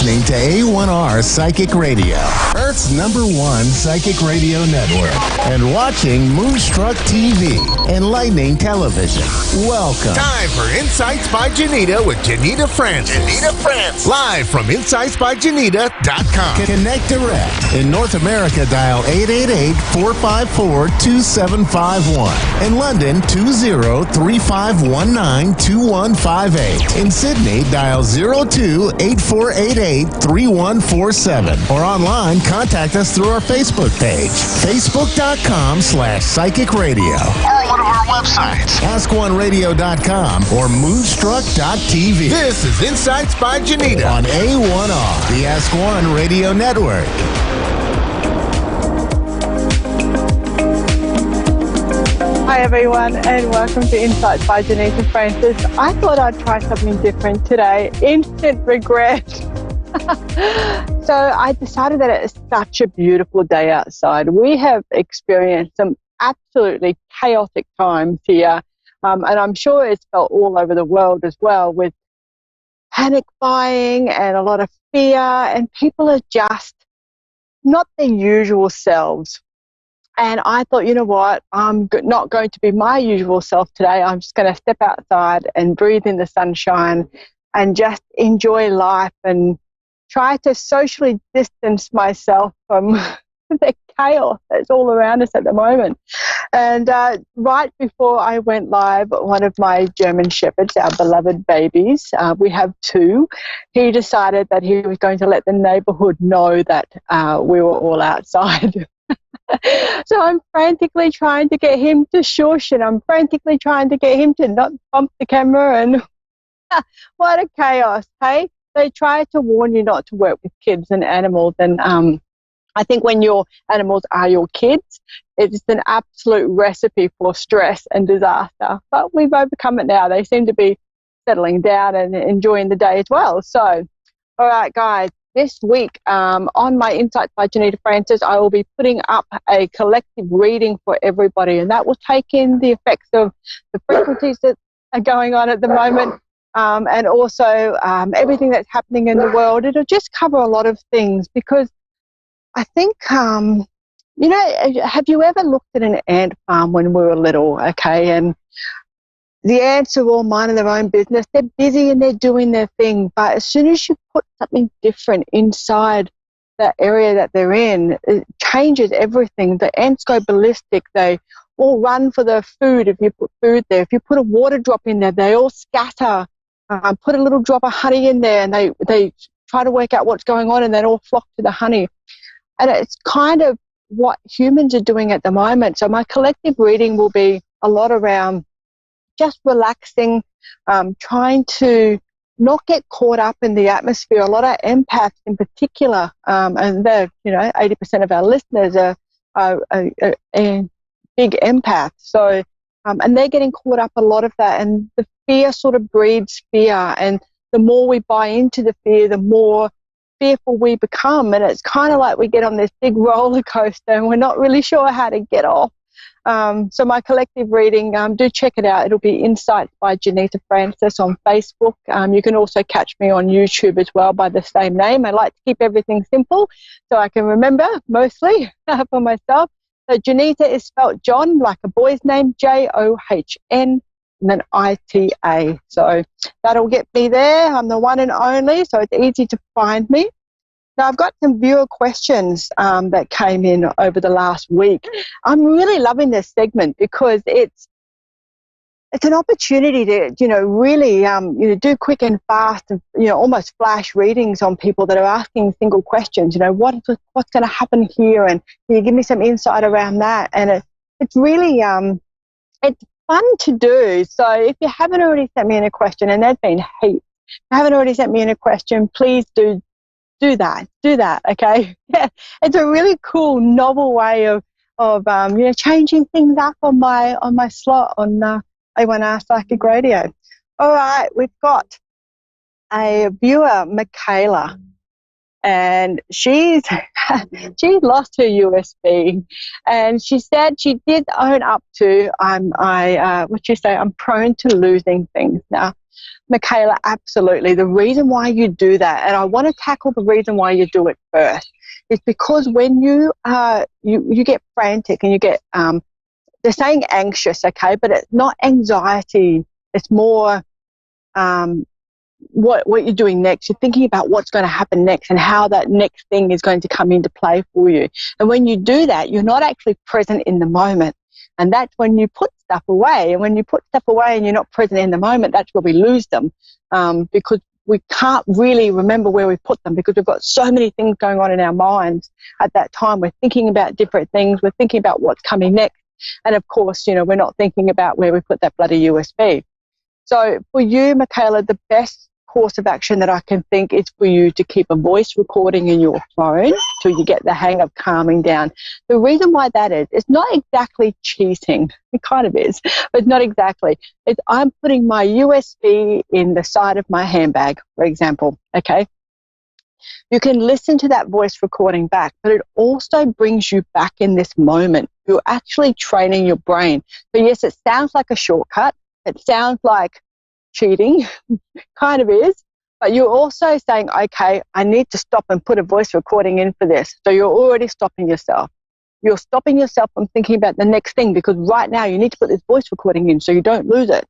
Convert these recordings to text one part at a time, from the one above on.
listening to A1R Psychic Radio, Earth's #1 psychic radio network, and watching Moonstruck TV, enlightening television. Welcome. Time for Insights by Janita with Janita Francis. Live from InsightsByJanita.com. Connect direct. In North America, dial 888-454-2751. In London, 20-3519-2158. In Sydney, dial 02-8488-3147. Or online, contact us through our Facebook page, facebook.com/psychic radio. Or one of our websites, askoneradio.com or moonstruck.tv. This is Insights by Janita on A1R, the Ask One Radio Network. Hi everyone, and welcome to Insights by Janita Francis. I thought I'd try something different today. Instant regret. So I decided that it's such a beautiful day outside. We have experienced some absolutely chaotic times here, and I'm sure it's felt all over the world as well, with panic buying and a lot of fear, and people are just not their usual selves. And I thought, you know what, I'm not going to be my usual self today. I'm just going to step outside and breathe in the sunshine and just enjoy life and try to socially distance myself from the chaos that's all around us at the moment. And right before I went live, one of my German Shepherds, our beloved babies, we have two, he decided that he was going to let the neighborhood know that we were all outside. So I'm frantically trying to get him to shush, and I'm frantically trying to get him to not bump the camera, and what a chaos, hey? They try to warn you not to work with kids and animals, and I think when your animals are your kids, it's an absolute recipe for stress and disaster. But we've overcome it now. They seem to be settling down and enjoying the day as well. So, all right, guys. This week on my Insights by Janita Francis, I will be putting up a collective reading for everybody, and that will take in the effects of the frequencies that are going on at the moment, and also everything that's happening in the world. It'll just cover a lot of things, because I think, you know, have you ever looked at an ant farm when we were little, okay, and the ants are all minding their own business. They're busy and they're doing their thing. But as soon as you put something different inside that area that they're in, it changes everything. The ants go ballistic. They all run for the food if you put food there. If you put a water drop in there, they all scatter. Put a little drop of honey in there, and they try to work out what's going on, and then all flock to the honey. And it's kind of what humans are doing at the moment. So my collective reading will be a lot around just relaxing, trying to not get caught up in the atmosphere. A lot of empaths in particular, and they're, 80% of our listeners are big empaths. So, and they're getting caught up a lot of that, and the fear sort of breeds fear, and the more we buy into the fear, the more fearful we become. And it's kind of like we get on this big roller coaster and we're not really sure how to get off. So my collective reading, do check it out. It'll be Insights by Janita Francis on Facebook. You can also catch me on YouTube as well by the same name. I like to keep everything simple so I can remember mostly for myself. So Janita is spelt John, like a boy's name, John, and then ITA. So that'll get me there. I'm the one and only, so it's easy to find me. Now, I've got some viewer questions that came in over the last week. I'm really loving this segment because it's an opportunity to, really, do quick and fast and, almost flash readings on people that are asking single questions. What's going to happen here? And can you give me some insight around that? And it's really, it's fun to do. So if you haven't already sent me in a question, and there's been heaps, if you haven't already sent me in a question, please do that, okay? Yeah, it's a really cool, novel way of changing things up on my slot on A1R Psychic Radio. All right, we've got a viewer, Michaela, and she's lost her USB, and she said she did own up to I'm prone to losing things. Now, Michaela, absolutely. The reason why you do that, and I want to tackle the reason why you do it first, is because when you get frantic and you get they're saying anxious, okay, but it's not anxiety. It's more what you're doing next. You're thinking about what's going to happen next and how that next thing is going to come into play for you. And when you do that, you're not actually present in the moment. And that's when you put stuff away. And when you put stuff away and you're not present in the moment, that's where we lose them, because we can't really remember where we put them because we've got so many things going on in our minds at that time. We're thinking about different things. We're thinking about what's coming next. And of course, we're not thinking about where we put that bloody USB. So for you, Michaela, the best course of action that I can think is for you to keep a voice recording in your phone till you get the hang of calming down. The reason why that is, it's not exactly cheating. It kind of is, but not exactly. It's I'm putting my USB in the side of my handbag, for example, okay? You can listen to that voice recording back, but it also brings you back in this moment. You're actually training your brain. So yes, it sounds like a shortcut. It sounds like cheating, kind of is, but you're also saying, okay, I need to stop and put a voice recording in for this. So you're already stopping yourself. You're stopping yourself from thinking about the next thing because right now you need to put this voice recording in so you don't lose it.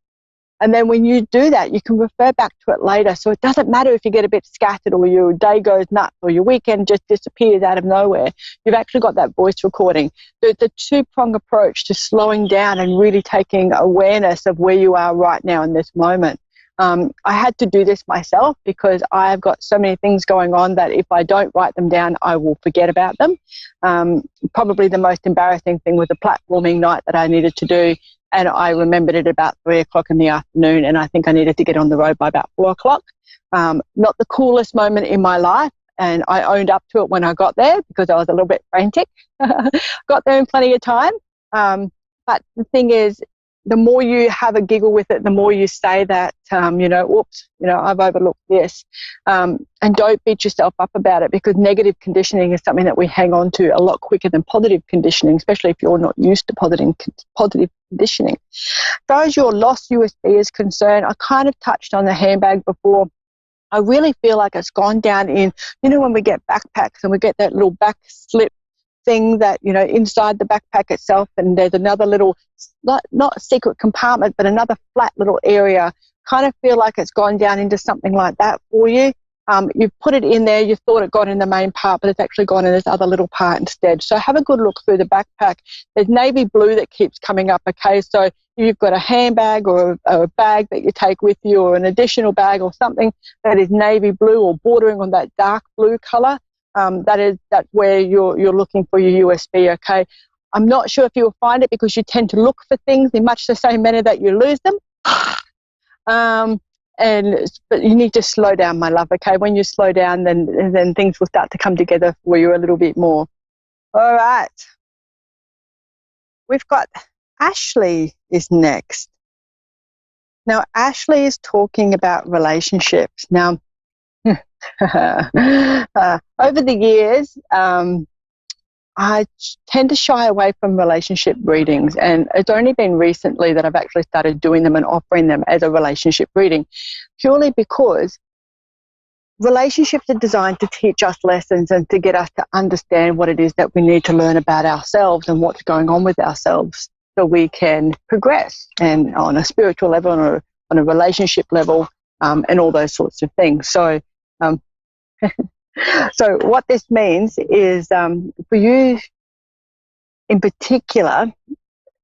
And then when you do that, you can refer back to it later. So it doesn't matter if you get a bit scattered or your day goes nuts or your weekend just disappears out of nowhere. You've actually got that voice recording. So it's a two-pronged approach to slowing down and really taking awareness of where you are right now in this moment. I had to do this myself because I've got so many things going on that if I don't write them down, I will forget about them. Probably the most embarrassing thing was a platforming night that I needed to do. And I remembered it about 3 o'clock in the afternoon, and I think I needed to get on the road by about 4 o'clock. Not the coolest moment in my life, and I owned up to it when I got there because I was a little bit frantic. Got there in plenty of time. But the thing is, the more you have a giggle with it, the more you say that, oops, I've overlooked this. And don't beat yourself up about it because negative conditioning is something that we hang on to a lot quicker than positive conditioning, especially if you're not used to positive conditioning. As far as your lost USB is concerned, I kind of touched on the handbag before. I really feel like it's gone down in, when we get backpacks and we get that little back slip thing that, inside the backpack itself, and there's another little, not secret compartment, but another flat little area. Kind of feel like it's gone down into something like that for you. You've put it in there, you thought it got in the main part, but it's actually gone in this other little part instead. So have a good look through the backpack. There's navy blue that keeps coming up, okay? So you've got a handbag or a bag that you take with you or an additional bag or something that is navy blue or bordering on that dark blue color. That's where you're looking for your USB, okay? I'm not sure if you'll find it because you tend to look for things in much the same manner that you lose them. But you need to slow down, my love, okay? When you slow down, then things will start to come together for you a little bit more. All right. We've got Ashley is next. Now, Ashley is talking about relationships. Now, over the years, I tend to shy away from relationship readings, and it's only been recently that I've actually started doing them and offering them as a relationship reading, purely because relationships are designed to teach us lessons and to get us to understand what it is that we need to learn about ourselves and what's going on with ourselves so we can progress, and on a spiritual level, on a relationship level, and all those sorts of things. So so what this means is for you in particular,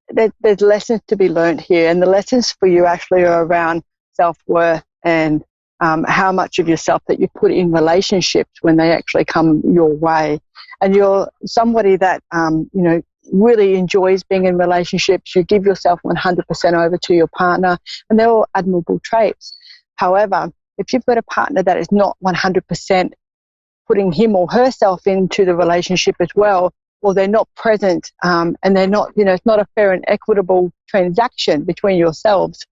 there's lessons to be learned here, and the lessons for you actually are around self-worth and how much of yourself that you put in relationships when they actually come your way. And you're somebody that really enjoys being in relationships. You give yourself 100% over to your partner, and they're all admirable traits. However, if you've got a partner that is not 100% putting him or herself into the relationship as well, or they're not present, and they're not, it's not a fair and equitable transaction between yourselves,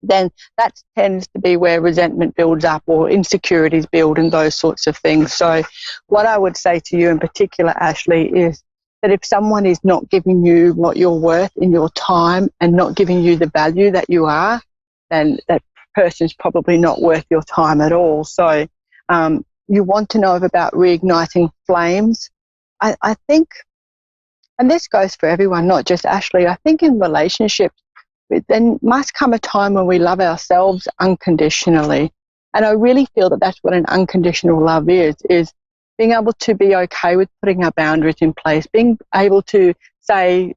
then that tends to be where resentment builds up or insecurities build and those sorts of things. So what I would say to you in particular, Ashley, is that if someone is not giving you what you're worth in your time and not giving you the value that you are, then that person's probably not worth your time at all. So you want to know about reigniting flames. I think, and this goes for everyone, not just Ashley, I think in relationships, there must come a time when we love ourselves unconditionally. And I really feel that that's what an unconditional love is being able to be okay with putting our boundaries in place, being able to say,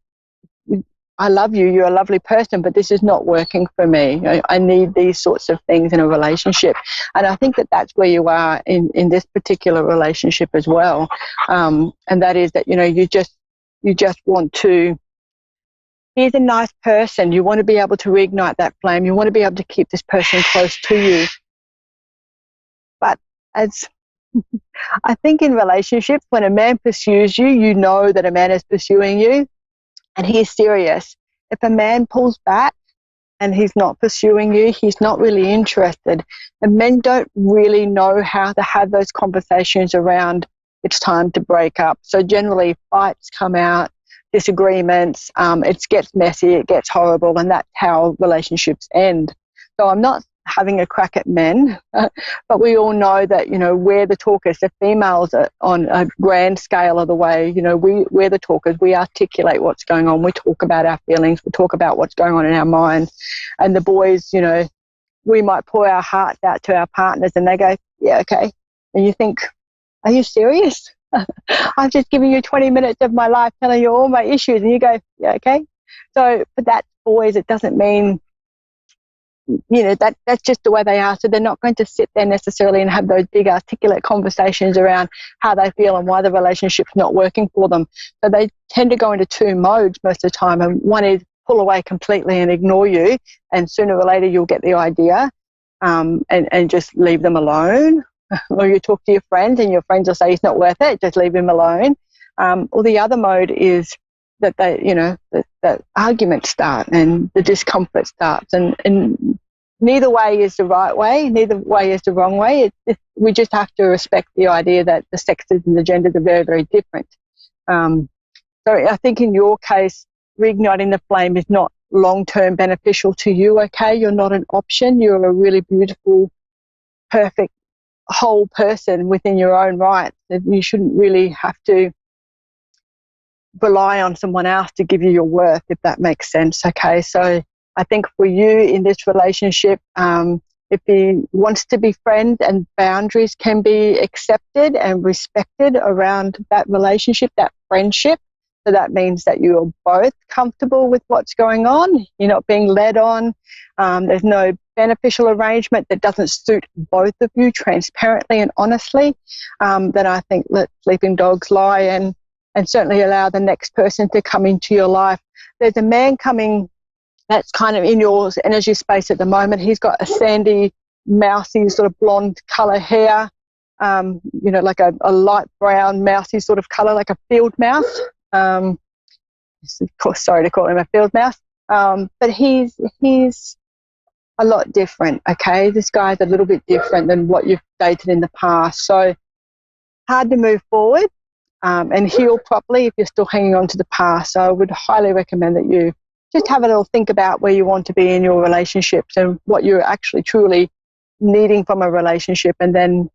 I love you, you're a lovely person, but this is not working for me. I need these sorts of things in a relationship. And I think that that's where you are in this particular relationship as well. And that is that, you just want to, he's a nice person. You want to be able to reignite that flame. You want to be able to keep this person close to you. But as I think in relationships, when a man pursues you, you know that a man is pursuing you and he is serious. If a man pulls back and he's not pursuing you, he's not really interested. And men don't really know how to have those conversations around it's time to break up. So generally fights come out, disagreements, it gets messy, it gets horrible, and that's how relationships end. So I'm not having a crack at men, but we all know that, we're the talkers. The females are on a grand scale of the way, we're the talkers. We articulate what's going on. We talk about our feelings. We talk about what's going on in our minds. And the boys, we might pour our hearts out to our partners and they go, yeah, okay. And you think, are you serious? I've just given you 20 minutes of my life telling you all my issues. And you go, yeah, okay. So, but that's boys. It doesn't mean, that's just the way they are. So they're not going to sit there necessarily and have those big articulate conversations around how they feel and why the relationship's not working for them. So they tend to go into two modes most of the time. And one is pull away completely and ignore you. And sooner or later you'll get the idea and just leave them alone. Or you talk to your friends and your friends will say he's not worth it, just leave him alone. Or the other mode is that that arguments start and the discomfort starts, and neither way is the right way, neither way is the wrong way. We just have to respect the idea that the sexes and the genders are very, very different. So I think in your case, reigniting the flame is not long-term beneficial to you, okay? You're not an option. You're a really beautiful, perfect, whole person within your own right. You shouldn't really have to rely on someone else to give you your worth, if that makes sense, okay? So I think for you in this relationship, if he wants to be friends and boundaries can be accepted and respected around that relationship, that friendship, so that means that you're both comfortable with what's going on, you're not being led on, there's no beneficial arrangement that doesn't suit both of you transparently and honestly, then I think let sleeping dogs lie and certainly allow the next person to come into your life. There's a man coming that's kind of in your energy space at the moment. He's got a sandy, mousy, sort of blonde colour hair, like a light brown, mousy sort of colour, like a field mouse. Of course, sorry to call him a field mouse. But he's a lot different, okay? This guy's a little bit different than what you've dated in the past. So hard to move forward. And heal properly if you're still hanging on to the past. So I would highly recommend that you just have a little think about where you want to be in your relationships and what you're actually truly needing from a relationship, and then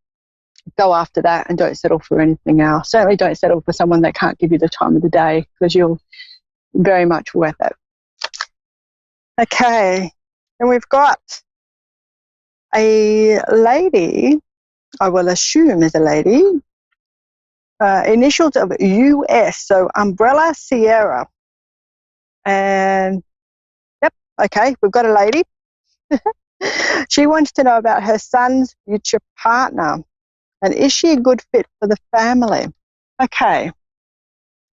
go after that and don't settle for anything else. Certainly don't settle for someone that can't give you the time of the day, because you're very much worth it. Okay, and we've got a lady, I will assume is a lady, initials of US, so Umbrella Sierra. And, yep, okay, we've got a lady. She wants to know about her son's future partner. And is she a good fit for the family? Okay,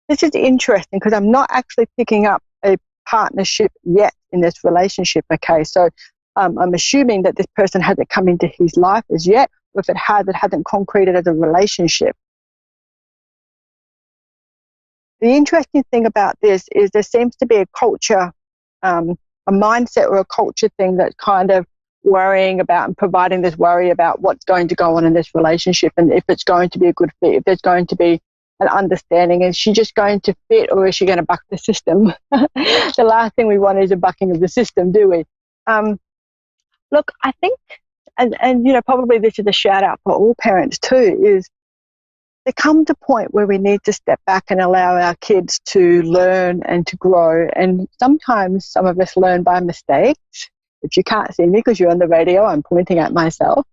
this is interesting because I'm not actually picking up a partnership yet in this relationship, okay? So I'm assuming that this person hasn't come into his life as yet, or if it has, it hasn't concreted as a relationship. The interesting thing about this is there seems to be a culture, a mindset or a culture thing that's kind of worrying about and providing this worry about what's going to go on in this relationship and if it's going to be a good fit, if there's going to be an understanding. Is she just going to fit, or is she going to buck the system? The last thing we want is a bucking of the system, do we? Look, I think, and probably this is a shout out for all parents too, is there comes a point where we need to step back and allow our kids to learn and to grow. And sometimes some of us learn by mistakes. If you can't see me because you're on the radio, I'm pointing at myself.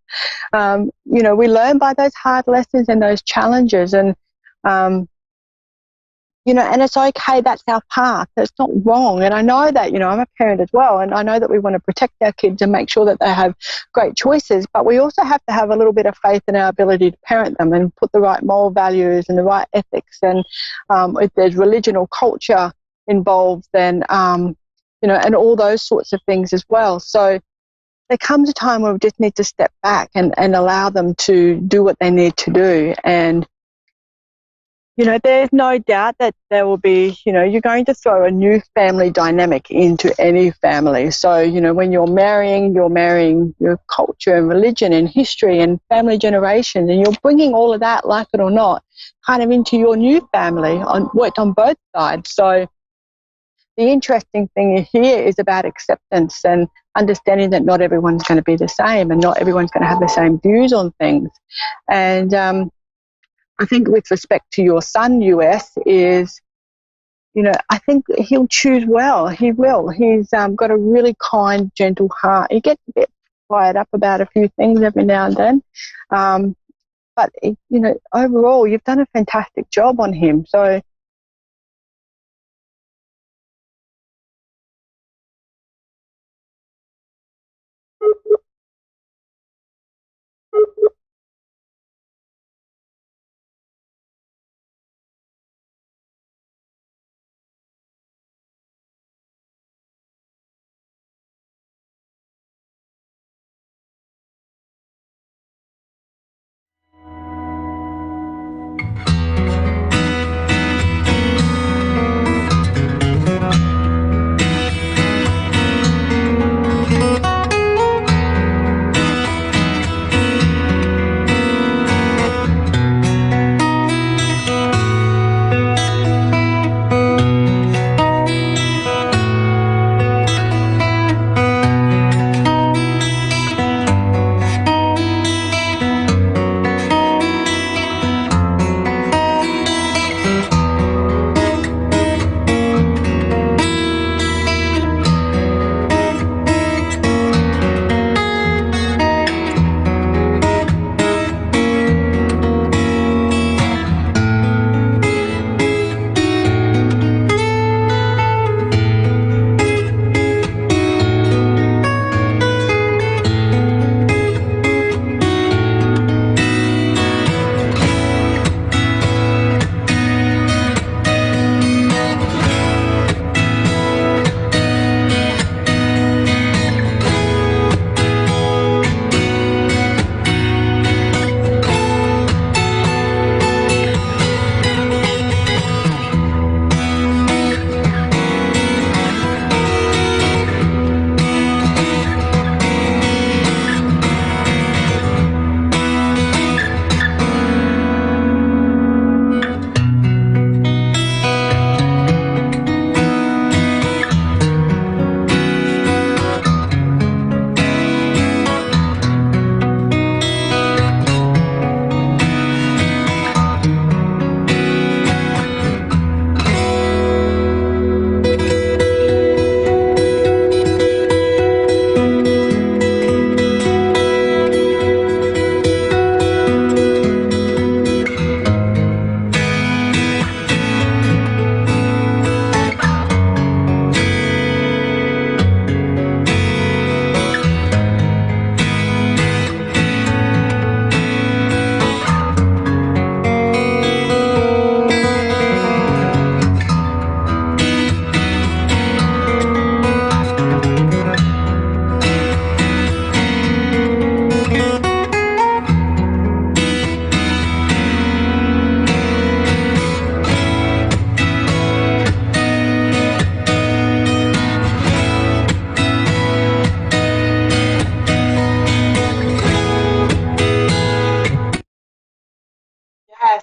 We learn by those hard lessons and those challenges. And and it's okay, that's our path. It's not wrong. And I know that, I'm a parent as well, and I know that we want to protect our kids and make sure that they have great choices, but we also have to have a little bit of faith in our ability to parent them and put the right moral values and the right ethics. And if there's religion or culture involved, then, and all those sorts of things as well. So there comes a time where we just need to step back and allow them to do what they need to do. And there's no doubt that there will be, you're going to throw a new family dynamic into any family. So, when you're marrying your culture and religion and history and family generations, and you're bringing all of that, like it or not, kind of into your new family, worked on both sides. So the interesting thing here is about acceptance and understanding that not everyone's going to be the same and not everyone's going to have the same views on things. And, I think with respect to your son, US, is, I think he'll choose well. He will. He's got a really kind, gentle heart. He gets a bit fired up about a few things every now and then. But, overall, you've done a fantastic job on him. So,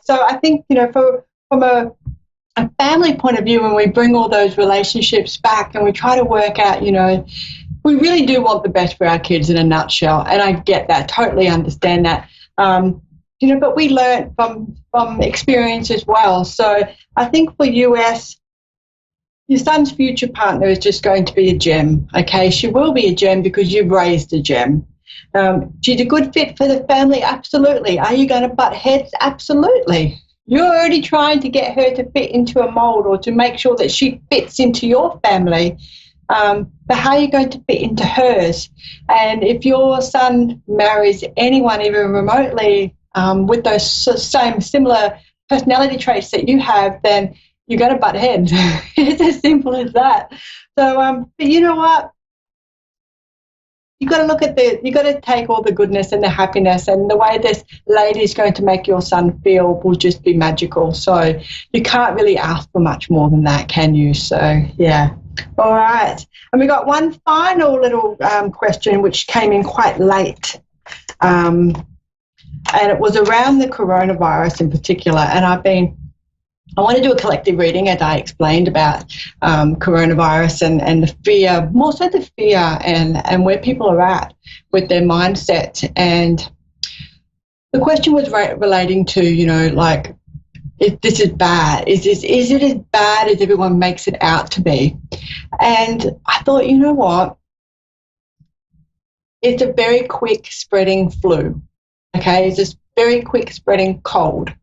So I think, from a family point of view, when we bring all those relationships back and we try to work out, we really do want the best for our kids in a nutshell, and I get that, totally understand that. But we learn from experience as well. So I think for US, your son's future partner is just going to be a gem, okay? She will be a gem because you've raised a gem. She's a good fit for the family, absolutely. Are you going to butt heads? Absolutely. You're already trying to get her to fit into a mold or to make sure that she fits into your family. But how are you going to fit into hers? And if your son marries anyone even remotely with those same similar personality traits that you have, then you're going to butt heads. It's as simple as that. So, but you know what? You got to look at you got to take all the goodness and the happiness, and the way this lady is going to make your son feel will just be magical. So you can't really ask for much more than that, can you? So, yeah. All right. And we got one final little question which came in quite late. And it was around the coronavirus in particular. And I want to do a collective reading, as I explained, about coronavirus and the fear, more so the fear and where people are at with their mindset. And the question was relating to, like, if this is bad, is it as bad as everyone makes it out to be? And I thought, you know what? It's a very quick spreading flu, okay? It's this very quick spreading cold.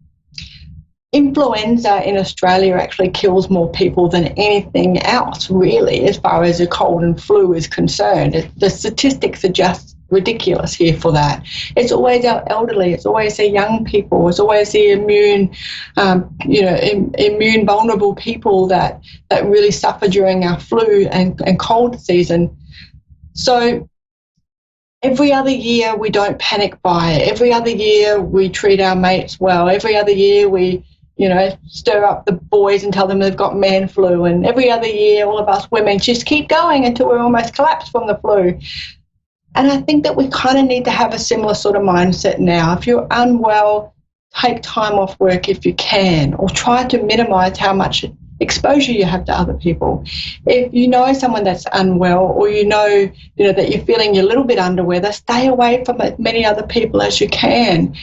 Influenza in Australia actually kills more people than anything else, really, as far as a cold and flu is concerned. The statistics are just ridiculous here for that. It's always our elderly, it's always the young people, it's always the immune vulnerable people that really suffer during our flu and cold season. So every other year we don't panic buy. Every other year we treat our mates well. Every other year we stir up the boys and tell them they've got man flu. And every other year, all of us women just keep going until we're almost collapsed from the flu. And I think that we kind of need to have a similar sort of mindset now. If you're unwell, take time off work if you can, or try to minimize how much exposure you have to other people. If you know someone that's unwell, or you know that you're feeling a little bit under weather, stay away from as many other people as you can.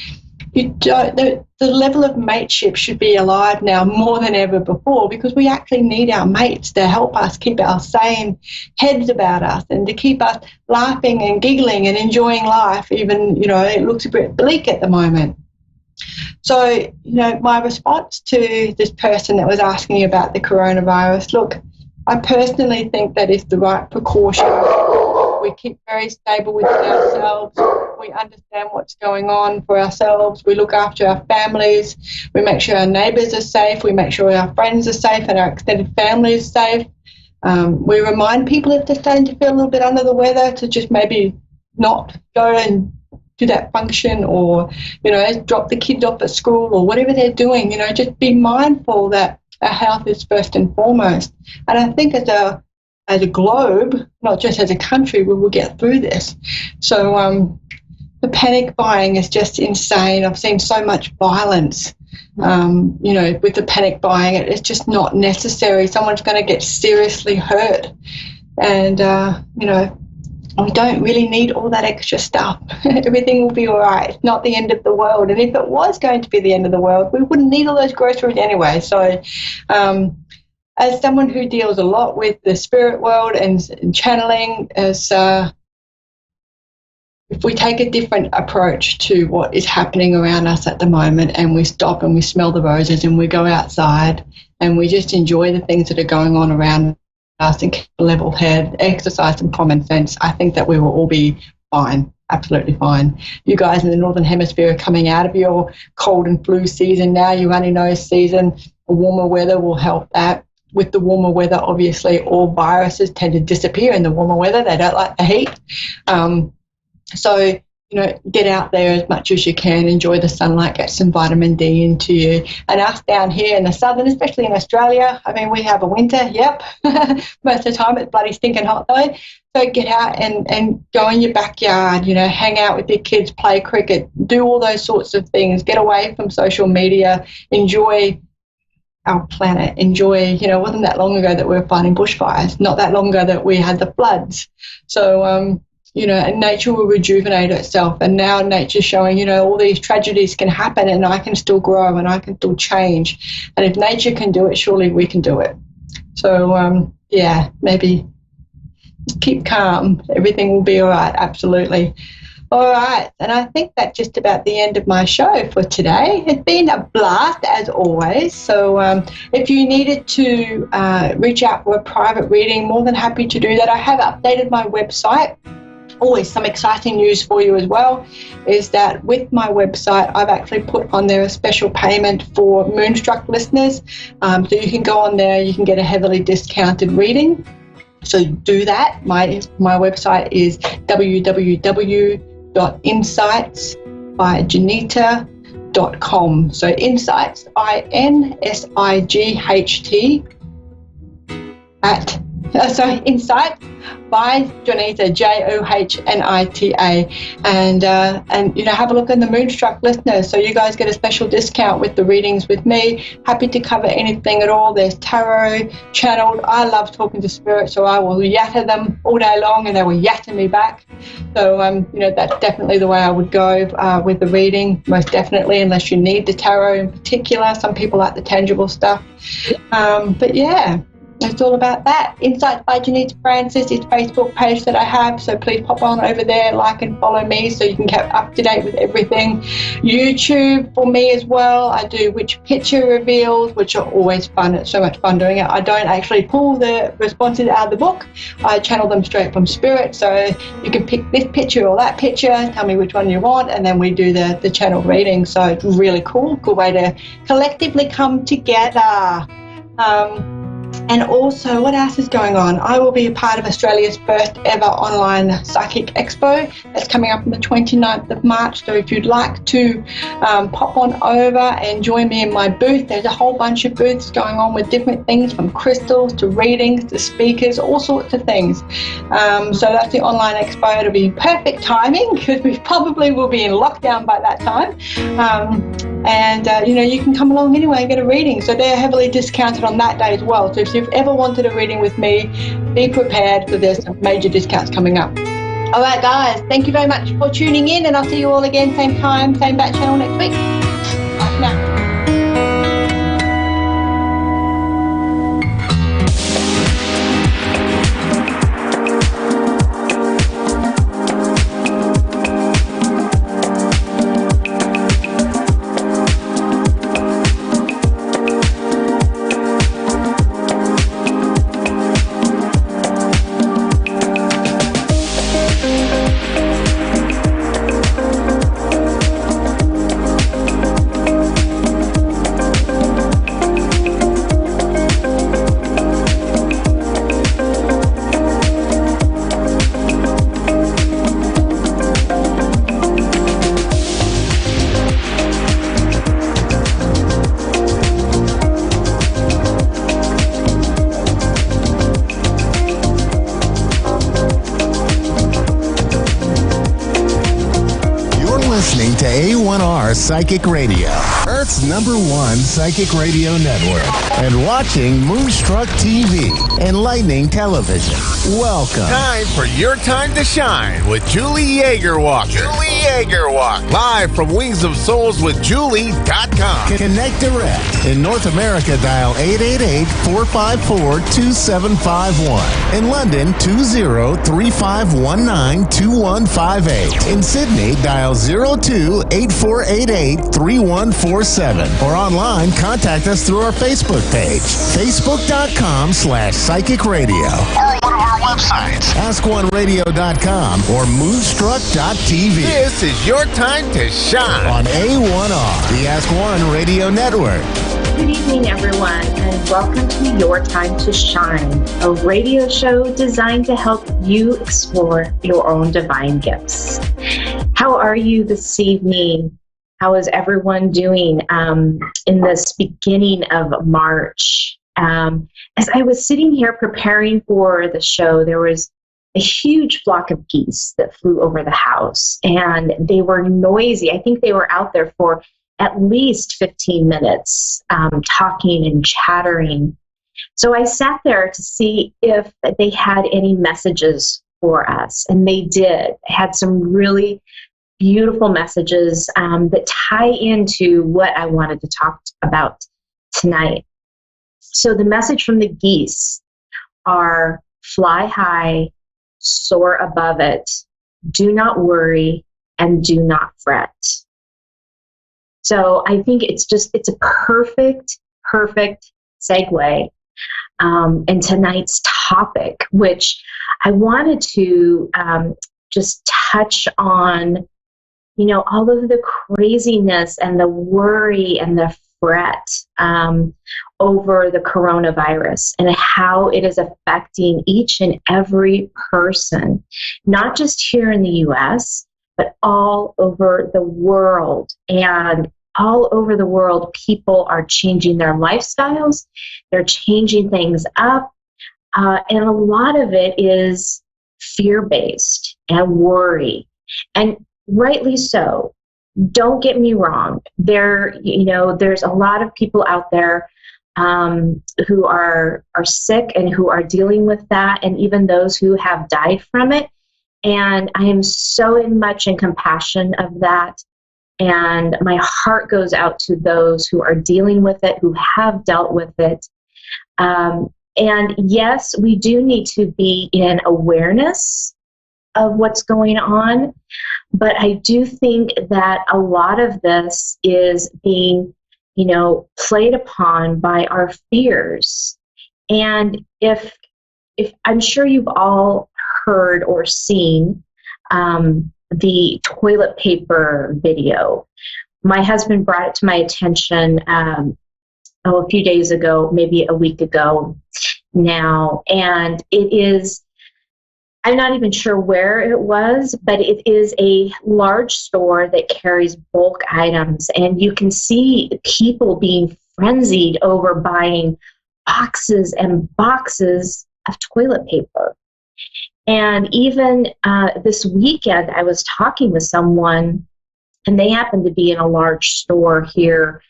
The level of mateship should be alive now more than ever before, because we actually need our mates to help us keep our sane heads about us and to keep us laughing and giggling and enjoying life, even, it looks a bit bleak at the moment. So, my response to this person that was asking about the coronavirus, look, I personally think that it's the right precaution. We keep very stable within ourselves. We understand what's going on for ourselves. We look after our families. We make sure our neighbours are safe. We make sure our friends are safe and our extended family is safe. We remind people if they're starting to feel a little bit under the weather to just maybe not go and do that function, or, drop the kids off at school, or whatever they're doing. Just be mindful that our health is first and foremost. And I think as a globe, not just as a country, we will get through this. So the panic buying is just insane. I've seen so much violence, with the panic buying. It's just not necessary. Someone's going to get seriously hurt. And, we don't really need all that extra stuff. Everything will be all right. It's not the end of the world. And if it was going to be the end of the world, we wouldn't need all those groceries anyway. So as someone who deals a lot with the spirit world and channeling, if we take a different approach to what is happening around us at the moment, and we stop and we smell the roses and we go outside and we just enjoy the things that are going on around us and keep a level head, exercise some common sense, I think that we will all be fine, absolutely fine. You guys in the Northern Hemisphere are coming out of your cold and flu season now, your runny nose season. Warmer weather will help that. With the warmer weather, obviously, all viruses tend to disappear in the warmer weather. They don't like the heat. So, get out there as much as you can, enjoy the sunlight, get some vitamin D into you. And us down here in the southern, especially in Australia, we have a winter, yep. Most of the time it's bloody stinking hot though. So get out and go in your backyard, hang out with your kids, play cricket, do all those sorts of things. Get away from social media, enjoy our planet, enjoy, it wasn't that long ago that we were fighting bushfires, not that long ago that we had the floods. So, and nature will rejuvenate itself. And now nature's showing, all these tragedies can happen and I can still grow and I can still change. And if nature can do it, surely we can do it. So, maybe just keep calm. Everything will be all right. Absolutely. All right. And I think that's just about the end of my show for today. It's been a blast, as always. So if you needed to reach out for a private reading, more than happy to do that. I have updated my website. Always some exciting news for you as well is that with my website, I've actually put on there a special payment for Moonstruck listeners. So you can go on there, you can get a heavily discounted reading. So do that. My website is www.insightsbyjanita.com. So insights, INSIGHT insights by Janita, JOHNITA, and have a look at the Moonstruck listeners. So you guys get a special discount with the readings with me. Happy to cover anything at all. There's tarot, channeled. I love talking to spirits, so I will yatter them all day long, and they will yatter me back. So that's definitely the way I would go with the reading, most definitely, unless you need the tarot in particular. Some people like the tangible stuff, but yeah. It's all about that. Insights by Janita Francis is Facebook page that I have, so please pop on over there, like and follow me so you can get up to date with everything. YouTube for me as well. I do witch picture reveals, which are always fun. It's so much fun doing it. I don't actually pull the responses out of the book. I channel them straight from spirit, so you can pick this picture or that picture, tell me which one you want, and then we do the channel reading. So it's really cool. Good way to collectively come together. And also, what else is going on? I will be a part of Australia's first ever online psychic expo. That's coming up on the 29th of March. So if you'd like to pop on over and join me in my booth, there's a whole bunch of booths going on with different things, from crystals to readings to speakers, all sorts of things. So that's the online expo. It'll be perfect timing because we probably will be in lockdown by that time. You can come along anyway and get a reading. So they're heavily discounted on that day as well. So if you've ever wanted a reading with me, be prepared because there's some major discounts coming up. All right, guys, thank you very much for tuning in, and I'll see you all again, same time, same bat channel next week. Bye for now. Listening to A1R Psychic Radio, Earth's #1 psychic radio network, and watching Moonstruck TV, Enlightening Television. Welcome. Time for your time to shine with Julie Yeager-Walker. Julie Yeager-Walker. Live from wingsofsoulswithjulie.com. Connect direct. In North America, dial 888-454-2751. In London, 20-3519-2158. In Sydney, dial 02-8488-3147. Or online, contact us through our Facebook page, facebook.com/psychic radio. Or one of our websites, askoneradio.com or moonstruck.tv. This is your time to shine on A1R, the Ask One Radio Network. Good evening, everyone, and welcome to Your Time to Shine, a radio show designed to help you explore your own divine gifts. How are you this evening? How is everyone doing in this beginning of March? As I was sitting here preparing for the show, there was a huge flock of geese that flew over the house, and they were noisy. I think they were out there for at least 15 minutes talking and chattering. So I sat there to see if they had any messages for us, and they did. They had some really beautiful messages that tie into what I wanted to talk about tonight. So the message from the geese are: fly high, soar above it, do not worry, and do not fret. So I think it's a perfect segue in tonight's topic, which I wanted to just touch on, all of the craziness and the worry and the fret over the coronavirus and how it is affecting each and every person, not just here in the U.S., but all over the world. And all over the world, people are changing their lifestyles. They're changing things up. And a lot of it is fear-based and worry. And rightly so. Don't get me wrong. There's a lot of people out there who are sick and who are dealing with that, and even those who have died from it. And I am so much in compassion of that. And my heart goes out to those who are dealing with it, who have dealt with it. And yes, we do need to be in awareness of what's going on. But I do think that a lot of this is being, played upon by our fears. And if I'm sure you've all heard or seen the toilet paper video. My husband brought it to my attention a few days ago, maybe a week ago now, and it is, I'm not even sure where it was, but it is a large store that carries bulk items, and you can see people being frenzied over buying boxes and boxes of toilet paper. And even this weekend, I was talking with someone, and they happened to be in a large store here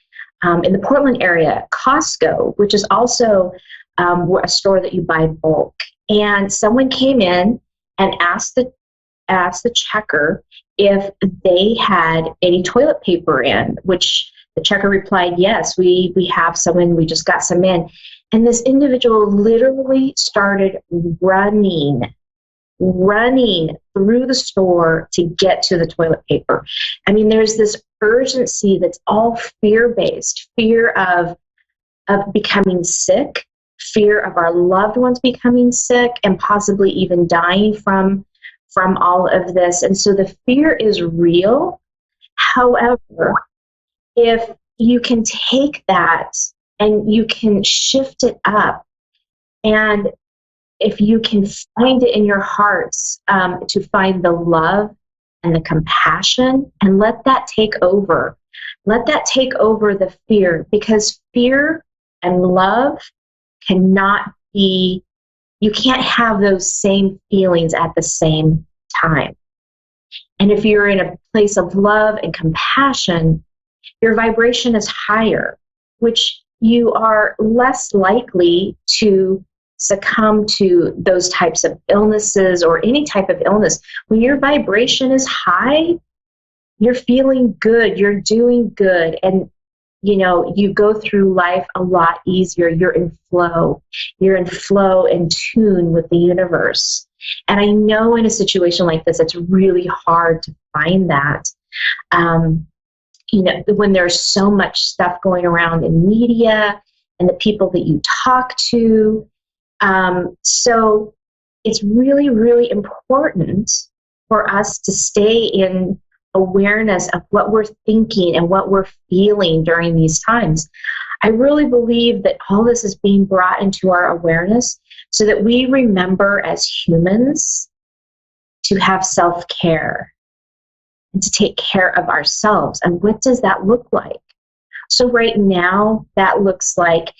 in the Portland area, Costco, which is also a store that you buy bulk. And someone came in and asked the checker if they had any toilet paper in, which the checker replied, yes, we have some in, we just got some in. And this individual literally started running through the store to get to the toilet paper. I mean, there's this urgency that's all fear-based, fear of becoming sick, fear of our loved ones becoming sick and possibly even dying from all of this. And so the fear is real. However, if you can take that and you can shift it up, and if you can find it in your hearts to find the love and the compassion, and let that take over. Let that take over the fear, because fear and love cannot be, you can't have those same feelings at the same time. And if you're in a place of love and compassion, your vibration is higher, which you are less likely to succumb to those types of illnesses or any type of illness. When your vibration is high, you're feeling good, you're doing good, and you go through life a lot easier. You're in flow and tune with the universe. And I know in a situation like this, it's really hard to find that. When there's so much stuff going around in media and the people that you talk to. So it's really, really important for us to stay in awareness of what we're thinking and what we're feeling during these times. I really believe that all this is being brought into our awareness so that we remember as humans to have self-care and to take care of ourselves. And what does that look like? So right now, that looks like,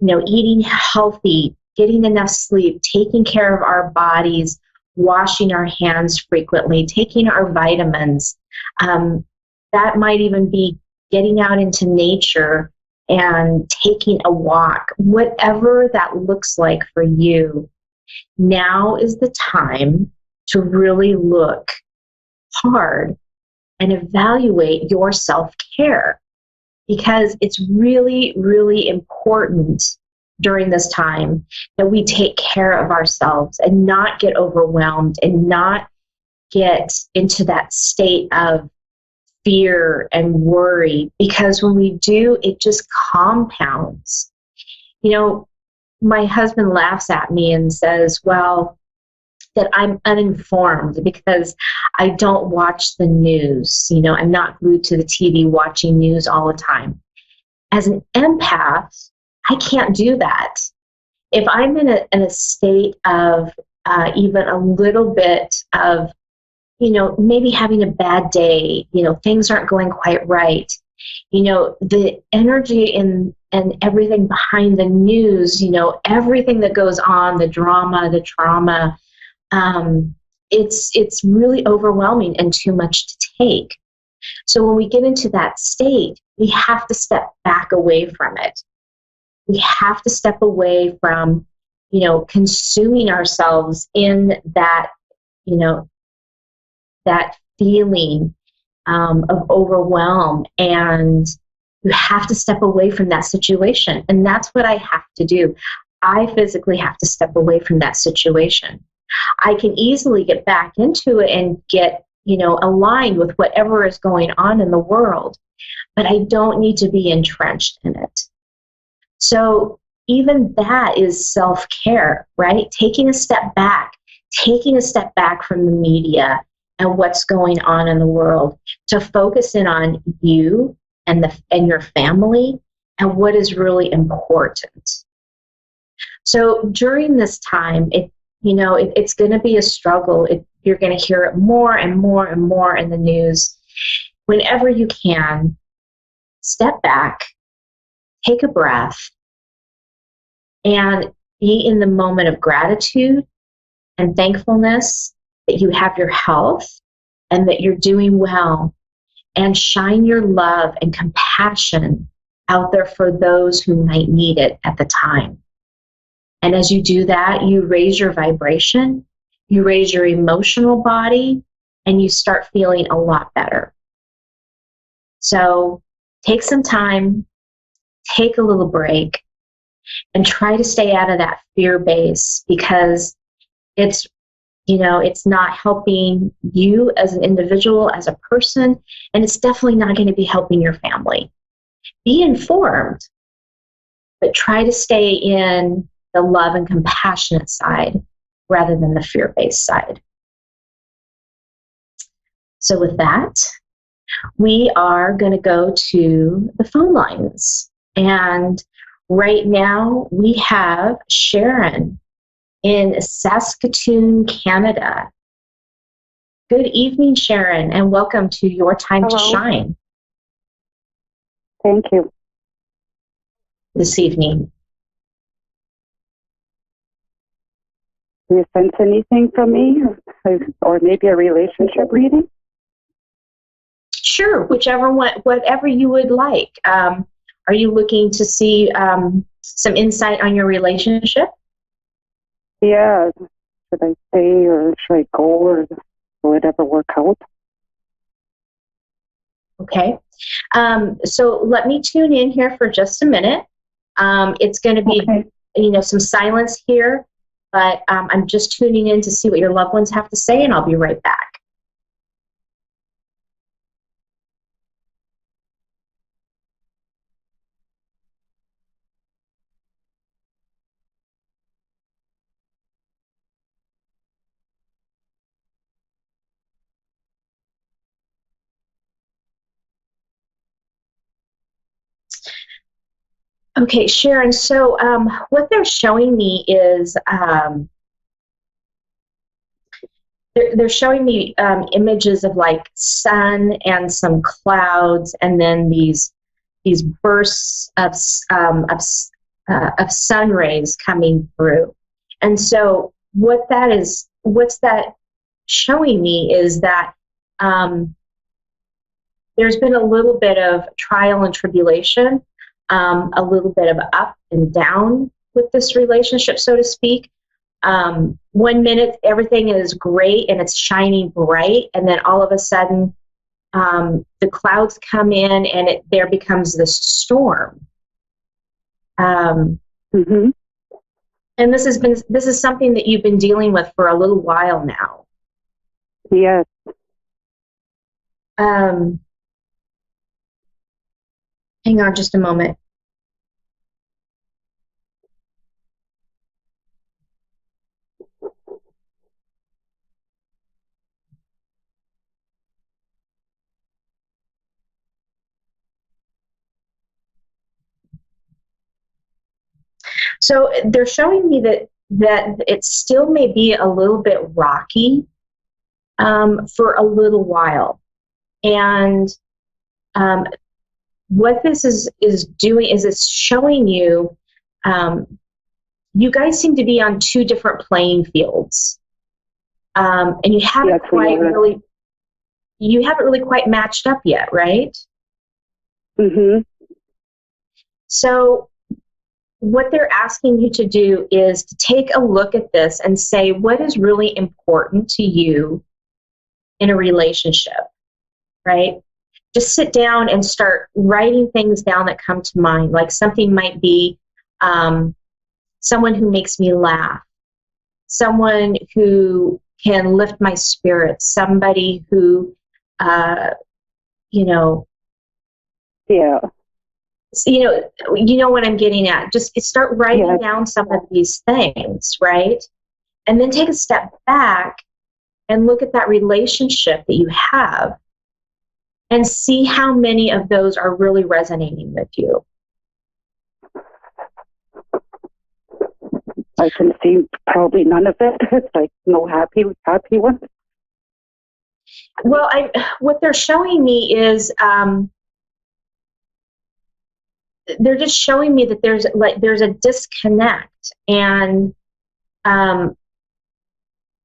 eating healthy, getting enough sleep, taking care of our bodies, washing our hands frequently, taking our vitamins. That might even be getting out into nature and taking a walk, whatever that looks like for you, now is the time to really look hard and evaluate your self-care, because it's really, really important during this time that we take care of ourselves and not get overwhelmed and not get into that state of fear and worry, because when we do, it just compounds. You know, my husband laughs at me and says, well, that I'm uninformed because I don't watch the news. You know, I'm not glued to the TV watching news all the time. As an empath, I can't do that. If I'm in a state of even a little bit of, you know, maybe having a bad day, you know, things aren't going quite right, you know, the energy and everything behind the news, you know, everything that goes on, the drama, the trauma, it's really overwhelming and too much to take. So when we get into that state, we have to step back away from it. We have to step away from, you know, consuming ourselves in that, you know, that feeling of overwhelm, and you have to step away from that situation. And that's what I have to do. I physically have to step away from that situation. I can easily get back into it and get, you know, aligned with whatever is going on in the world, but I don't need to be entrenched in it. So even that is self-care, right? Taking a step back from the media and what's going on in the world to focus in on you and your family and what is really important. So during this time, it's going to be a struggle. You're going to hear it more and more and more in the news. Whenever you can, step back, take a breath, and be in the moment of gratitude and thankfulness that you have your health and that you're doing well, and shine your love and compassion out there for those who might need it at the time. And as you do that, you raise your vibration, you raise your emotional body, and you start feeling a lot better. So take some time, take a little break, and try to stay out of that fear base, because it's not helping you as an individual, as a person, and it's definitely not going to be helping your family. Be informed, but try to stay in the love and compassionate side rather than the fear-based side. So with that, we are going to go to the phone lines. And right now we have Sharon in Saskatoon, Canada. Good evening, Sharon, and welcome to Your Time to Shine. Thank you. This evening. Do you sense anything from me, or maybe a relationship reading? Sure, whatever you would like. Are you looking to see some insight on your relationship? Yeah. Should I stay or should I go, or will it ever work out? Okay. So let me tune in here for just a minute. It's going to be, some silence here, but I'm just tuning in to see what your loved ones have to say, and I'll be right back. Okay, Sharon, so what they're showing me is they're showing me images of like sun and some clouds, and then these bursts of sun rays coming through. And so what's that showing me is that there's been a little bit of trial and tribulation, a little bit of up and down with this relationship, so to speak. 1 minute, everything is great and it's shining bright, and then all of a sudden, the clouds come in and there becomes this storm. Mm-hmm. And this is something that you've been dealing with for a little while now. Yes. Hang on just a moment. So they're showing me that it still may be a little bit rocky for a little while. And what this is doing is it's showing you, you guys seem to be on two different playing fields. And you haven't really quite matched up yet, right? Mm-hmm. So what they're asking you to do is to take a look at this and say, what is really important to you in a relationship, right? Just sit down and start writing things down that come to mind. Like something might be someone who makes me laugh, someone who can lift my spirits, somebody who, Yeah. You know what I'm getting at. Just start writing down some of these things, right? And then take a step back and look at that relationship that you have and see how many of those are really resonating with you. I can see probably none of it. It's like no happy ones. Well, what they're showing me is they're just showing me that there's a disconnect, and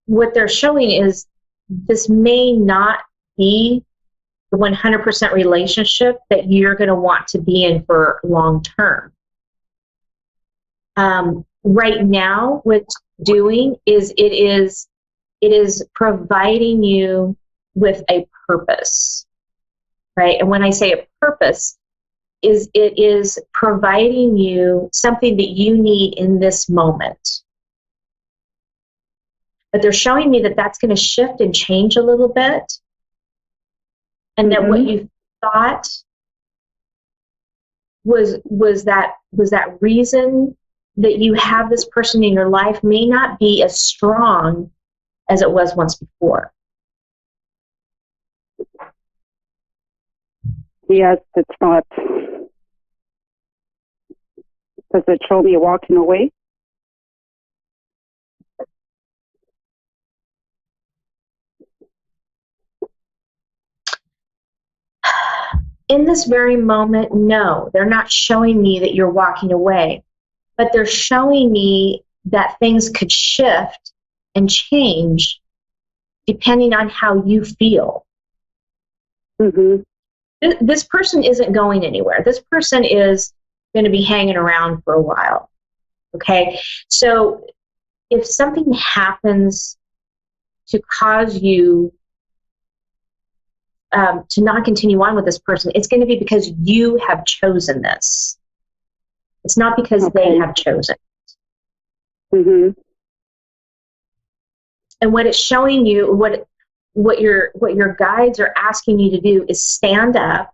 what they're showing is this may not be the 100% relationship that you're going to want to be in for long term. Right now, what it's doing is it is providing you with a purpose, right? And when I say a purpose, it is providing you something that you need in this moment. But they're showing me that that's going to shift and change a little bit, and that what you thought was that reason that you have this person in your life may not be as strong as it was once before. Yes, it's not. Does it show me walking away? In this very moment, no, they're not showing me that you're walking away, but they're showing me that things could shift and change depending on how you feel. Mm-hmm. This person isn't going anywhere. This person is going to be hanging around for a while. Okay? So if something happens to cause you to not continue on with this person, it's going to be because you have chosen this. It's not because they have chosen. Mm-hmm. And what it's showing you, what your guides are asking you to do is stand up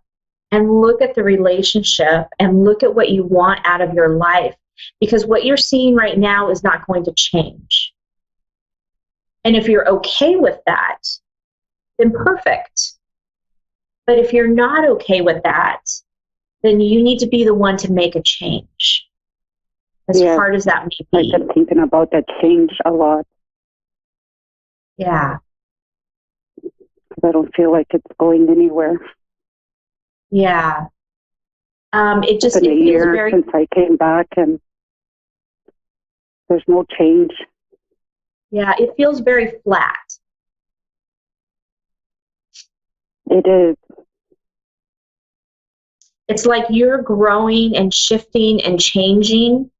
and look at the relationship and look at what you want out of your life, because what you're seeing right now is not going to change. And if you're okay with that, then perfect. But if you're not okay with that, then you need to be the one to make a change, as hard as that may be. I've been thinking about that change a lot. Yeah. I don't feel like it's going anywhere. Yeah. It It's been a year since I came back, and there's no change. Yeah, it feels very flat. It is. It's like you're growing and shifting and changing,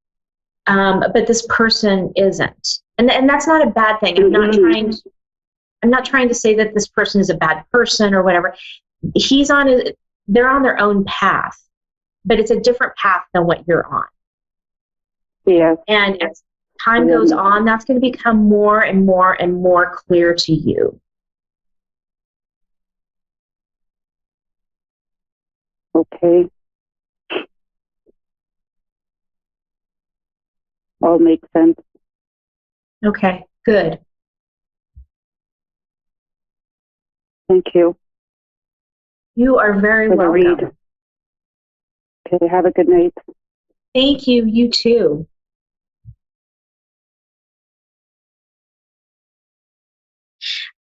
but this person isn't. And that's not a bad thing. I'm not trying to say that this person is a bad person or whatever. They're on their own path, but it's a different path than what you're on. Yeah. And as time goes on, that's going to become more and more and more clear to you. Okay. All makes sense. Okay, good. Thank you. You are very For the read. welcome. Okay, have a good night. Thank you. You too.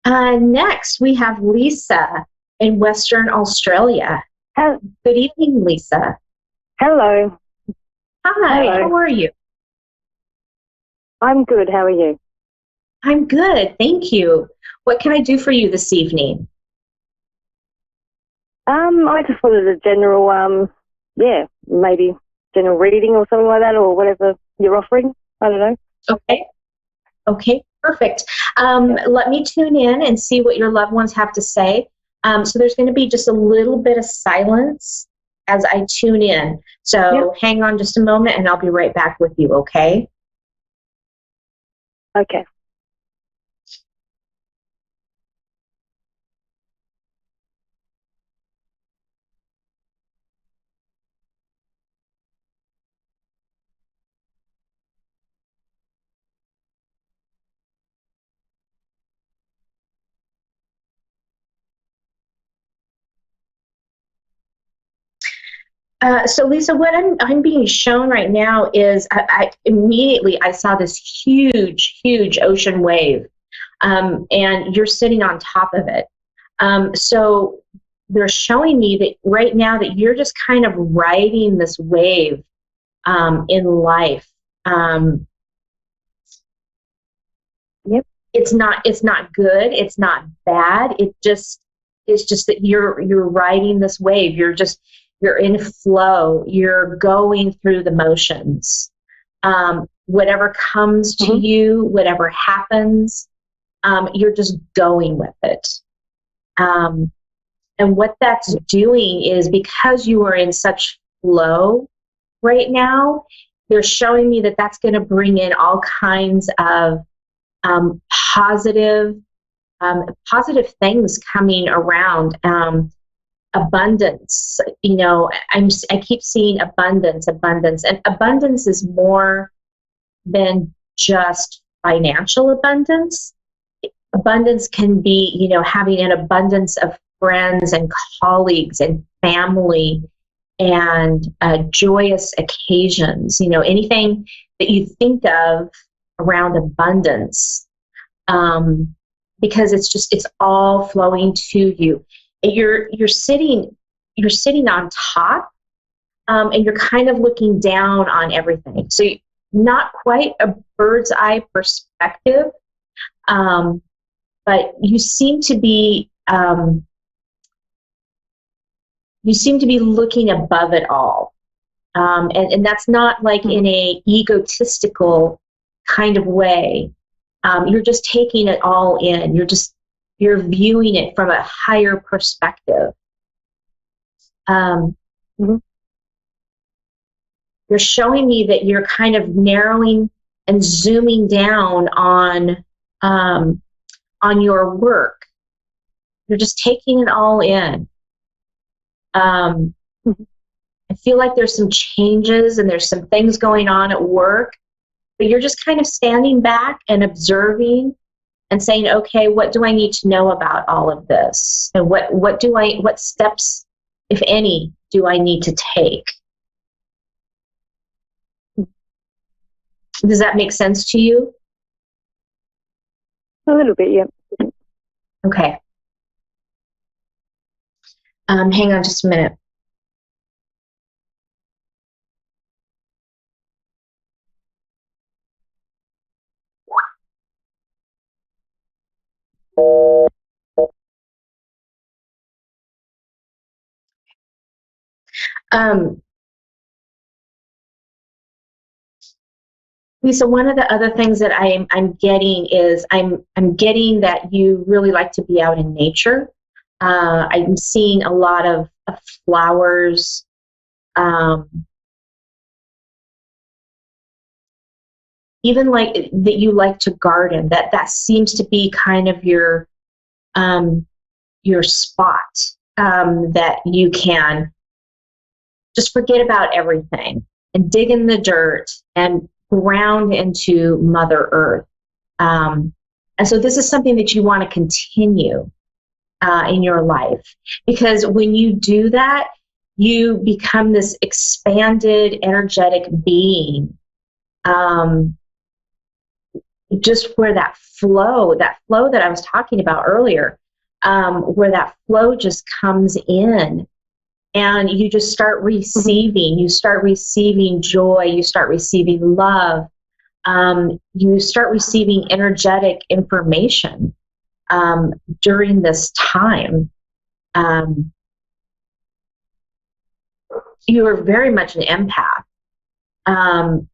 Next, we have Lisa in Western Australia. Good evening, Lisa. Hello. Hi, Hello. How are you? I'm good. How are you? I'm good, thank you. What can I do for you this evening? I just wanted a general, maybe general reading or something like that, or whatever you're offering. I don't know. Okay, perfect. Let me tune in and see what your loved ones have to say. So there's going to be just a little bit of silence as I tune in. So hang on just a moment and I'll be right back with you, okay? Okay. So Lisa, what I'm being shown right now is I immediately saw this huge ocean wave, and you're sitting on top of it. So they're showing me that right now that you're just kind of riding this wave in life. It's not good. It's not bad. It's just that you're riding this wave. You're in flow. You're going through the motions. Whatever comes to you, whatever happens, you're just going with it. And what that's doing is because you are in such flow right now, they're showing me that that's going to bring in all kinds of positive things coming around. Abundance, I keep seeing abundance, and abundance is more than just financial abundance. Abundance can be, having an abundance of friends and colleagues and family and joyous occasions, anything that you think of around abundance, because it's all flowing to you. You're sitting on top, and you're kind of looking down on everything. So not quite a bird's eye perspective, but you seem to be looking above it all, and that's not like in a egotistical kind of way. You're just taking it all in. You're viewing it from a higher perspective. You're showing me that you're kind of narrowing and zooming down on your work. You're just taking it all in. I feel like there's some changes and there's some things going on at work, but you're just kind of standing back and observing and saying, okay, what do I need to know about all of this? And what steps, if any, do I need to take? Does that make sense to you? A little bit, yeah. Okay. Hang on just a minute. Lisa, one of the other things that I'm getting is I'm getting that you really like to be out in nature. I'm seeing a lot of flowers. Even like that you like to garden. That seems to be kind of your spot, that you can just forget about everything and dig in the dirt and ground into Mother Earth. And so this is something that you want to continue in your life, because when you do that, you become this expanded, energetic being. Just where that flow that I was talking about earlier, where that flow just comes in, and you just start receiving. You start receiving joy. You start receiving love. You start receiving energetic information during this time. You are very much an empath, and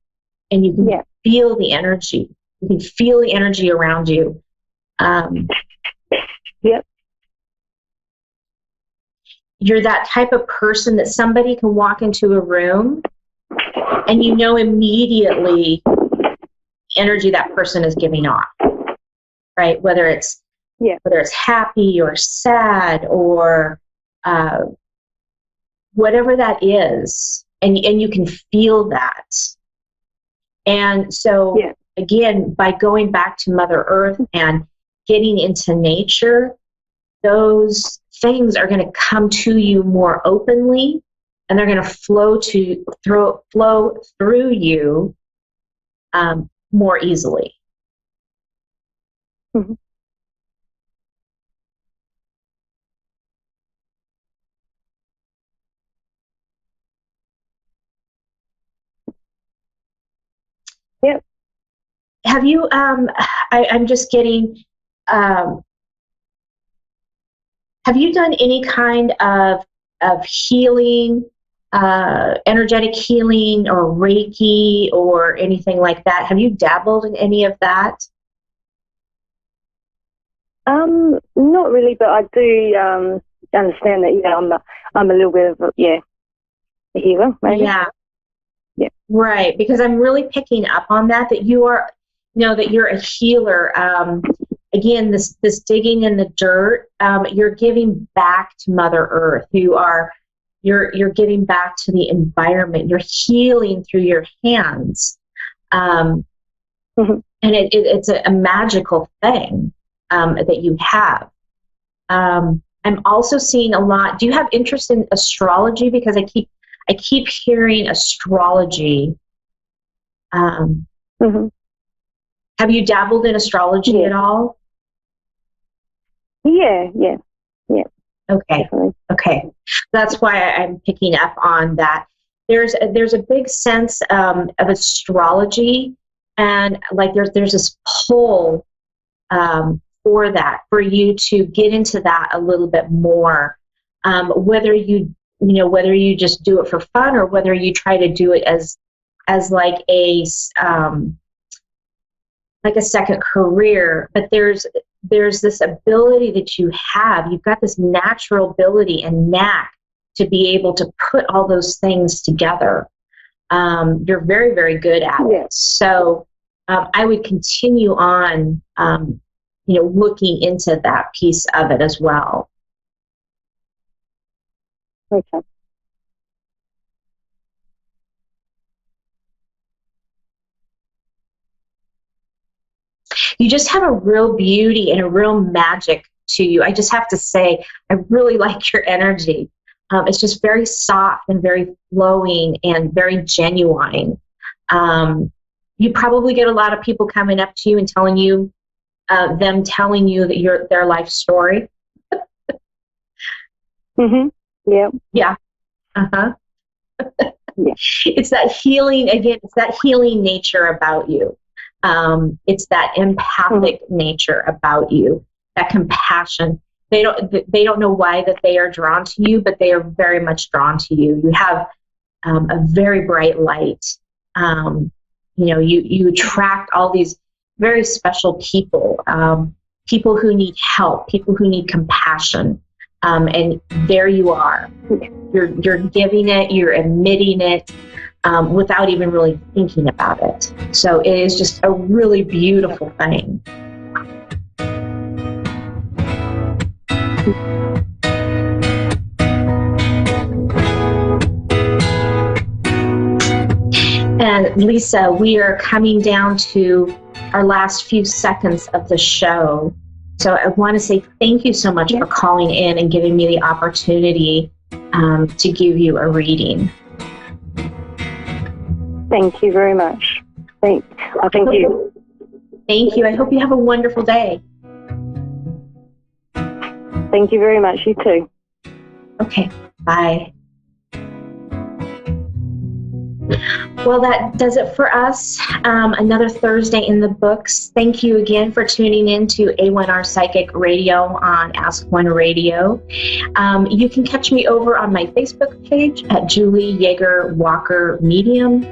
you can feel the energy. You can feel the energy around you. Yep. You're that type of person that somebody can walk into a room and you know immediately the energy that person is giving off, right? Whether it's happy or sad or whatever that is, and you can feel that. And so, again, by going back to Mother Earth and getting into nature, those things are going to come to you more openly, and they're going to flow through you more easily. Mm-hmm. Yep. Have you, I'm just getting, have you done any kind of healing, energetic healing or Reiki or anything like that? Have you dabbled in any of that? Not really, but I do understand that, I'm a little bit of a healer, maybe. Yeah. Yeah. Right, because I'm really picking up on that you are, that you're a healer. Again, this digging in the dirt, you're giving back to Mother Earth. You're giving back to the environment. You're healing through your hands, and it's a magical thing that you have. I'm also seeing a lot. Do you have interest in astrology? Because I keep hearing astrology. Have you dabbled in astrology at all? Yeah. Okay. Definitely. Okay. That's why I'm picking up on that. There's a big sense of astrology, and like there's this pull for you to get into that a little bit more. Whether you just do it for fun or whether you try to do it as like a second career, but there's this ability that you've got this natural ability and knack to be able to put all those things together. You're very, very good at it. So I would continue on, looking into that piece of it as well. Okay. You just have a real beauty and a real magic to you. I just have to say, I really like your energy. It's just very soft and very flowing and very genuine. You probably get a lot of people coming up to you and telling you that you're their life story. Yeah. Yeah. Yeah. It's that healing, again, it's that healing nature about you. It's that empathic nature about you, that compassion. they don't know why that they are drawn to you, but they are very much drawn to you. You have a very bright light. You attract all these very special people, people who need help, people who need compassion. And there you are. You're giving it, you're emitting it without even really thinking about it. So it is just a really beautiful thing. And Lisa, we are coming down to our last few seconds of the show. So I want to say thank you so much for calling in and giving me the opportunity to give you a reading. Thank you very much. Thank you. Thank you. I hope you have a wonderful day. Thank you very much. You too. Okay. Bye. Well, that does it for us. Another Thursday in the books. Thank you again for tuning in to A1R Psychic Radio on Ask One Radio. You can catch me over on my Facebook page at Julie Yeager Walker Medium,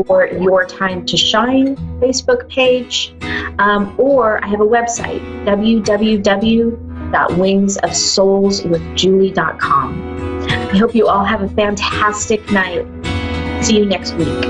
or Your Time to Shine Facebook page, or I have a website, www.wingsofsoulswithjulie.com. I hope you all have a fantastic night. See you next week.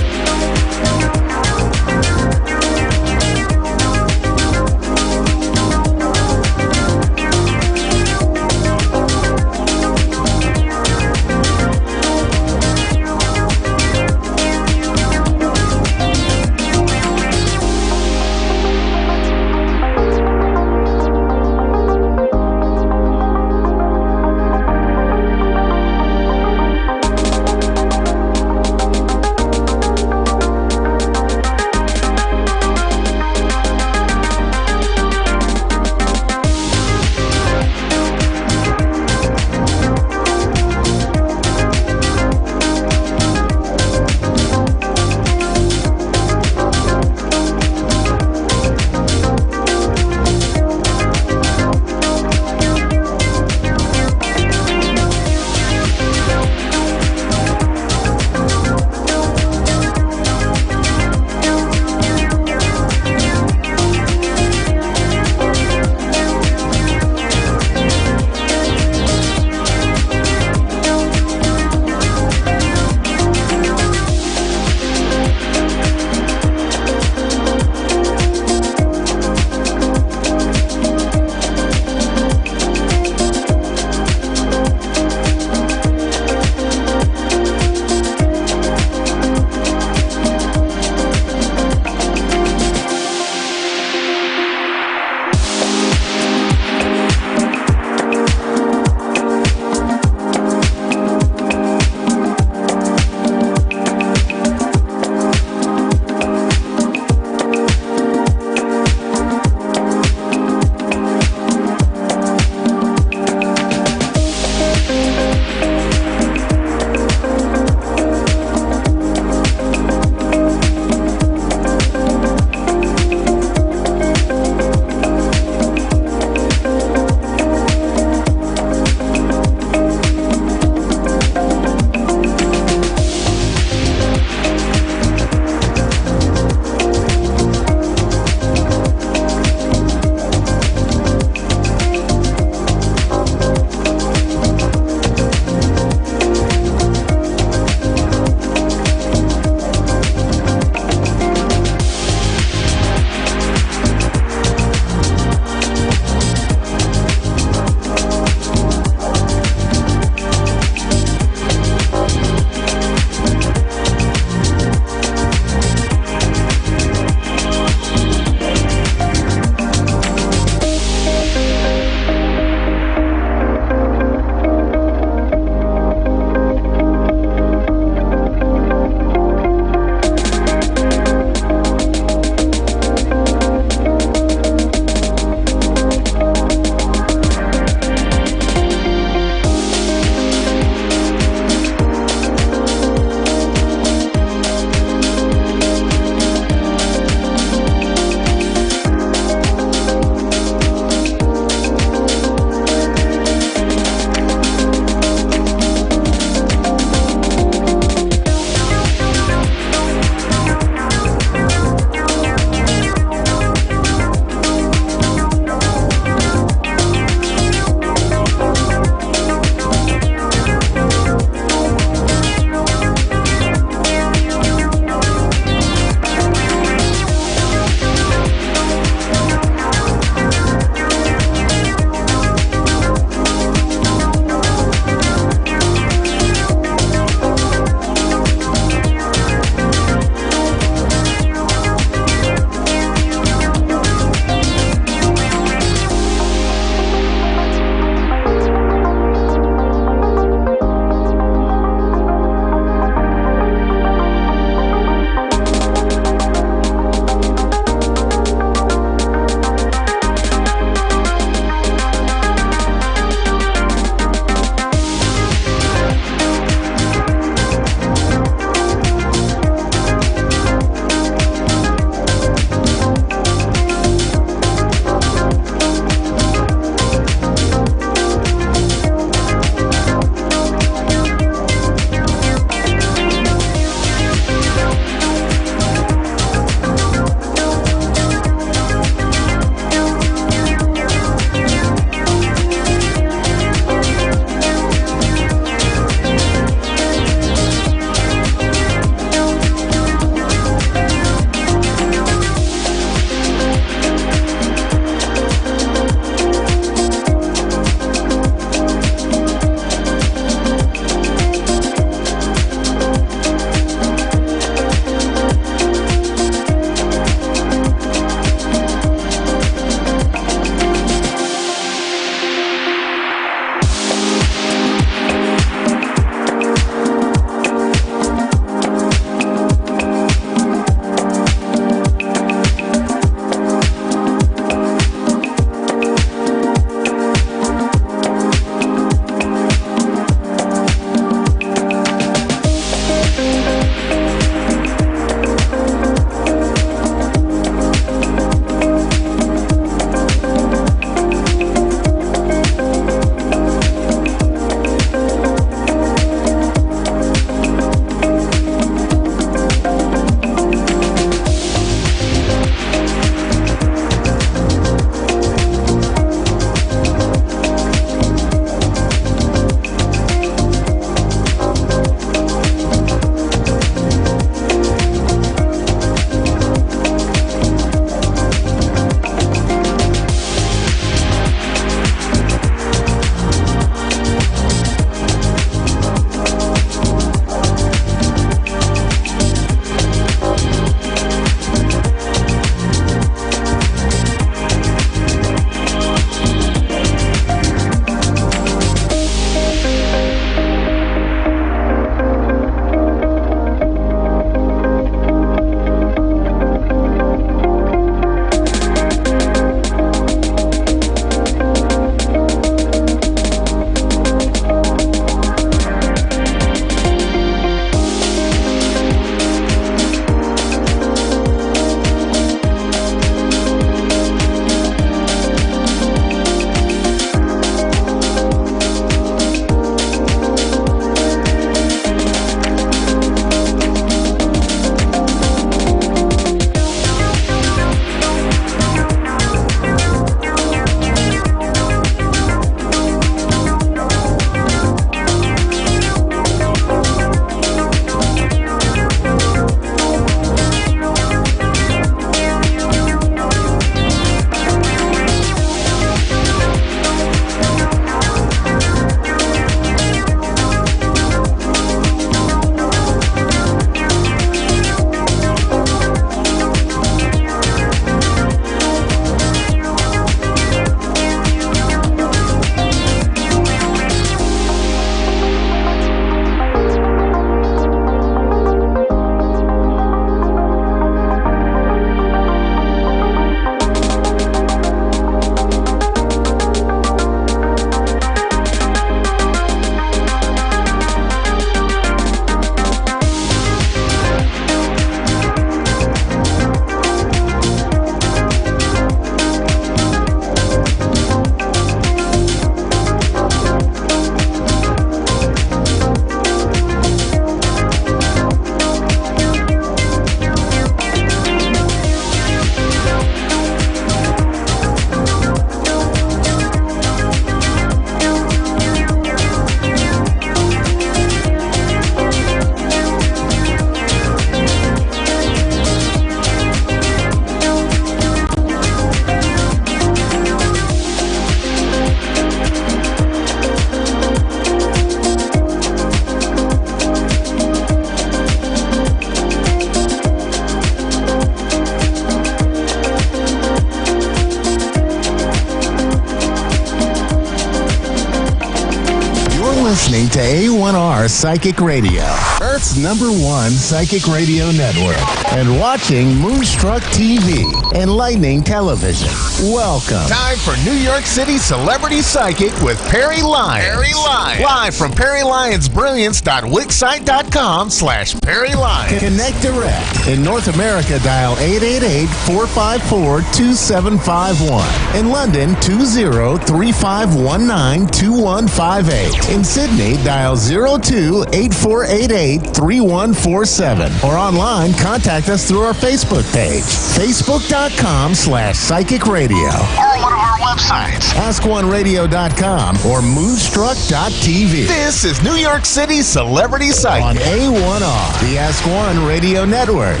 listening to A1R Psychic Radio, Earth's #1 psychic radio network, and watching Moonstruck TV, enlightening television. Welcome. Time for New York City Celebrity Psychic with Perry Lyons. Perry Lyons. Live from PerryLyonsBrilliance.wixsite.com/Perry Lyons. Connect direct. In North America, dial 888-454-2751. In London, 20-3519-2158. In Sydney, dial 02-8488-3147. Or online, contact us through our Facebook page, facebook.com/psychic radio. Or one of our websites, askoneradio.com or moonstruck.tv. This is New York City Celebrity Psychic on A1R, the Ask One Radio Network.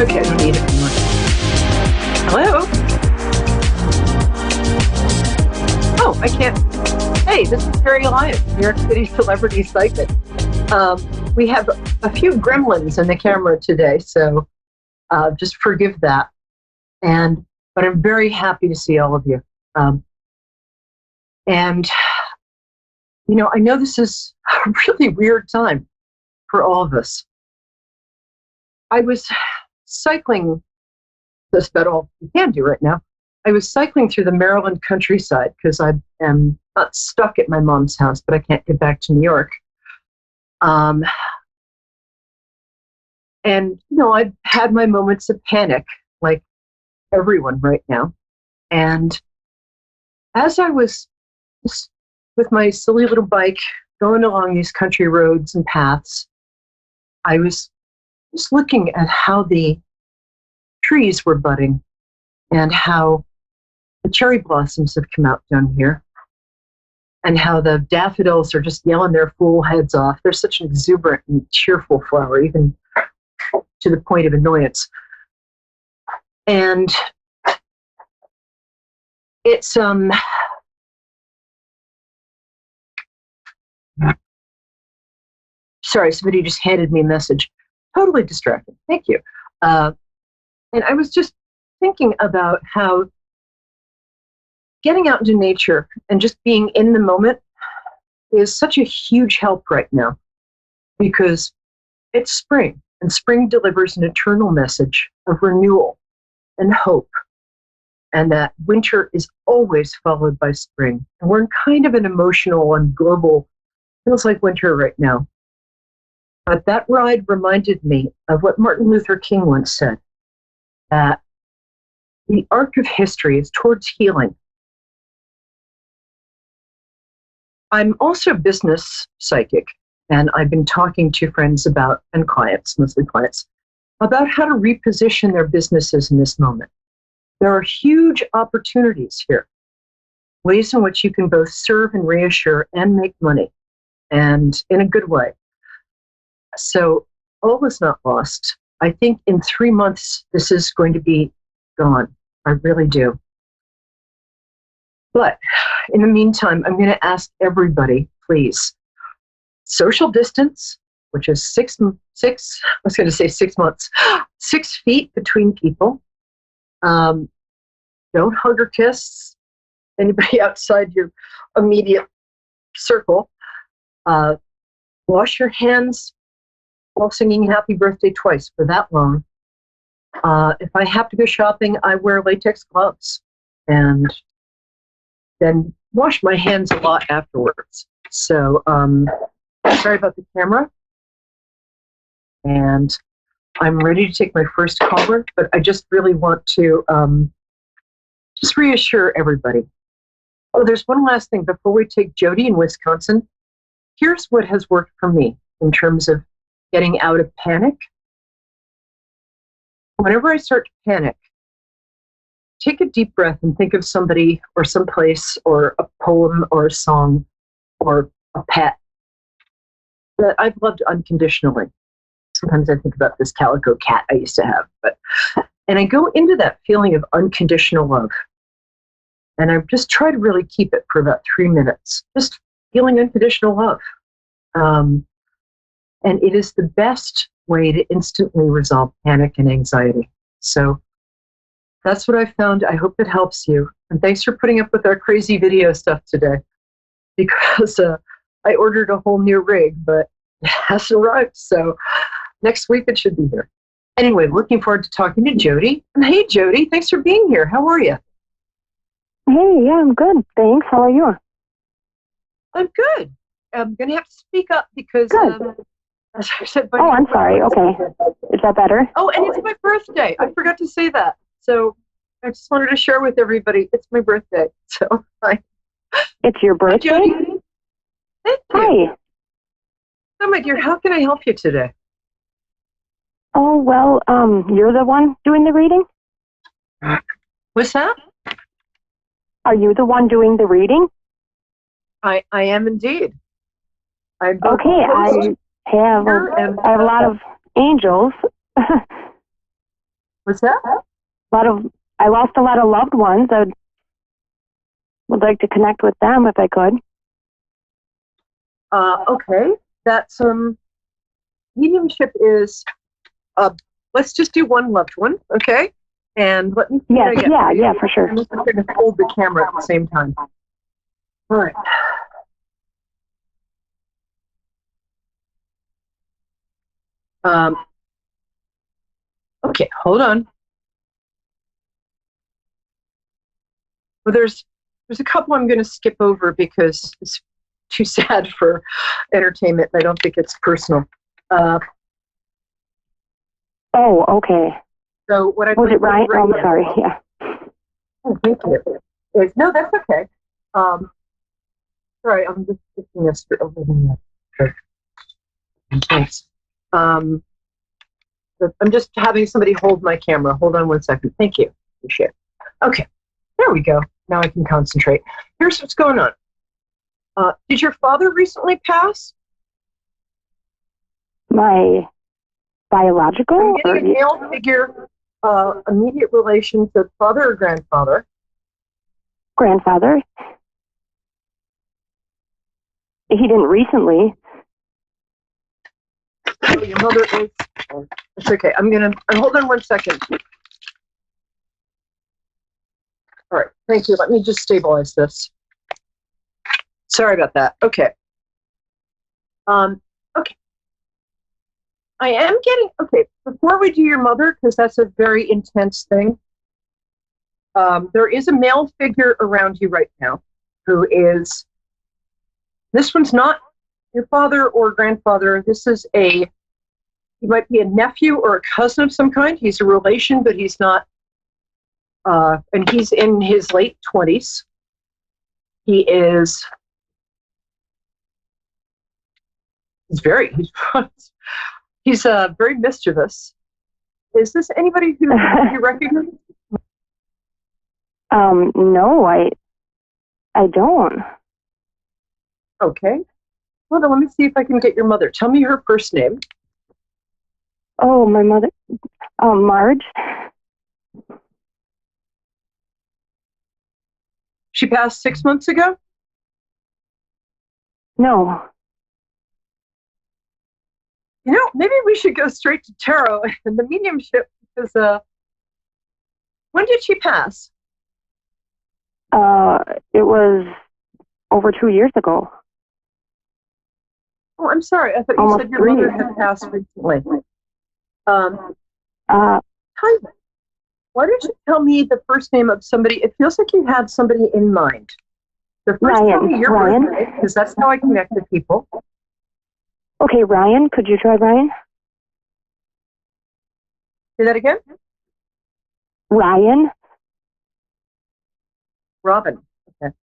Okay, I don't need it anymore. Hello? Oh, I can't. Hey, this is Perry Lyons, New York City Celebrity Psychic. We have a few gremlins in the camera today, so just forgive that. But I'm very happy to see all of you. And, you know, I know this is a really weird time for all of us. I was cycling, that's about all you can do right now. I was cycling through the Maryland countryside because I am not stuck at my mom's house, but I can't get back to New York. And, you know, I've had my moments of panic, like everyone right now. And as I was just with my silly little bike going along these country roads and paths, I was just looking at how the trees were budding and how the cherry blossoms have come out down here and how the daffodils are just yelling their fool heads off. They're such an exuberant and cheerful flower, even to the point of annoyance. And it's sorry, somebody just handed me a message. Totally distracting. Thank you. And I was just thinking about how getting out into nature and just being in the moment is such a huge help right now because it's spring, and spring delivers an eternal message of renewal and hope, and that winter is always followed by spring. And we're in kind of an emotional and global, feels like winter right now. But that ride reminded me of what Martin Luther King once said, that the arc of history is towards healing. I'm also a business psychic, and I've been talking to friends about, and clients, mostly clients, about how to reposition their businesses in this moment. There are huge opportunities here, ways in which you can both serve and reassure and make money, and in a good way. So all is not lost. I think in 3 months, this is going to be gone. I really do. But in the meantime, I'm going to ask everybody, please, social distance, which is 6 months, 6 feet between people. Don't hug or kiss anybody outside your immediate circle. Wash your hands while singing happy birthday twice for that long. If I have to go shopping, I wear latex gloves and then wash my hands a lot afterwards. So sorry about the camera. And I'm ready to take my first caller, but I just really want to just reassure everybody. Oh, there's one last thing before we take Jody in Wisconsin. Here's what has worked for me in terms of getting out of panic. Whenever I start to panic, take a deep breath and think of somebody or someplace or a poem or a song or a pet that I've loved unconditionally. Sometimes I think about this calico cat I used to have, and I go into that feeling of unconditional love. And I just try to really keep it for about 3 minutes, just feeling unconditional love. And it is the best way to instantly resolve panic and anxiety. So That's what I found. I hope it helps you. And thanks for putting up with our crazy video stuff today. Because I ordered a whole new rig, but it hasn't arrived. So next week it should be here. Anyway, looking forward to talking to Jody. And hey, Jody, thanks for being here. How are you? Hey, yeah, I'm good. Thanks. How are you? I'm good. I'm going to have to speak up because, as I said, I'm sorry. Okay. Is that better? Oh, and it's my birthday. I forgot to say that. So I just wanted to share with everybody, it's my birthday. So hi. It's your birthday? Hi, Jody. Thank you. Hi. Oh, my dear, how can I help you today? Oh, well, you're the one doing the reading? What's that? Are you the one doing the reading? I am indeed. Okay, I have a lot of angels. What's that? I lost a lot of loved ones. I would like to connect with them if I could. Okay. That's mediumship is let's just do one loved one, okay? And let me see yeah, for sure. I'm just going to hold the camera at the same time. All right. Okay, hold on. Well, there's a couple I'm going to skip over because it's too sad for entertainment. I don't think it's personal. Oh, okay. So what I was it Ryan? Oh, I'm sorry. Yeah. Oh, thank you. No, that's okay. Sorry, I'm just fixing this over there. Thanks. I'm just having somebody hold my camera. Hold on one second. Thank you. Appreciate it. Okay, there we go. Now I can concentrate. Here's what's going on. Did your father recently pass? My biological? I'm getting a male figure, immediate relation to father or grandfather? Grandfather. He didn't recently. Oh, your mother is. Oh, it's okay. Hold on one second. All right. Thank you. Let me just stabilize this. Sorry about that. Okay. Okay. I am getting, okay, before we do your mother, because that's a very intense thing, there is a male figure around you right now who is, this one's not your father or grandfather. This is he might be a nephew or a cousin of some kind. He's a relation, but he's not, and he's in his late 20s. He's very mischievous. Is this anybody who you recognize? No, I don't. Okay. Well, then let me see if I can get your mother. Tell me her first name. Oh, my mother, Marge. She passed 6 months ago? No. You know, maybe we should go straight to tarot and the mediumship because when did she pass? It was over 2 years ago. Oh, I'm sorry. I thought you said your mother had passed recently. Tyler, why don't you tell me the first name of somebody? It feels like you had somebody in mind. The first tell me your birthday, because that's how I connect with people. Okay, Ryan. Could you try Ryan? Say that again? Ryan. Robin. Okay.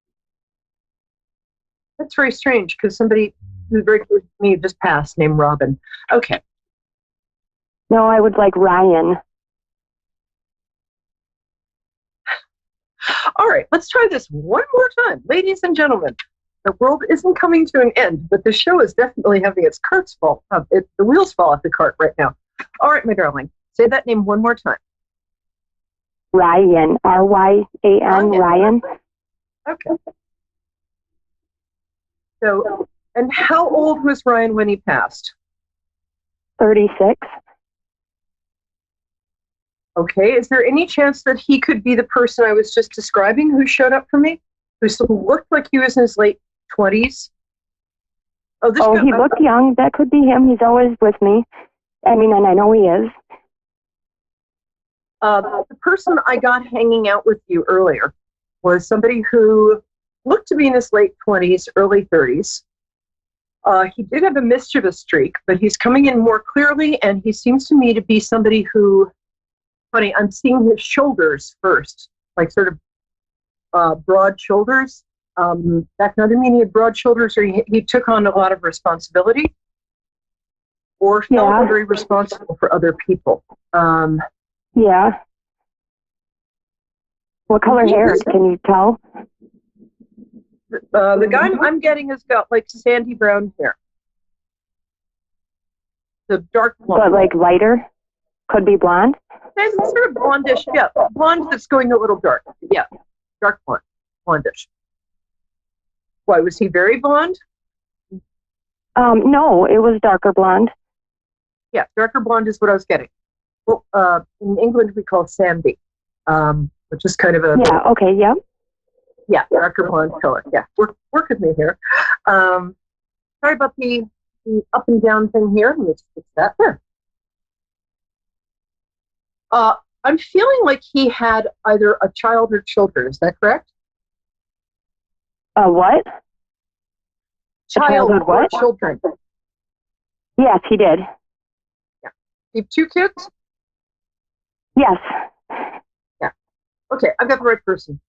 That's very strange because somebody who's very close to me just passed named Robin. Okay. No, I would like Ryan. All right, let's try this one more time. Ladies and gentlemen, the world isn't coming to an end, but the show is definitely having its carts fall. The wheels fall off the cart right now. All right, my darling, say that name one more time. Ryan. R-Y-A-N. Ryan. Okay. So, and how old was Ryan when he passed? 36. Okay, is there any chance that he could be the person I was just describing who showed up for me? Who looked like he was in his late 20s? He looked young. That could be him. He's always with me. I mean, and I know he is. The person I got hanging out with you earlier was somebody who looked to be in his late 20s, early 30s. He did have a mischievous streak, but he's coming in more clearly, and he seems to me to be somebody who, funny, I'm seeing his shoulders first, like sort of broad shoulders. That can either mean he had broad shoulders or he took on a lot of responsibility or felt very responsible for other people. Yeah. What color hair? Can you tell? The guy I'm getting has got like sandy brown hair. The dark blonde. But like lighter? Could be blonde? And sort of blondish, yeah. Blonde that's going a little dark. Yeah. Dark blonde. Blondish. Why, was he very blonde? No, it was darker blonde. Yeah, darker blonde is what I was getting. Well, in England we call sandy, which is kind of a... Yeah, okay, yeah. Yeah, darker blonde color. Yeah, work with me here. Sorry about the up and down thing here. Let me just fix that there. I'm feeling like he had either a child or children. Is that correct? What? Child or what? Children. Yes, he did. Yeah. You have 2 kids? Yes. Yeah. Okay, I've got the right person.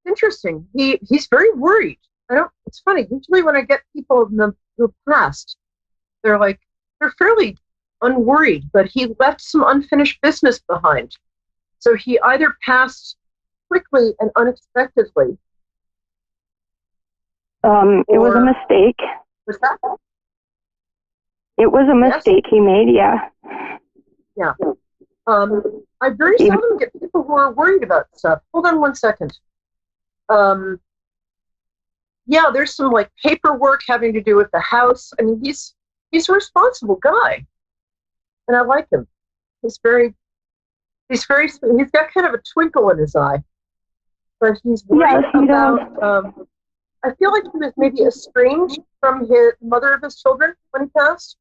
Interesting. He's very worried. It's funny. Usually when I get people who passed, they're fairly unworried, but he left some unfinished business behind. So he either passed quickly and unexpectedly. It was a mistake. Was that? It was a mistake he made, yeah. Yeah. I very seldom get people who are worried about stuff. Hold on one second. Yeah, there's some like paperwork having to do with the house. I mean, he's a responsible guy, and I like him. He's got kind of a twinkle in his eye, but he's worried about. I feel like he was maybe estranged from his mother of his children when he passed,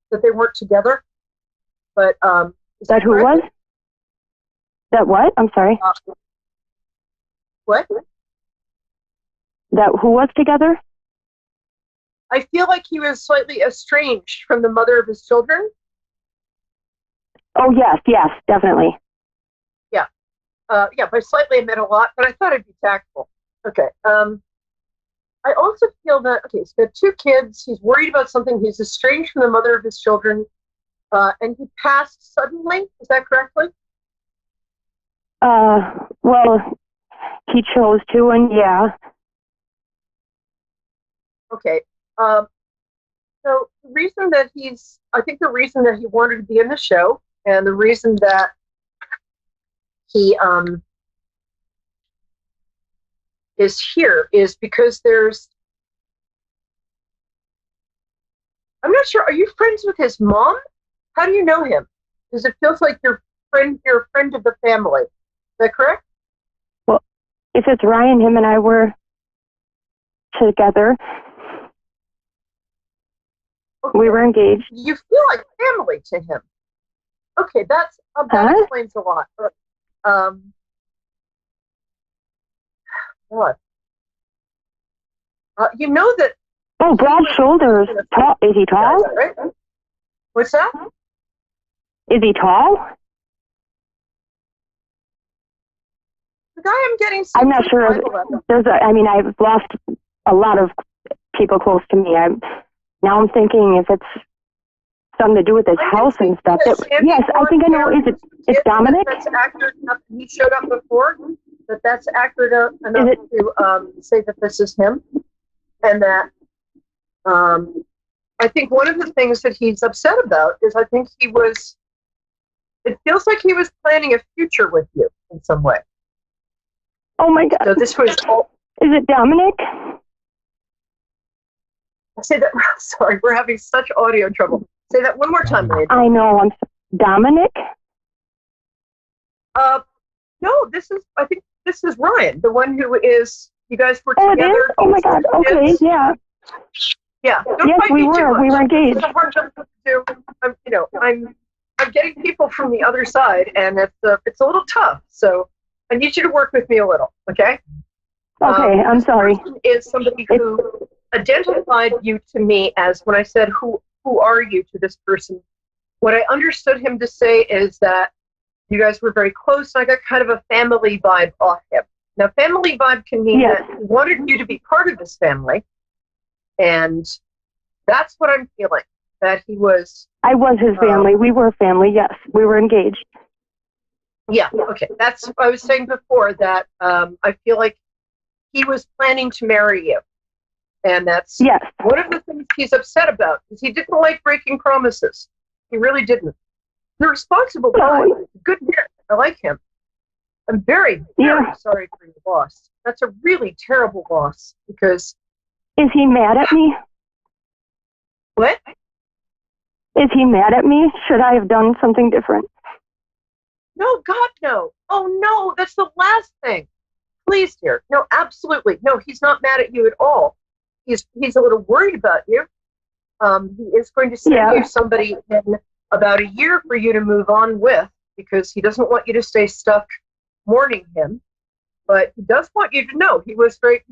that they weren't together. But is that who was? That what? I'm sorry. What? That who was together? I feel like he was slightly estranged from the mother of his children. Oh, yes, definitely. Yeah. By slightly I meant a lot, but I thought I'd be tactful. Okay. I also feel that, he's got 2 kids. He's worried about something. He's estranged from the mother of his children. And he passed suddenly. Is that correctly? Well, he chose to, and yeah. Okay. So the reason that the reason that he wanted to be in the show, and the reason that he is here is because I'm not sure, are you friends with his mom? How do you know him? Because it feels like you're a friend of the family. Is that correct? Well, if it's Ryan, him and I were together. Okay. We were engaged. You feel like family to him. Okay, that explains a lot. What? You know that. Oh, broad shoulders. Tall. Is he tall? Right? What's that? Is he tall? The guy I'm getting. I'm not sure. I've lost a lot of people close to me. Now I'm thinking if it's something to do with his house and stuff. Yes, I think I know. It's Dominic? That's accurate enough. He showed up before. That's accurate enough to say that this is him, and that I think one of the things that he's upset about is I think it feels like he was planning a future with you in some way. Oh my God. So this was. Is it Dominic? Say that. Sorry, we're having such audio trouble. Say that one more time, lady. I know. Dominic? No, I think this is Ryan, the one who is, you guys were Oh, together. it is? Oh my God. Okay, yeah. Yeah. Don't Yes, fight we me too were. much. We were engaged. It's a hard job to do. I'm getting people from the other side, and it's a little tough. So I need you to work with me a little, okay? Okay, I'm sorry. This person is somebody who identified you to me as, when I said, who are you to this person? What I understood him to say is that you guys were very close, and I got kind of a family vibe off him. Now, family vibe can mean Yes. that he wanted you to be part of his family, and that's what I'm feeling, that he was... I was his family. We were family, yes. We were engaged. Yeah, okay. That's what I was saying before, that I feel like he was planning to marry you. And that's Yes. one of the things he's upset about, because he didn't like breaking promises. He really didn't. He's a responsible guy. Good man. I like him. I'm very, very sorry for your loss. That's a really terrible loss, because... Is he mad at me? What? Is he mad at me? Should I have done something different? No, God, no. Oh, no, that's the last thing. Please, dear. No, absolutely. No, he's not mad at you at all. He's a little worried about you. He is going to send you somebody in about a year for you to move on with, because he doesn't want you to stay stuck mourning him. But he does want you to know he was very,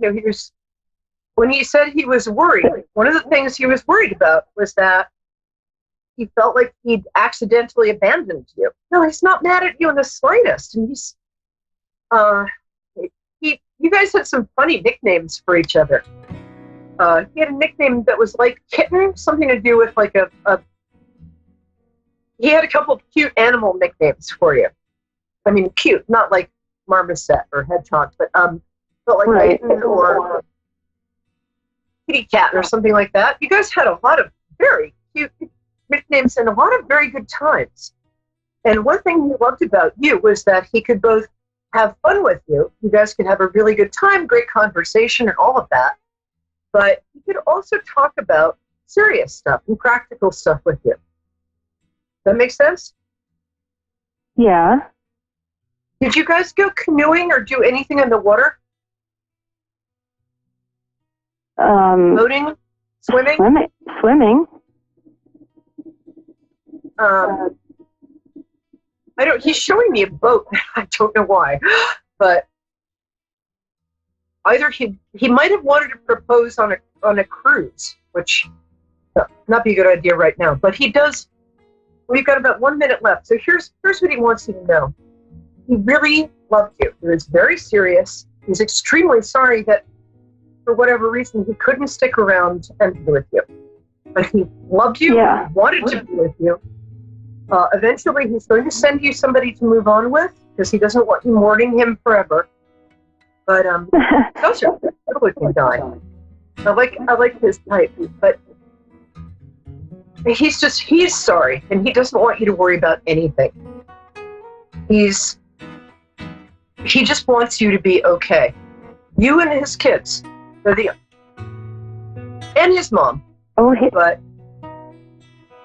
when he said he was worried, one of the things he was worried about was that he felt like he'd accidentally abandoned you. No, he's not mad at you in the slightest. And you guys had some funny nicknames for each other. He had a nickname that was like Kitten, something to do with like he had a couple of cute animal nicknames for you. I mean, cute, not like marmoset or hedgehog, but like Kitten or kitty cat or something like that. You guys had a lot of very cute nicknames and a lot of very good times. And one thing he loved about you was that he could both have fun with you. You guys could have a really good time, great conversation, and all of that. But he could also talk about serious stuff and practical stuff with you. Does that make sense? Yeah. Did you guys go canoeing or do anything in the water? Boating? Swimming? Swimming. He's showing me a boat. I don't know why, but either he might have wanted to propose on a cruise, which not be a good idea right now, but he does. We've got about 1 minute left. So here's what he wants you to know. He really loved you. He was very serious. He's extremely sorry that for whatever reason he couldn't stick around and be with you. But he loved you, he wanted to be with you. Eventually he's going to send you somebody to move on with, because he doesn't want you mourning him forever. But those are good guy. I like his type, but he's sorry, and he doesn't want you to worry about anything. He just wants you to be okay. You and his kids, and his mom. But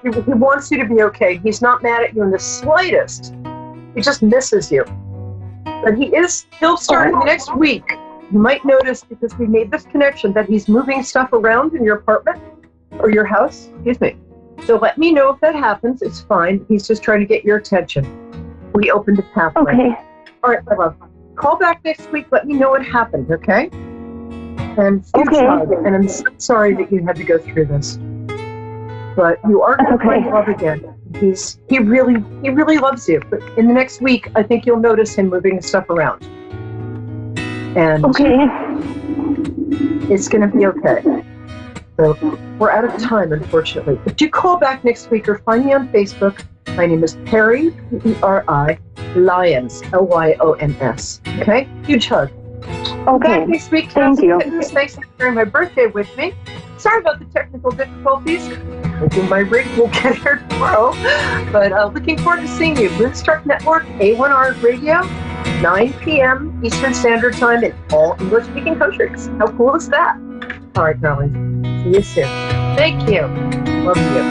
he wants you to be okay. He's not mad at you in the slightest. He just misses you. But he'll start in the next week. You might notice, because we made this connection, that he's moving stuff around in your apartment or your house. Excuse me. So let me know if that happens. It's fine. He's just trying to get your attention. We opened a pathway. Okay. All right, my love. Call back next week. Let me know what happened, okay? And and I'm so sorry that you had to go through this. But you are going to find love again. He really loves you. But in the next week, I think you'll notice him moving stuff around. And it's going to be okay. So we're out of time, unfortunately. But do call back next week or find me on Facebook. My name is Perry, P-E-R-I, Lyons, L-Y-O-N-S. Okay? Huge hug. Okay. Back next week. Thank you. Thanks for sharing my birthday with me. Sorry about the technical difficulties. Hoping my rig will get here tomorrow. But looking forward to seeing you. Moonstruck Network, A1R Radio, 9 p.m. Eastern Standard Time in all English-speaking countries. How cool is that? All right, darling. See you soon. Thank you. Love you.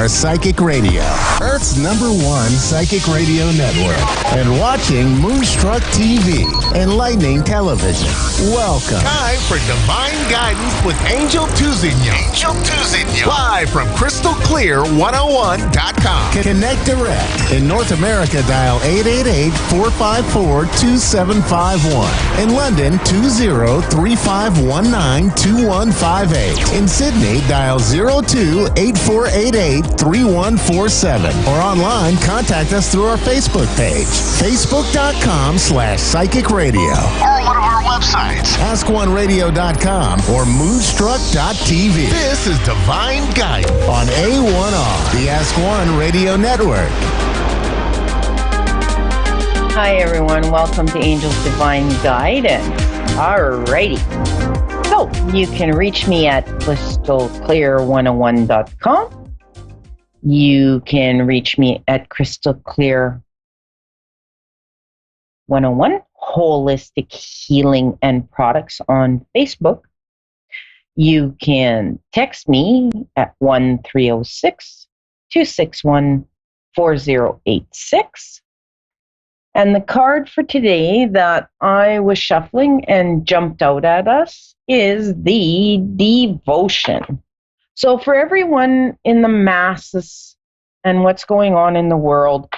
are Psychic Radio, Earth's #1 psychic radio network, and watching Moonstruck TV, enlightening television. Welcome. Time for Divine Guidance with Angel Tuzigno. Live from CrystalClear101.com. Connect direct. In North America, dial 888-454-2751. In London, 20-3519-2158. In Sydney, dial 02-8488-3147. Or online, contact us through our Facebook page, facebook.com/psychic radio. Or one of our websites, askoneradio.com or moonstruck.tv. This is Divine Guidance on A1R, the Ask One Radio Network. Hi, everyone. Welcome to Angel's Divine Guidance. Alrighty. So, you can reach me at crystalclear101.com. You can reach me at crystalclear101, Holistic Healing and Products on Facebook. You can text me at 1-306-261-4086. And the card for today that I was shuffling and jumped out at us is the devotion. So for everyone in the masses and what's going on in the world,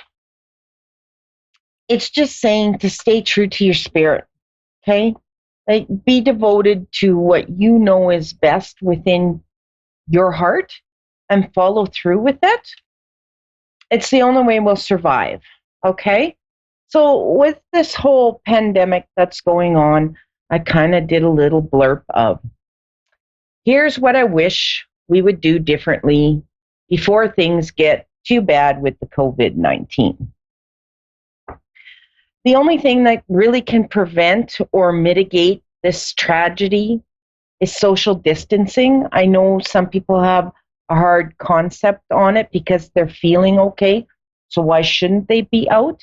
it's just saying to stay true to your spirit, okay? Like, be devoted to what you know is best within your heart and follow through with it. It's the only way we'll survive, okay? So with this whole pandemic that's going on, I kind of did a little blurb of, here's what I wish we would do differently before things get too bad with the COVID-19. The only thing that really can prevent or mitigate this tragedy is social distancing. I know some people have a hard concept on it because they're feeling okay, so why shouldn't they be out?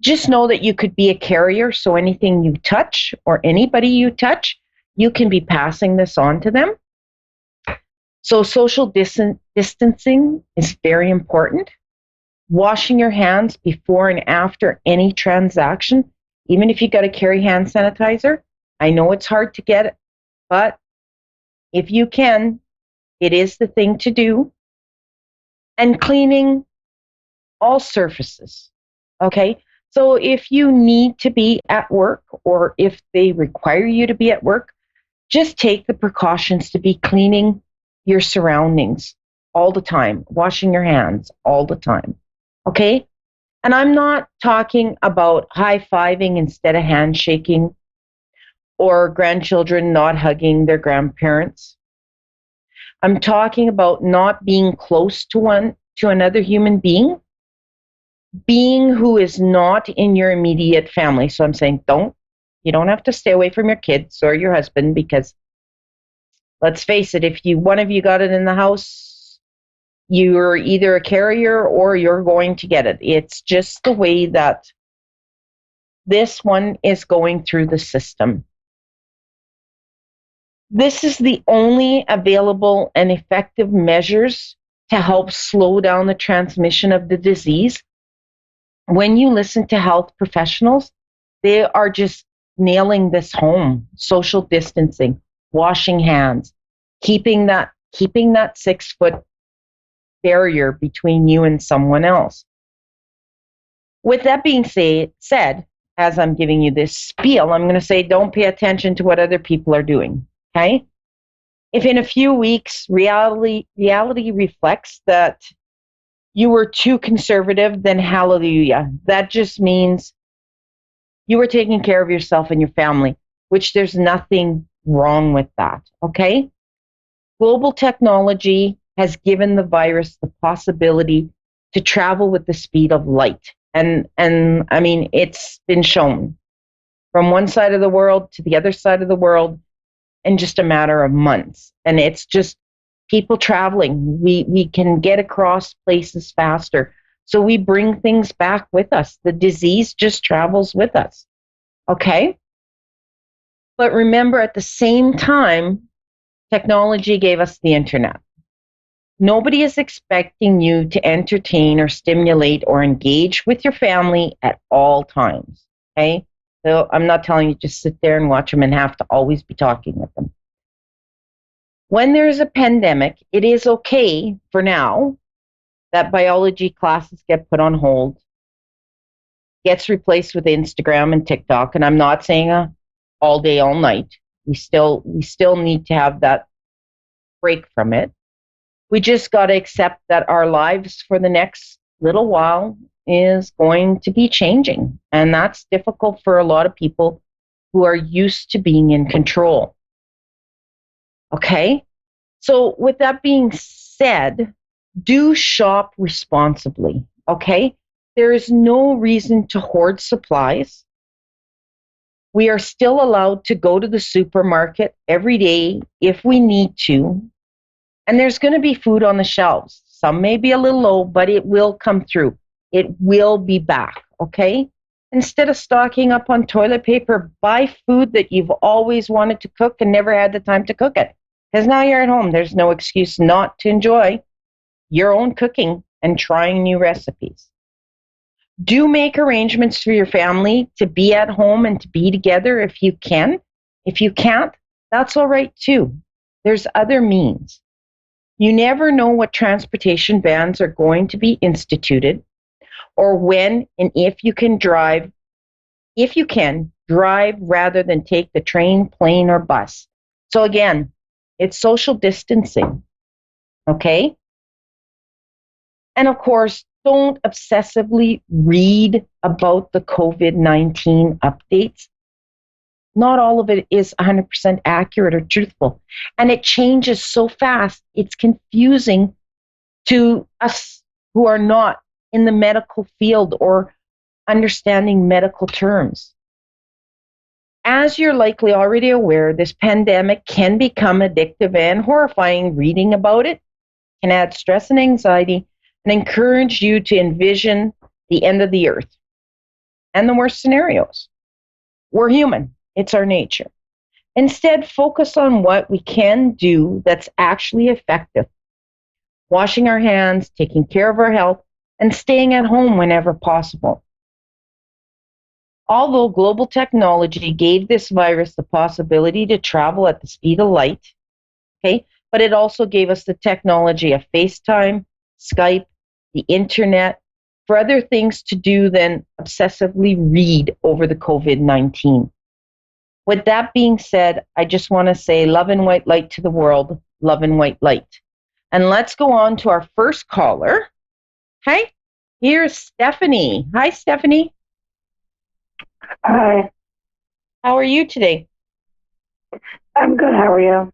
Just know that you could be a carrier, so anything you touch or anybody you touch, you can be passing this on to them. So social distancing is very important. Washing your hands before and after any transaction, even if you got to carry hand sanitizer. I know it's hard to get it, but if you can, it is the thing to do. And cleaning all surfaces, okay? So if you need to be at work or if they require you to be at work, just take the precautions to be cleaning your surroundings all the time, washing your hands all the time, okay? And I'm not talking about high-fiving instead of handshaking or grandchildren not hugging their grandparents. I'm talking about not being close to another human being who is not in your immediate family. So I'm saying you don't have to stay away from your kids or your husband, because let's face it, if one of you got it in the house, you're either a carrier or you're going to get it. It's just the way that this one is going through the system. This is the only available and effective measures to help slow down the transmission of the disease. When you listen to health professionals, they are just nailing this home. Social distancing, washing hands, keeping that 6-foot barrier between you and someone else. With that being said, as I'm giving you this spiel, I'm going to say don't pay attention to what other people are doing, okay? If in a few weeks reality reflects that you were too conservative, then hallelujah. That just means you were taking care of yourself and your family, which there's nothing wrong with that, okay? Global technology has given the virus the possibility to travel with the speed of light. And I mean, it's been shown from one side of the world to the other side of the world in just a matter of months. And it's just people traveling. We can get across places faster. So we bring things back with us. The disease just travels with us. Okay? But remember, at the same time, technology gave us the internet. Nobody is expecting you to entertain or stimulate or engage with your family at all times. Okay? So I'm not telling you just sit there and watch them and have to always be talking with them. When there's a pandemic, it is okay for now that biology classes get put on hold, gets replaced with Instagram and TikTok. And I'm not saying all day, all night. We still need to have that break from it. We just got to accept that our lives for the next little while is going to be changing. And that's difficult for a lot of people who are used to being in control. Okay? So, with that being said, do shop responsibly. Okay? There is no reason to hoard supplies. We are still allowed to go to the supermarket every day if we need to. And there's going to be food on the shelves. Some may be a little low, but it will come through. It will be back, okay? Instead of stocking up on toilet paper, buy food that you've always wanted to cook and never had the time to cook it. Because now you're at home. There's no excuse not to enjoy your own cooking and trying new recipes. Do make arrangements for your family to be at home and to be together if you can. If you can't, that's all right too. There's other means. You never know what transportation bans are going to be instituted or when and if you can drive rather than take the train, plane, or bus. So again, it's social distancing, okay? And of course, don't obsessively read about the COVID-19 updates. Not all of it is 100% accurate or truthful. And it changes so fast, it's confusing to us who are not in the medical field or understanding medical terms. As you're likely already aware, this pandemic can become addictive and horrifying. Reading about it can add stress and anxiety and encourage you to envision the end of the earth and the worst scenarios. We're human. It's our nature. Instead, focus on what we can do that's actually effective. Washing our hands, taking care of our health, and staying at home whenever possible. Although global technology gave this virus the possibility to travel at the speed of light, okay, but it also gave us the technology of FaceTime, Skype, the internet, for other things to do than obsessively read over the COVID-19. With that being said, I just want to say love and white light to the world, love and white light. And let's go on to our first caller. Hi, here's Stephanie. Hi, Stephanie. Hi. How are you today? I'm good. How are you?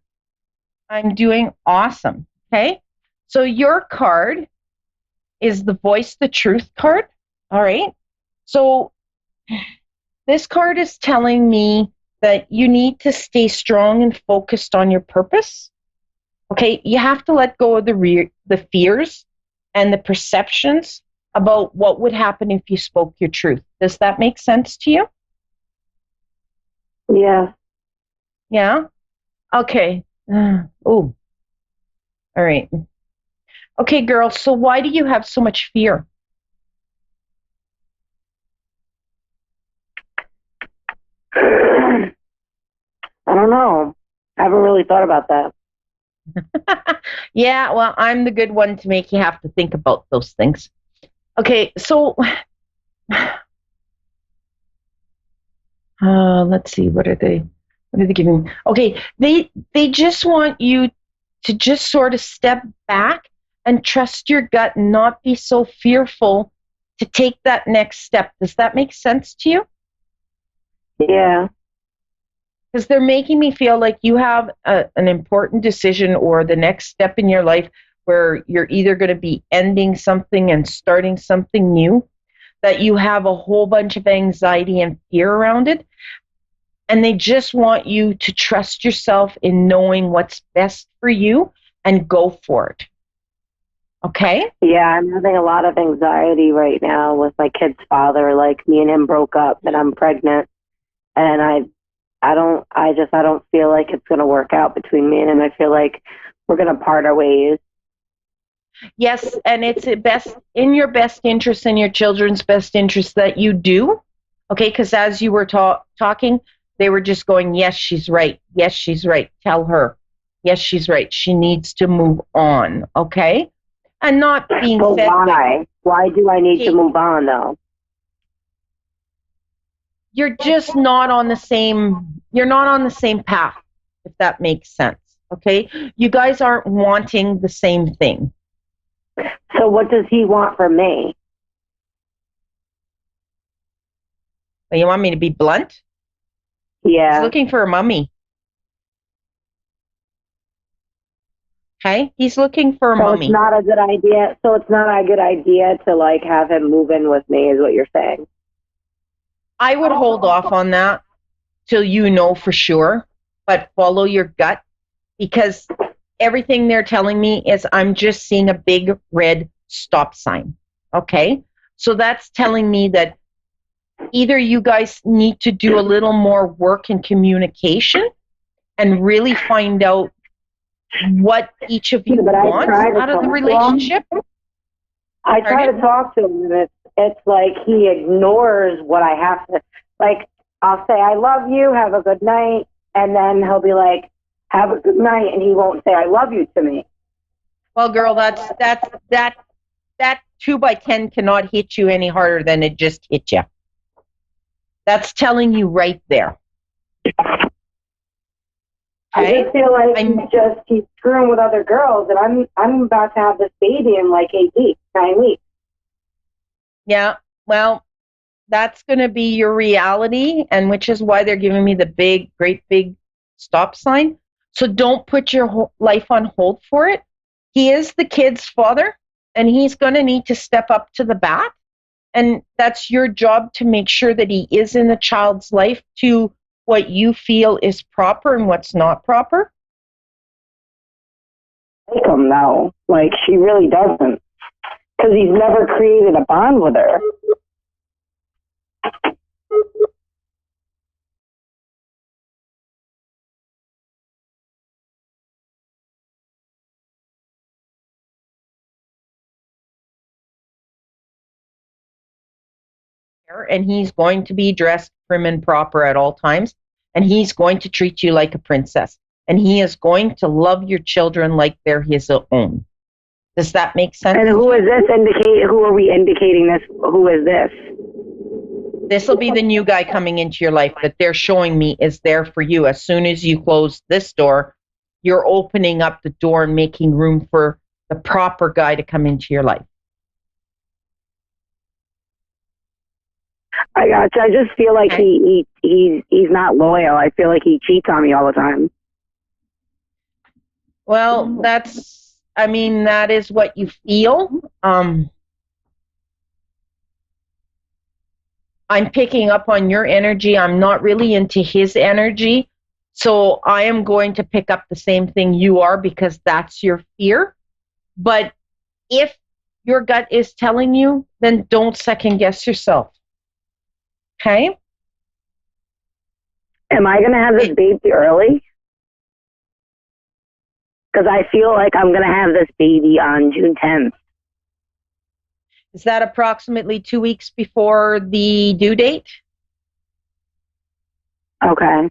I'm doing awesome. Okay. So your card is the Voice the Truth card. All right. So this card is telling me that you need to stay strong and focused on your purpose. Okay. You have to let go of the fears and the perceptions about what would happen if you spoke your truth. Does that make sense to you? Yeah. Yeah? Okay. Oh. All right. Okay, girl, so why do you have so much fear? I don't know. I haven't really thought about that. Yeah, well, I'm the good one to make you have to think about those things. Okay, so let's see, what are they giving? Okay, they just want you to just sort of step back and trust your gut and not be so fearful to take that next step. Does that make sense to you? Yeah. Because they're making me feel like you have an important decision or the next step in your life where you're either going to be ending something and starting something new, that you have a whole bunch of anxiety and fear around it. And they just want you to trust yourself in knowing what's best for you and go for it. Okay? Yeah, I'm having a lot of anxiety right now with my kid's father. Like, me and him broke up and I'm pregnant. And I don't feel like it's going to work out between me and him. I feel like we're going to part our ways. Yes, and it's in your best interest and your children's best interest that you do. Okay, because as you were talking, they were just going, yes, she's right. Yes, she's right. Tell her. Yes, she's right. She needs to move on. Okay? And not being But fed. why? Why do I need to move on, though? You're just not on the same path, if that makes sense. Okay? You guys aren't wanting the same thing. So what does he want from me? Well, you want me to be blunt? Yeah. He's looking for a mummy. Okay? He's looking for a mummy. It's not a good idea. So it's not a good idea to like have him move in with me, is what you're saying. I would hold off on that till you know for sure, but follow your gut, because everything they're telling me is I'm just seeing a big red stop sign. Okay? So that's telling me that either you guys need to do a little more work in communication and really find out what each of you wants out of the relationship. I try to talk to him, and it's like he ignores what I have to. Like, I'll say, I love you, have a good night, and then he'll be like, have a good night, and he won't say I love you to me. Well, girl, that 2x10 cannot hit you any harder than it just hit you. That's telling you right there. Okay? I just feel like he's screwing with other girls, and I'm about to have this baby in like 9 weeks. Yeah, well, that's going to be your reality, and which is why they're giving me the great big stop sign. So don't put your life on hold for it. He is the kid's father, and he's going to need to step up to the bat. And that's your job to make sure that he is in the child's life to what you feel is proper and what's not proper. Like him though, like she really doesn't, because he's never created a bond with her. And he's going to be dressed prim and proper at all times, and he's going to treat you like a princess, and he is going to love your children like they're his own. Does that make sense? And who is this who are we indicating this? Who is this? This will be the new guy coming into your life that they're showing me is there for you. As soon as you close this door, you're opening up the door and making room for the proper guy to come into your life. I gotcha. I just feel like he's not loyal. I feel like he cheats on me all the time. Well, that is what you feel. I'm picking up on your energy. I'm not really into his energy. So I am going to pick up the same thing you are, because that's your fear. But if your gut is telling you, then don't second guess yourself. Okay? Am I going to have this baby early? Because I feel like I'm going to have this baby on June 10th. Is that approximately 2 weeks before the due date? Okay.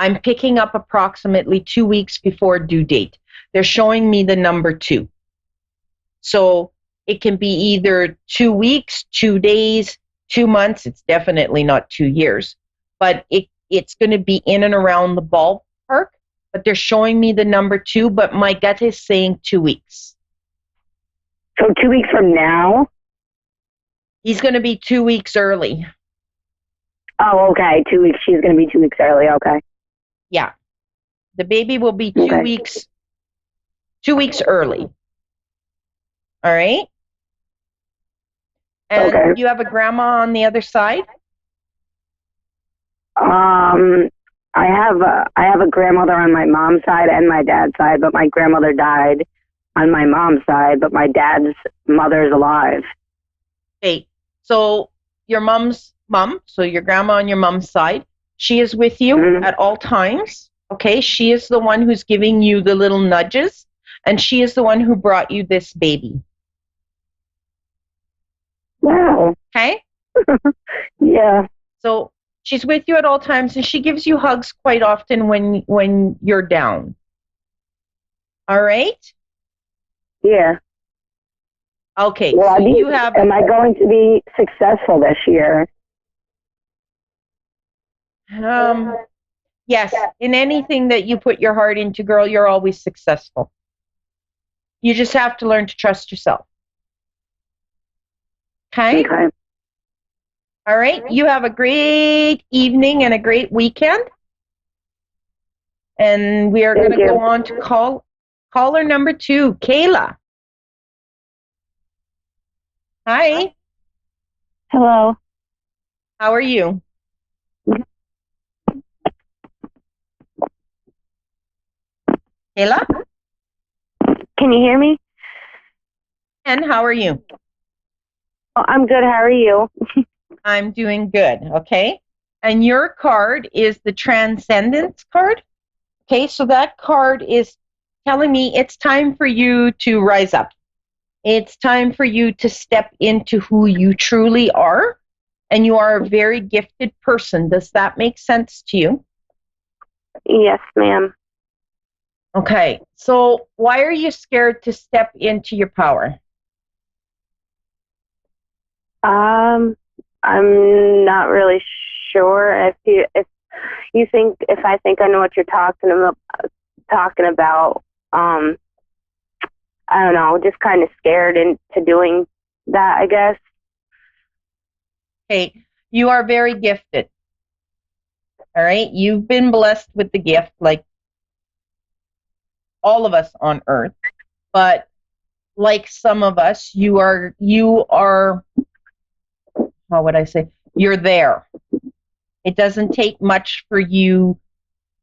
I'm picking up approximately 2 weeks before due date. They're showing me the number 2. So it can be either 2 weeks, 2 days, 2 months. It's definitely not 2 years. But it's going to be in and around the ballpark. But they're showing me the number 2, but my gut is saying 2 weeks. So 2 weeks from now? He's going to be 2 weeks early. Oh, okay. 2 weeks. She's going to be 2 weeks early. Okay. Yeah. The baby will be 2 weeks. 2 weeks early. All right? And you have a grandma on the other side? I have a grandmother on my mom's side and my dad's side, but my grandmother died on my mom's side, but my dad's mother's alive. Okay, so your mom's mom, so your grandma on your mom's side, she is with you at all times. Okay, she is the one who's giving you the little nudges, and she is the one who brought you this baby. Wow. Okay? Yeah. So she's with you at all times, and she gives you hugs quite often when you're down. All right? Yeah. Okay, Well, so you have... Am I going to be successful this year? Yes, in anything that you put your heart into, girl, you're always successful. You just have to learn to trust yourself. Okay? Okay. All right. You have a great evening and a great weekend. And we are going to go on to caller number 2, Kayla. Hi. Hello. How are you? Kayla? Can you hear me? And how are you? Oh, I'm good. How are you? I'm doing good. Okay. And your card is the Transcendence card. Okay. So that card is telling me it's time for you to rise up. It's time for you to step into who you truly are. And you are a very gifted person. Does that make sense to you? Yes, ma'am. Okay. So why are you scared to step into your power? I'm not really sure if I think I know what you're talking about. I don't know, just kind of scared into doing that, I guess. Okay, you are very gifted. All right, you've been blessed with the gift, like all of us on earth. But like some of us, you are. How would I say? You're there. It doesn't take much for you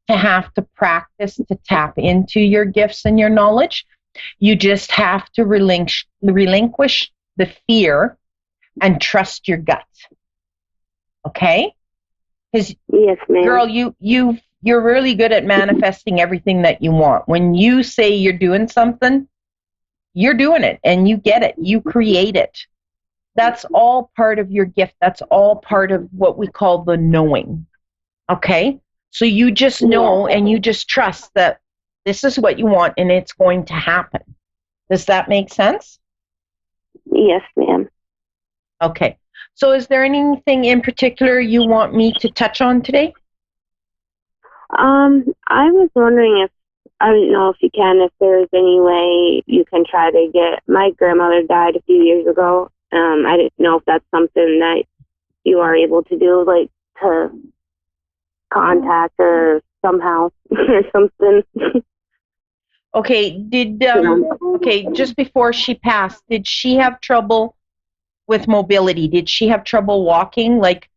to have to practice to tap into your gifts and your knowledge. You just have to relinquish the fear and trust your gut. Okay? Because, yes, ma'am. girl, you're really good at manifesting everything that you want. When you say you're doing something, you're doing it and you get it. You create it. That's all part of your gift. That's all part of what we call the knowing. Okay? So you just know and you just trust that this is what you want and it's going to happen. Does that make sense? Yes, ma'am. Okay. So is there anything in particular you want me to touch on today? I was wondering I don't know if you can, if there's any way you can try to my grandmother died a few years ago. I didn't know if that's something that you are able to do, like to contact her somehow or something. Okay, just before she passed, did she have trouble with mobility? Did she have trouble walking? Like,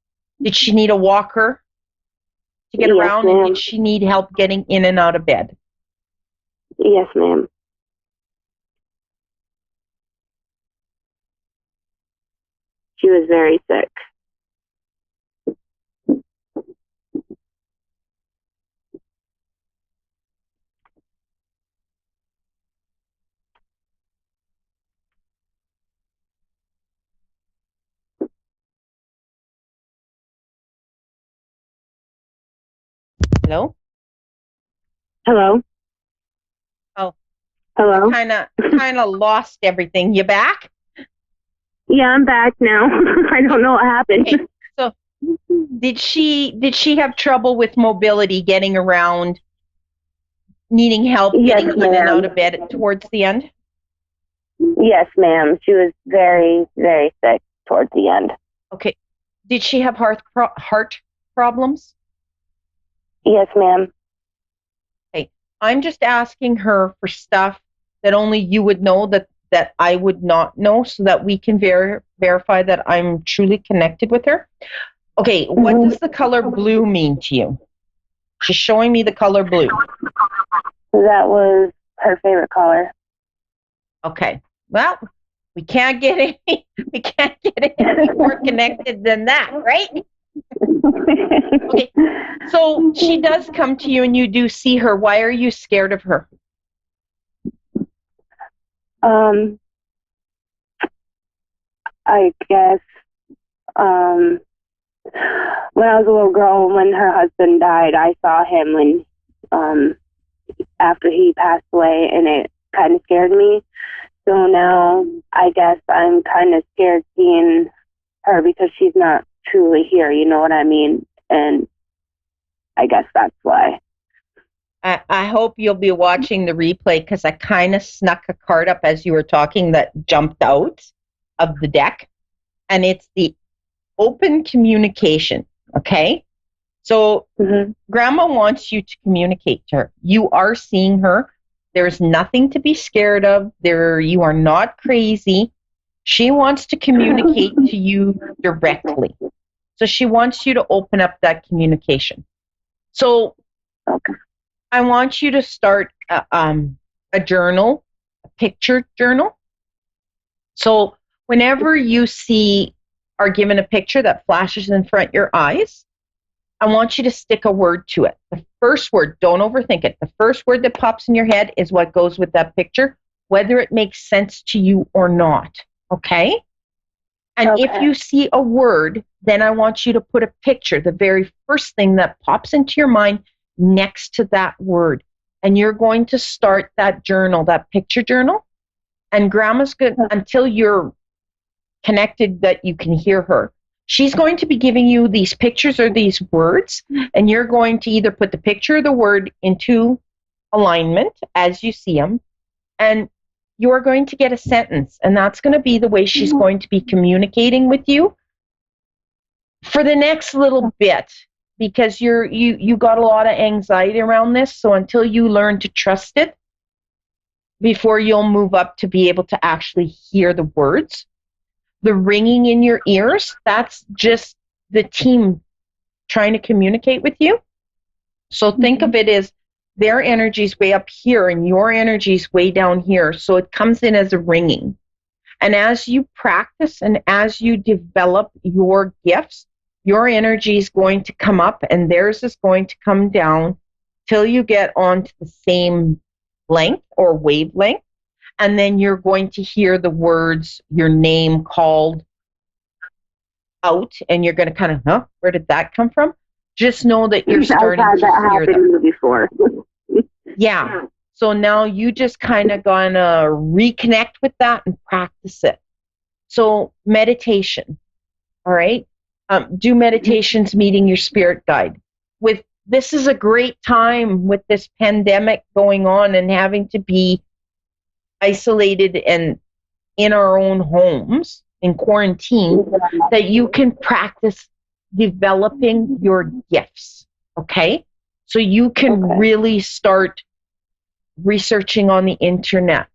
did she need a walker to get around? Ma'am. And did she need help getting in and out of bed? Yes, ma'am. She was very sick. Hello? Hello? Oh. Hello? Kind of lost everything. You back? Yeah, I'm back now. I don't know what happened. Okay. So, did she have trouble with mobility, getting around, needing help getting in and out of bed towards the end? Yes, ma'am. She was very, very sick towards the end. Okay. Did she have heart problems? Yes, ma'am. Okay. I'm just asking her for stuff that only you would know, that I would not know, so that we can verify that I'm truly connected with her. Okay, what does the color blue mean to you? She's showing me the color blue. That was her favorite color. Okay. Well, we can't get any more connected than that, right? Okay. So she does come to you and you do see her. Why are you scared of her? I guess when I was a little girl, when her husband died, I saw him after he passed away, and it kind of scared me. So now I guess I'm kind of scared seeing her because she's not truly here, you know what I mean? And I guess that's why. I hope you'll be watching the replay, because I kind of snuck a card up as you were talking that jumped out of the deck, and it's the open communication. Okay, so Grandma wants you to communicate to her. You are seeing her. There's nothing to be scared of. You are not crazy. She wants to communicate to you directly. So she wants you to open up that communication. So I want you to start a journal, a picture journal. So whenever you are given a picture that flashes in front of your eyes, I want you to stick a word to it. The first word, don't overthink it. The first word that pops in your head is what goes with that picture, whether it makes sense to you or not. Okay? And if you see a word, then I want you to put a picture, the very first thing that pops into your mind, next to that word. And you're going to start that journal, that picture journal. And Grandma's good until you're connected that you can hear her. She's going to be giving you these pictures or these words, and you're going to either put the picture or the word into alignment as you see them, and you're going to get a sentence, and that's going to be the way she's going to be communicating with you for the next little bit, because you got a lot of anxiety around this. So until you learn to trust it, before you'll move up to be able to actually hear the words. The ringing in your ears, that's just the team trying to communicate with you. So think of it as their energy's way up here and your energy's way down here. So it comes in as a ringing. And as you practice and as you develop your gifts, your energy is going to come up and theirs is going to come down till you get onto the same length or wavelength. And then you're going to hear the words, your name called out, and you're going to kind of, where did that come from? Just know that you're starting to hear them. Before. Yeah. So now you just kind of gonna reconnect with that and practice it. So meditation, all right? Do meditations meeting your spirit guide. This is a great time with this pandemic going on and having to be isolated and in our own homes in quarantine, that you can practice developing your gifts, okay? So you can really start researching on the internet,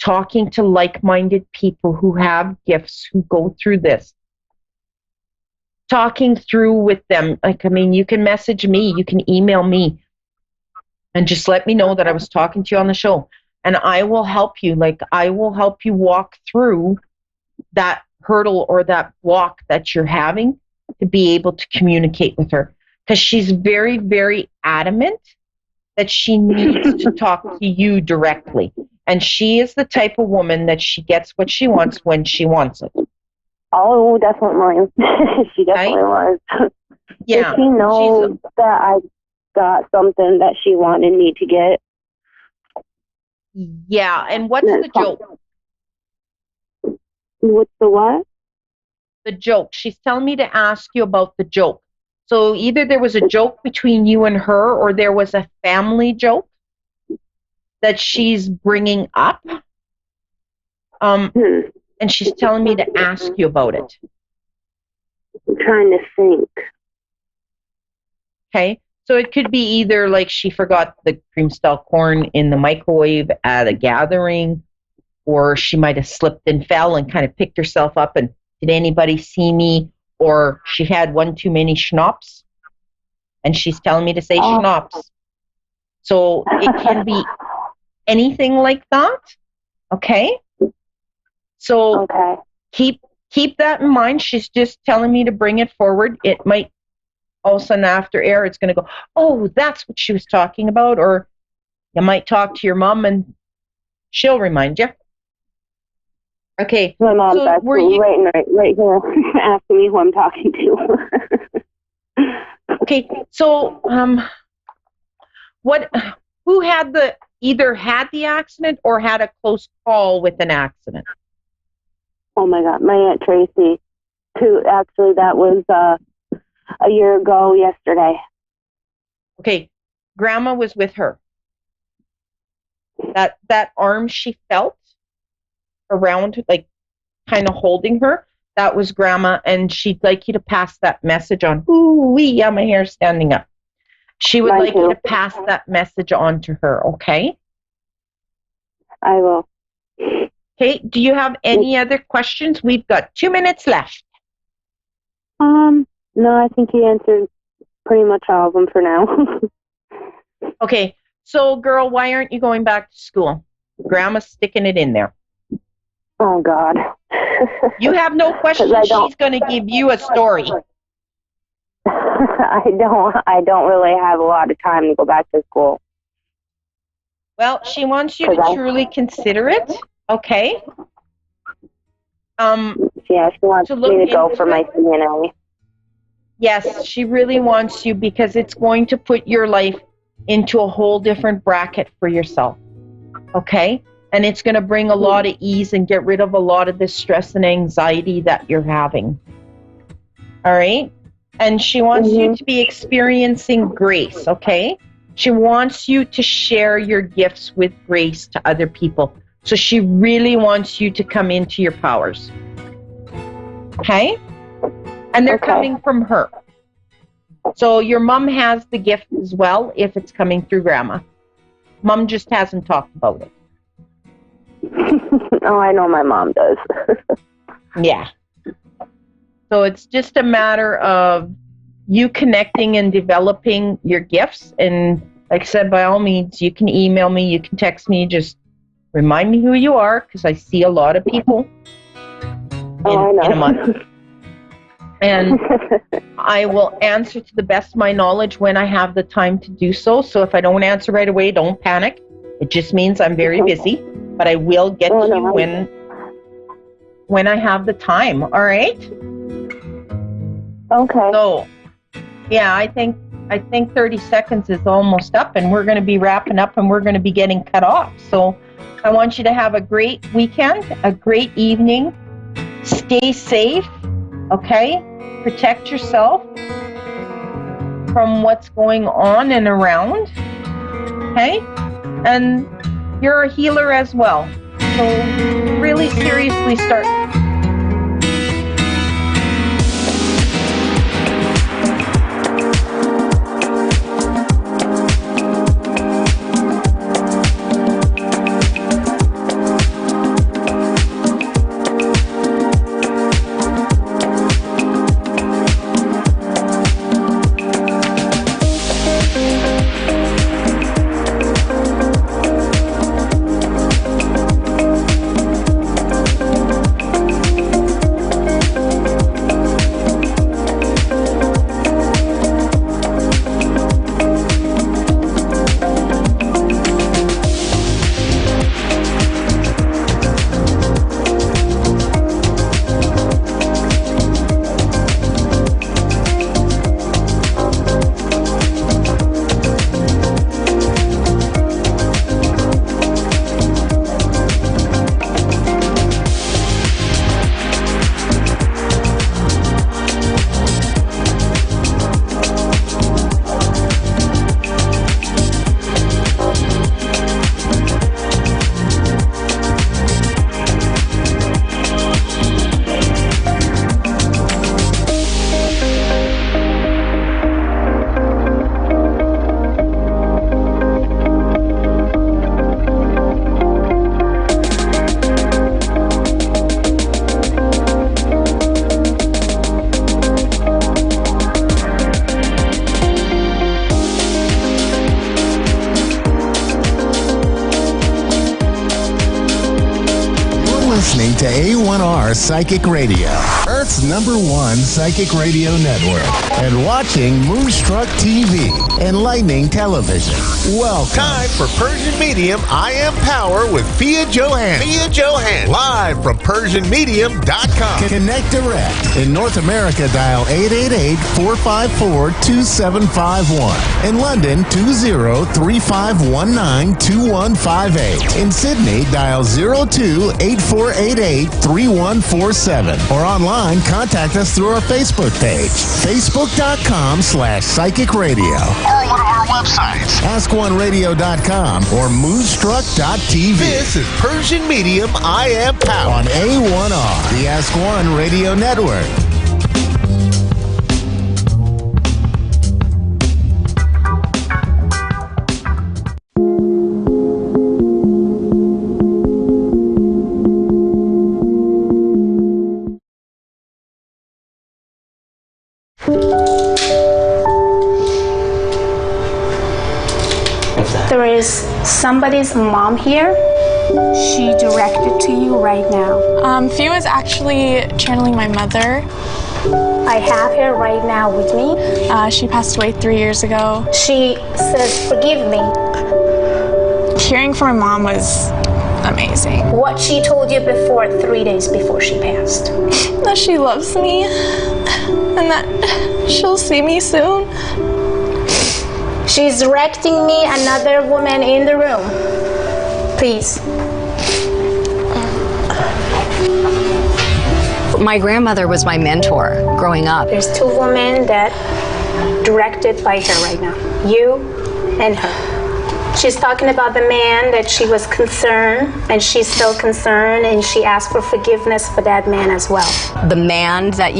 talking to like-minded people who have gifts, who go through this, talking through with them. You can message me, you can email me, and just let me know that I was talking to you on the show. And I will help you. I will help you walk through that hurdle or that block that you're having to be able to communicate with her. Because she's very, very adamant that she needs to talk to you directly. And she is the type of woman that she gets what she wants when she wants it. Oh, definitely. She definitely was. Yeah. Did she know that I got something that she wanted me to get? Yeah, and what's the joke? What's the what? The joke. She's telling me to ask you about the joke. So either there was a joke between you and her, or there was a family joke that she's bringing up. And she's telling me to ask you about it. I'm trying to think. Okay. So it could be either like she forgot the cream style corn in the microwave at a gathering, or she might have slipped and fell and kind of picked herself up and, did anybody see me? Or she had one too many schnapps and she's telling me to say schnapps. So it can be anything like that. Okay? So keep that in mind. She's just telling me to bring it forward. It might all of a sudden after air, it's going to go, oh, that's what she was talking about. Or you might talk to your mom and she'll remind you. Okay. My mom's So were actually you right here asking me who I'm talking to. okay? So who either had the accident or had a close call with an accident? Oh my God, my Aunt Tracy. Actually, that was a year ago yesterday. Okay, Grandma was with her. That arm she felt around, like kind of holding her, that was Grandma, and she'd like you to pass that message on. Ooh-wee, yeah, my hair's standing up. She would like you to pass that message on to her, okay? I will. Okay, do you have any other questions? We've got 2 minutes left. No, I think he answered pretty much all of them for now. Okay, so girl, why aren't you going back to school? Grandma's sticking it in there. Oh God. You have no questions. She's going to give you a story. I don't really have a lot of time to go back to school. Well, she wants you to truly consider it, okay? Yeah, she wants me to go for my CNA. Yes, she really wants you because it's going to put your life into a whole different bracket for yourself, okay? And it's going to bring a lot of ease and get rid of a lot of the stress and anxiety that you're having, all right? And she wants you to be experiencing grace, okay? She wants you to share your gifts with grace to other people. So she really wants you to come into your powers, okay? And they're coming from her. So your mom has the gift as well if it's coming through Grandma. Mom just hasn't talked about it. Oh, I know my mom does. Yeah. So it's just a matter of you connecting and developing your gifts. And like I said, by all means, you can email me, you can text me, just remind me who you are, because I see a lot of people in a month. And I will answer to the best of my knowledge when I have the time to do so. So if I don't answer right away, don't panic. It just means I'm very busy, but I will get to you when I have the time. All right? Okay. So, yeah, I think 30 seconds is almost up, and we're going to be wrapping up, and we're going to be getting cut off. So I want you to have a great weekend, a great evening. Stay safe, okay? Protect yourself from what's going on and around, okay? And you're a healer as well. So really seriously start. Listening to A1R Psychic Radio, Earth's #1 psychic radio network, and watching Moonstruck TV, enlightening television. Welcome. Time for Persian Medium I Am Power with Fia Johan. Fia Johan, live from PersianMedium.com. Connect direct. In North America, dial 888-454-2751. In London, 20-3519-2158. In Sydney, dial 02-8488-3147. Or online, contact us through our Facebook page, facebook.com/psychic radio. Or one of our websites, askoneradio.com or moonstruck.tv. This is Persian Medium I Am Power on A1R, the Ask One Radio Network. There is somebody's mom here. She directed to you right now. Fia was actually channeling my mother. I have her right now with me. She passed away 3 years ago. She says, forgive me. Hearing from my mom was amazing. What she told you before, 3 days before she passed. That she loves me and that she'll see me soon. She's directing me another woman in the room. Please. My grandmother was my mentor growing up. There's two women that directed by her right now. You and her. She's talking about the man that she was concerned, and she's still concerned, and she asked for forgiveness for that man as well. The man that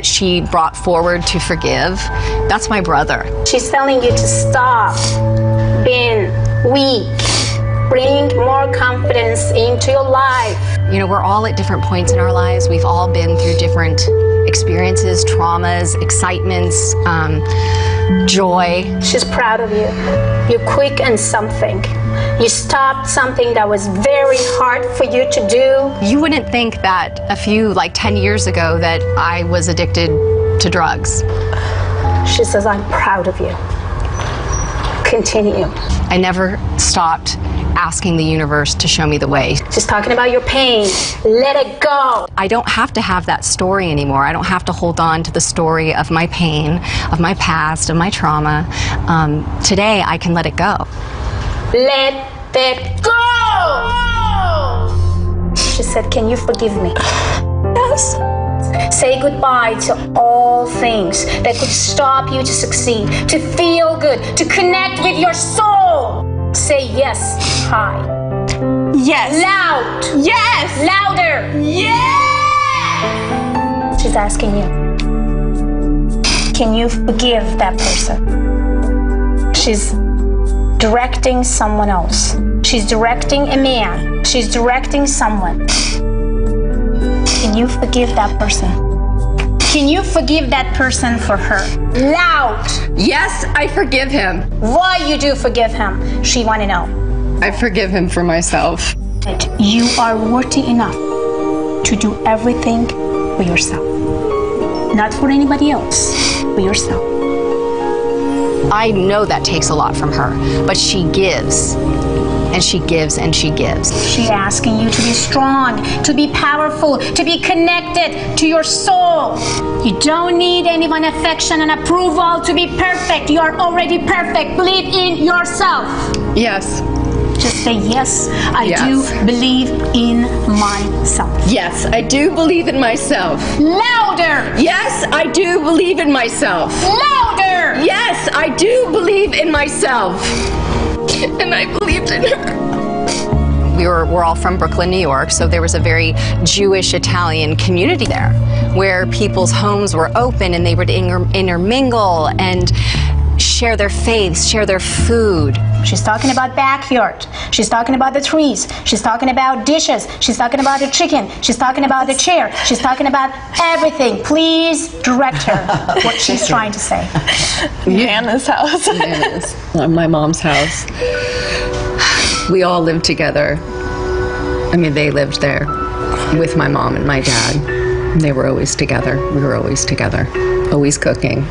she brought forward to forgive, that's my brother. She's telling you to stop being weak. Bring more confidence into your life. You know, we're all at different points in our lives. We've all been through different experiences, traumas, excitements, joy. She's proud of you. You're quick in something. You stopped something that was very hard for you to do. You wouldn't think that 10 years ago that I was addicted to drugs. She says, I'm proud of you. Continue. I never stopped asking the universe to show me the way. She's talking about your pain. Let it go. I don't have to have that story anymore. I don't have to hold on to the story of my pain, of my past, of my trauma. Today, I can let it go. Let it go! She said, can you forgive me? Yes. Say goodbye to all things that could stop you to succeed, to feel good, to connect with your soul. Say yes high. Yes. Loud. Yes. Louder. Yes. She's asking you, can you forgive that person? She's directing someone else. She's directing a man. She's directing someone. Can you forgive that person? Can you forgive that person for her? Loud. Yes, I forgive him. Why you do forgive him? She want to know. I forgive him for myself. You are worthy enough to do everything for yourself. Not for anybody else, for yourself. I know that takes a lot from her, but she gives. And she gives and she gives. She's asking you to be strong, to be powerful, to be connected to your soul. You don't need anyone's affection and approval to be perfect. You are already perfect. Believe in yourself. Yes. Just say, yes, I do believe in myself. Yes, I do believe in myself. Louder. Yes, I do believe in myself. Louder. Yes, I do believe in myself. And I believed in her. We're all from Brooklyn, New York, so there was a very Jewish Italian community there where people's homes were open and they would intermingle and share their faiths, share their food. She's talking about backyard. She's talking about the trees. She's talking about dishes. She's talking about the chicken. She's talking about the chair. She's talking about everything. Please direct her what she's trying to say. Nana's house. Nana's. My mom's house. We all lived together. I mean, they lived there with my mom and my dad. They were always together. We were always together, always cooking.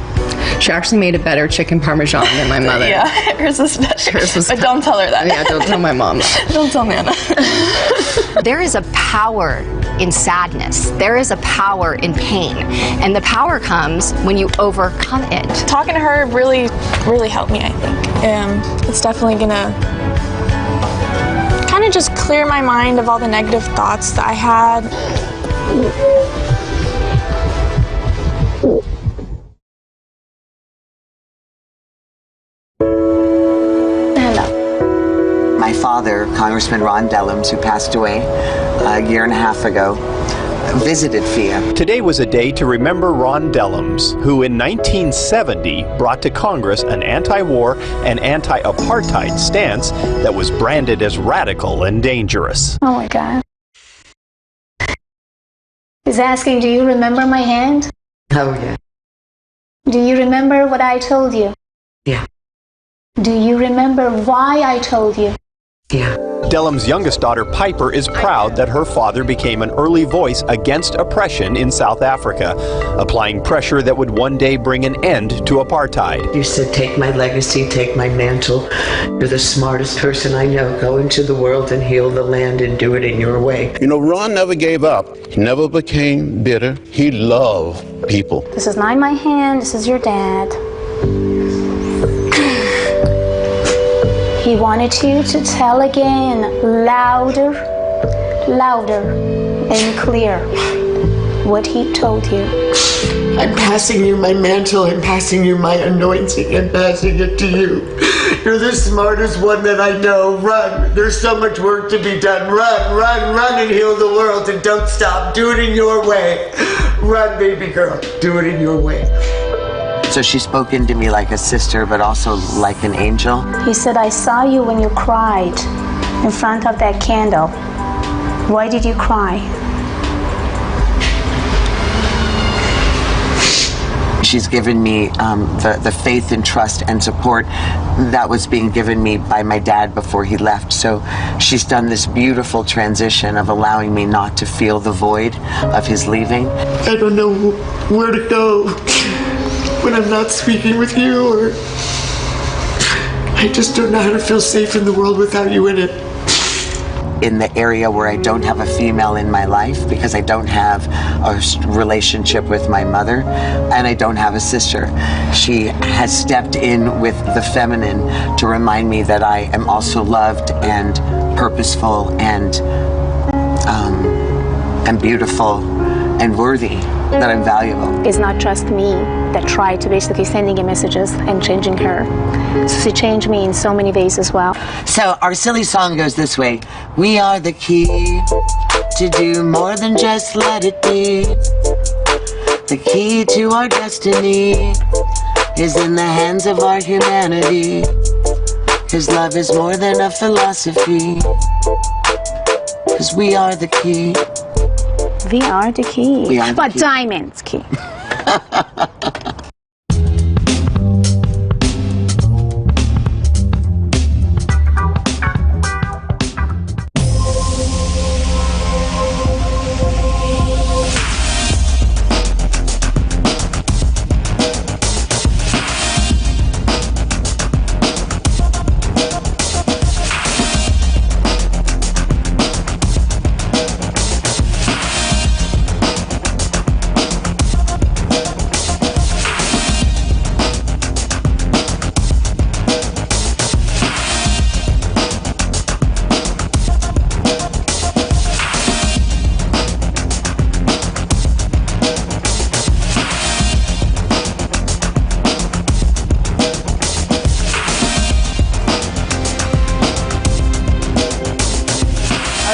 She actually made a better chicken parmesan than my mother. Yeah, hers was better. But don't tell her that. Yeah, don't tell my mom that. Don't tell Nana. There is a power in sadness. There is a power in pain. And the power comes when you overcome it. Talking to her really, really helped me, I think. It's definitely gonna kind of just clear my mind of all the negative thoughts that I had. Hello. My father, Congressman Ron Dellums, who passed away a year and a half ago, visited Fia. Today was a day to remember Ron Dellums, who in 1970 brought to Congress an anti-war and anti-apartheid stance that was branded as radical and dangerous. Oh my God. He's asking, do you remember my hand? Oh, yeah. Do you remember what I told you? Yeah. Do you remember why I told you? Yeah. Dellums' youngest daughter, Piper, is proud that her father became an early voice against oppression in South Africa, applying pressure that would one day bring an end to apartheid. You said, take my legacy, take my mantle. You're the smartest person I know. Go into the world and heal the land and do it in your way. You know, Ron never gave up. He never became bitter. He loved people. This is not my hand, this is your dad. He wanted you to tell again, louder, louder and clear what he told you. I'm passing you my mantle, I'm passing you my anointing, and passing it to you. You're the smartest one that I know. Run. There's so much work to be done. Run, run, run and heal the world, and don't stop. Do it in your way. Run, baby girl. Do it in your way. So she's spoken to me like a sister, but also like an angel. He said, I saw you when you cried in front of that candle. Why did you cry? She's given me the faith and trust and support that was being given me by my dad before he left. So she's done this beautiful transition of allowing me not to feel the void of his leaving. I don't know where to go when I'm not speaking with you, or I just don't know how to feel safe in the world without you in it. In the area where I don't have a female in my life, because I don't have a relationship with my mother and I don't have a sister, she has stepped in with the feminine to remind me that I am also loved and purposeful and beautiful and worthy, that I'm valuable. It's not just me that tried to basically sending her messages and changing her. So she changed me in so many ways as well. So our silly song goes this way. We are the key to do more than just let it be. The key to our destiny is in the hands of our humanity. 'Cause love is more than a philosophy. 'Cause we are the key. We are the key. We are the but key. Diamond's key.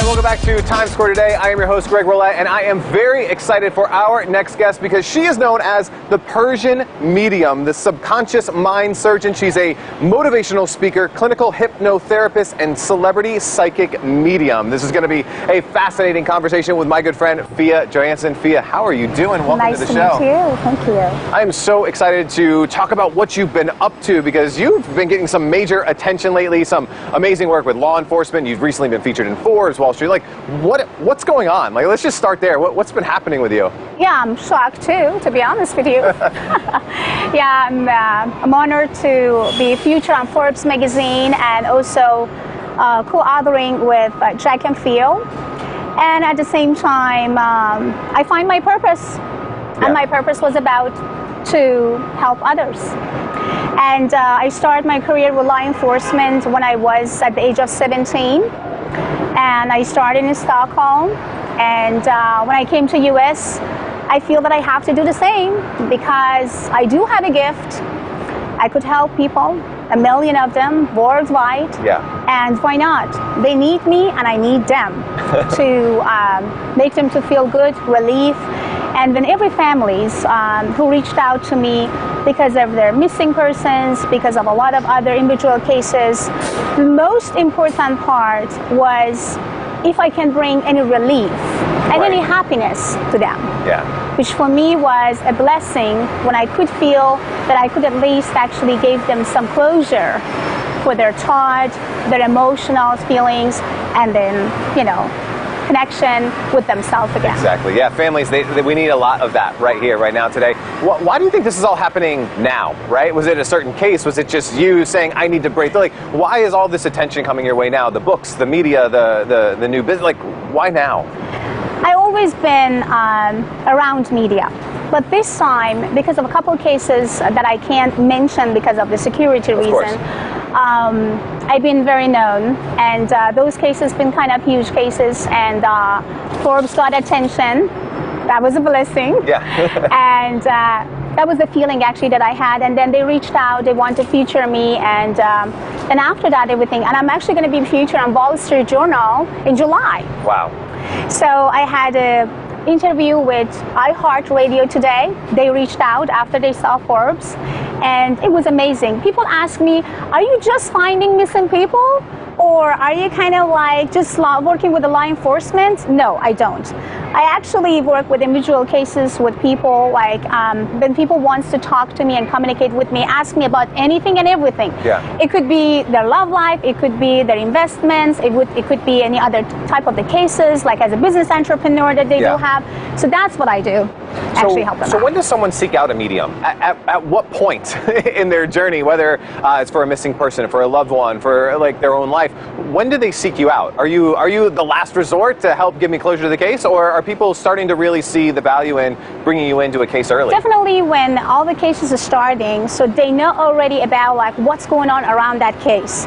Welcome back to Times Square today. I am your host, Greg Roulette, and I am very excited for our next guest because she is known as the Persian Medium, the subconscious mind surgeon. She's a motivational speaker, clinical hypnotherapist, and celebrity psychic medium. This is going to be a fascinating conversation with my good friend, Fia Johansson. Fia, how are you doing? Welcome nice to the show. Nice to meet you. Thank you. I am so excited to talk about what you've been up to because you've been getting some major attention lately, some amazing work with law enforcement. You've recently been featured in Forbes, Wall Street Like, what's going on? Like, let's just start there. What's been happening with you? Yeah, I'm shocked too, to be honest with you. Yeah, I'm honored to be featured on Forbes magazine and also co-authoring with Jack and Phil. And at the same time, I find my purpose. Yeah. And my purpose was about to help others. And I started my career with law enforcement when I was at the age of 17. And I started in Stockholm. And when I came to US, I feel that I have to do the same because I do have a gift. I could help people, 1 million of them worldwide. Yeah. And why not? They need me and I need them to make them to feel good, relief. And then every families who reached out to me because of their missing persons, because of a lot of other individual cases, the most important part was if I can bring any relief and any happiness to them. Yeah. Which for me was a blessing when I could feel that I could at least actually give them some closure for their thought, their emotional feelings, and then, you know, connection with themselves again. Exactly. Yeah, families, we need a lot of that right here, right now, today. Why do you think this is all happening now, right? Was it a certain case? Was it just you saying, I need to break? Like, why is all this attention coming your way now? The books, the media, the new business, like, why now? I've always been around media. But this time, because of a couple of cases that I can't mention because of the security reason, I've been very known, and those cases been kind of huge cases, and Forbes got attention. That was a blessing. Yeah. And that was the feeling actually that I had, and then they reached out, they wanted to feature me, and after that everything, and I'm actually going to be featured on Wall Street Journal in July. Wow. So I had a interview with iHeartRadio today. They reached out after they saw Forbes, and it was amazing. People ask me, are you just finding missing people? Or are you kind of like just working with the law enforcement? No, I don't. I actually work with individual cases with people, like when people wants to talk to me and communicate with me, ask me about anything and everything. Yeah. It could be their love life, it could be their investments, it could be any other type of the cases, like as a business entrepreneur that they do have. So that's what I do, actually help them So out. when does someone seek out a medium? At what point in their journey, whether it's for a missing person, for a loved one, for like their own life, when do they seek you out? Are you the last resort to help give me closure to the case, or are people starting to really see the value in bringing you into a case early? Definitely when all the cases are starting, so they know already about like what's going on around that case.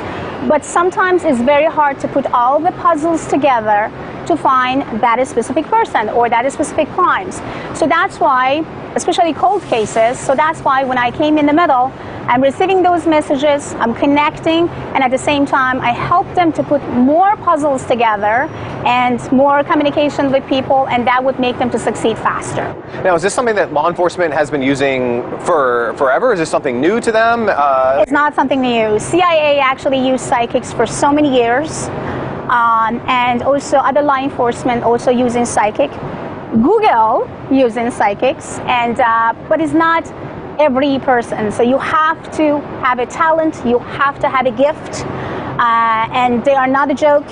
But sometimes it's very hard to put all the puzzles together to find that a specific person or that a specific crimes. So that's why, especially cold cases, so that's why when I came in the middle, I'm receiving those messages, I'm connecting, and at the same time, I help them to put more puzzles together and more communication with people, and that would make them to succeed faster. Now, is this something that law enforcement has been using for forever? Is this something new to them? It's not something new. CIA actually used psychics for so many years, and also other law enforcement also using psychic. Google using psychics, and but it's not every person. So you have to have a talent, you have to have a gift, and they are not a joke.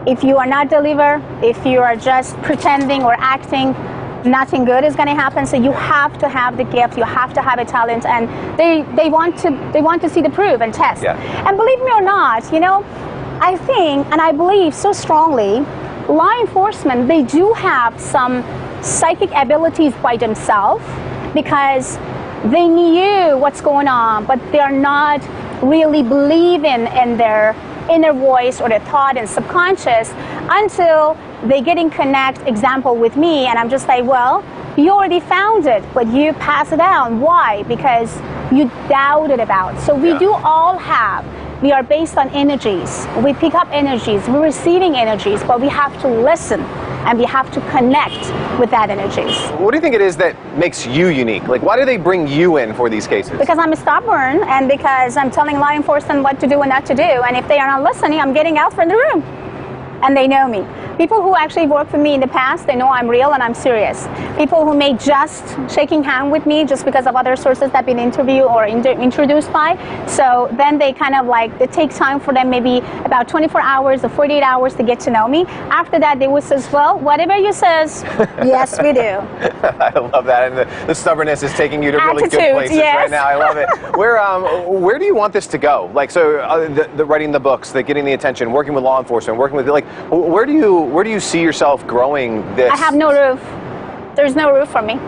If you are not deliver, if you are just pretending or acting, nothing good is going to happen. So you have to have the gift, you have to have a talent, and they want to see the proof and test. Yeah. And believe me or not, you know, I think and I believe so strongly, law enforcement, they do have some psychic abilities by themselves because they knew what's going on, but they're not really believing in their inner voice or their thought and subconscious until they get in connect, example, with me, and I'm just like, well, you already found it, but you pass it down. Why? Because you doubted about it. So we do all have. We are based on energies. We pick up energies. We're receiving energies, but we have to listen and we have to connect with that energies. What do you think it is that makes you unique? Like, why do they bring you in for these cases? Because I'm stubborn, and because I'm telling law enforcement what to do and not to do, and if they are not listening, I'm getting out from the room. and they know me. People who actually worked for me in the past, they know I'm real and I'm serious. People who may just shaking hand with me just because of other sources that have been interviewed or introduced by. So then they kind of like, it takes time for them, maybe about 24 hours or 48 hours to get to know me. After that, they will say, well, whatever you says, yes, we do. I love that. And the stubbornness is taking you to really Attitude, good places yes. right now. I love it. Where do you want this to go? Like, so the writing the books, the getting the attention, working with law enforcement, working with, like, where do you see yourself growing this? I have no roof. There's no roof for me.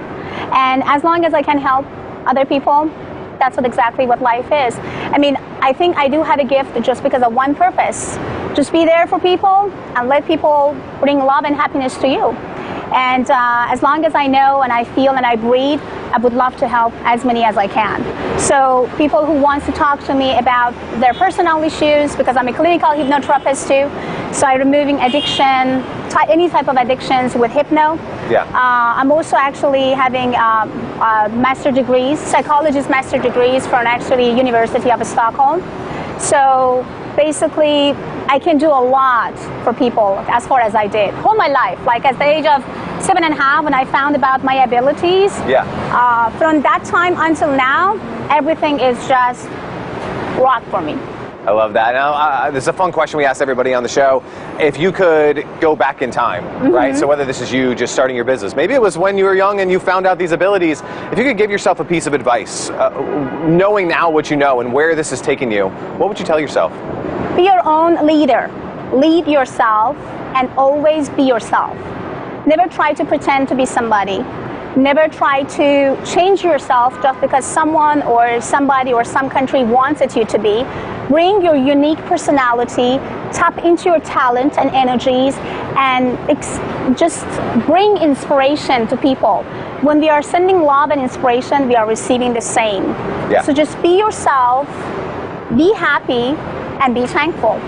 And as long as I can help other people, that's exactly what life is. I mean, I think I do have a gift just because of one purpose. Just be there for people and let people bring love and happiness to you. And as long as I know and I feel and I breathe, I would love to help as many as I can. So people who want to talk to me about their personal issues, because I'm a clinical hypnotherapist too, so I'm removing addiction, any type of addictions with hypno. Yeah. I'm also actually having master degrees, psychologist master degrees from actually University of Stockholm. So basically, I can do a lot for people as far as I did all my life. Like at the age of 7.5, when I found about my abilities. Yeah. From that time until now, everything is just rock for me. I love that. Now, this is a fun question we ask everybody on the show. If you could go back in time, right? So whether this is you just starting your business, maybe it was when you were young and you found out these abilities. If you could give yourself a piece of advice, knowing now what you know and where this is taking you, what would you tell yourself? Be your own leader. Lead yourself and always be yourself. Never try to pretend to be somebody. Never try to change yourself just because someone or somebody or some country wants it you to be. Bring your unique personality, tap into your talent and energies, and just bring inspiration to people. When we are sending love and inspiration, we are receiving the same. Yeah. So just be yourself, be happy, and be thankful.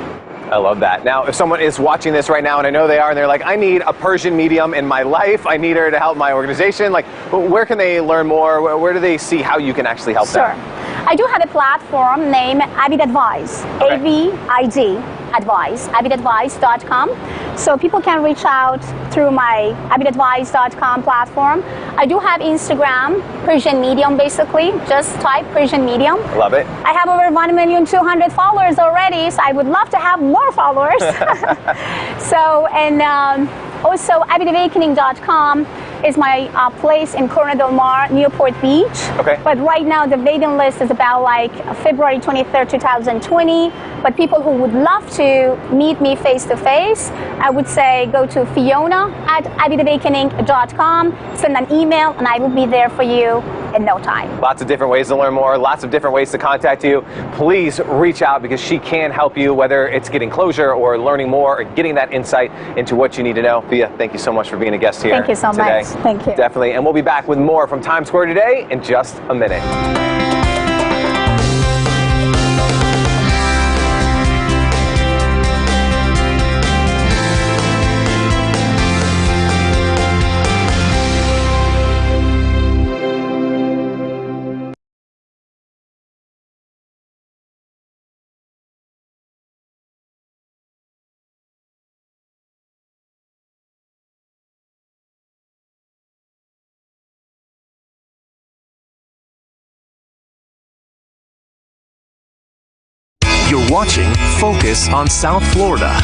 I love that. Now, if someone is watching this right now, and I know they are, and they're like, I need a Persian medium in my life, I need her to help my organization, like, where can they learn more? Where do they see how you can actually help them? I do have a platform named Avid Advice, A-V-I-D, Advice, avidadvice.com. So people can reach out through my avidadvice.com platform. I do have Instagram, Persian Medium basically, just type Persian Medium. Love it. I have over 1,200,000 followers already, so I would love to have more followers. So, and also avidawakening.com is my place in Corona Del Mar, Newport Beach. Okay. But right now the waiting list is about like February 23rd, 2020. But people who would love to meet me face to face, I would say go to fiona@avidawakening.com, send an email, and I will be there for you in no time. Lots of different ways to learn more, lots of different ways to contact you. Please reach out because she can help you, whether it's getting closure or learning more or getting that insight into what you need to know. Fia, thank you so much for being a guest here. Thank you so today. much. Thank you. Definitely. And we'll be back with more from Times Square today in just a minute. You're watching Focus on South Florida.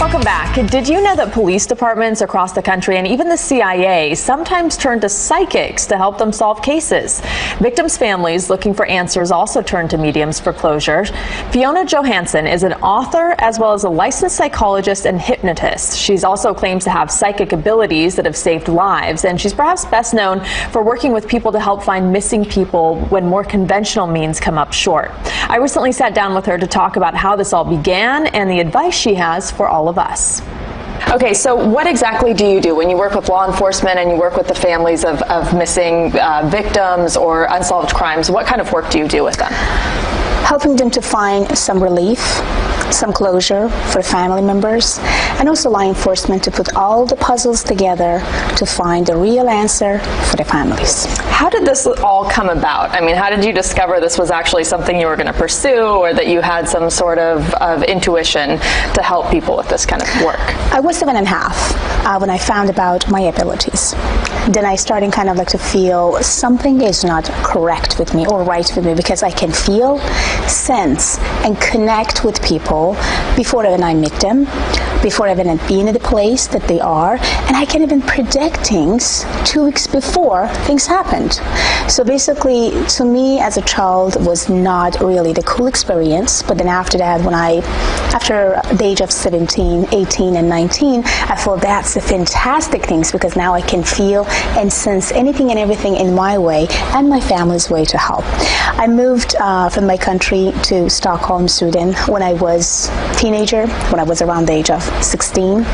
Welcome back. Did you know that police departments across the country and even the CIA sometimes turn to psychics to help them solve cases? Victims' families looking for answers also turn to mediums for closure. Fiona Johansson is an author as well as a licensed psychologist and hypnotist. She's also claims to have psychic abilities that have saved lives, and she's perhaps best known for working with people to help find missing people when more conventional means come up short. I recently sat down with her to talk about how this all began and the advice she has for all of us. Okay, so what exactly do you do when you work with law enforcement and you work with the families of missing victims or unsolved crimes? What kind of work do you do with them? Helping them to find some relief, some closure for family members, and also law enforcement to put all the puzzles together to find the real answer for the families. How did this all come about? I mean, how did you discover this was actually something you were going to pursue, or that you had some sort of intuition to help people with this kind of work? I was 7.5 when I found about my abilities. Then I started kind of like to feel something is not correct with me or right with me, because I can feel, sense, and connect with people before even I meet them, before even being in the place that they are, and I can even predict things 2 weeks before things happened. So basically, to me as a child, it was not really the cool experience, but then after that, after the age of 17, 18, and 19, I thought that's the fantastic things, because now I can feel and sense anything and everything in my way and my family's way to help. I moved from my country to Stockholm, Sweden when I was a teenager, when I was around the age of 16.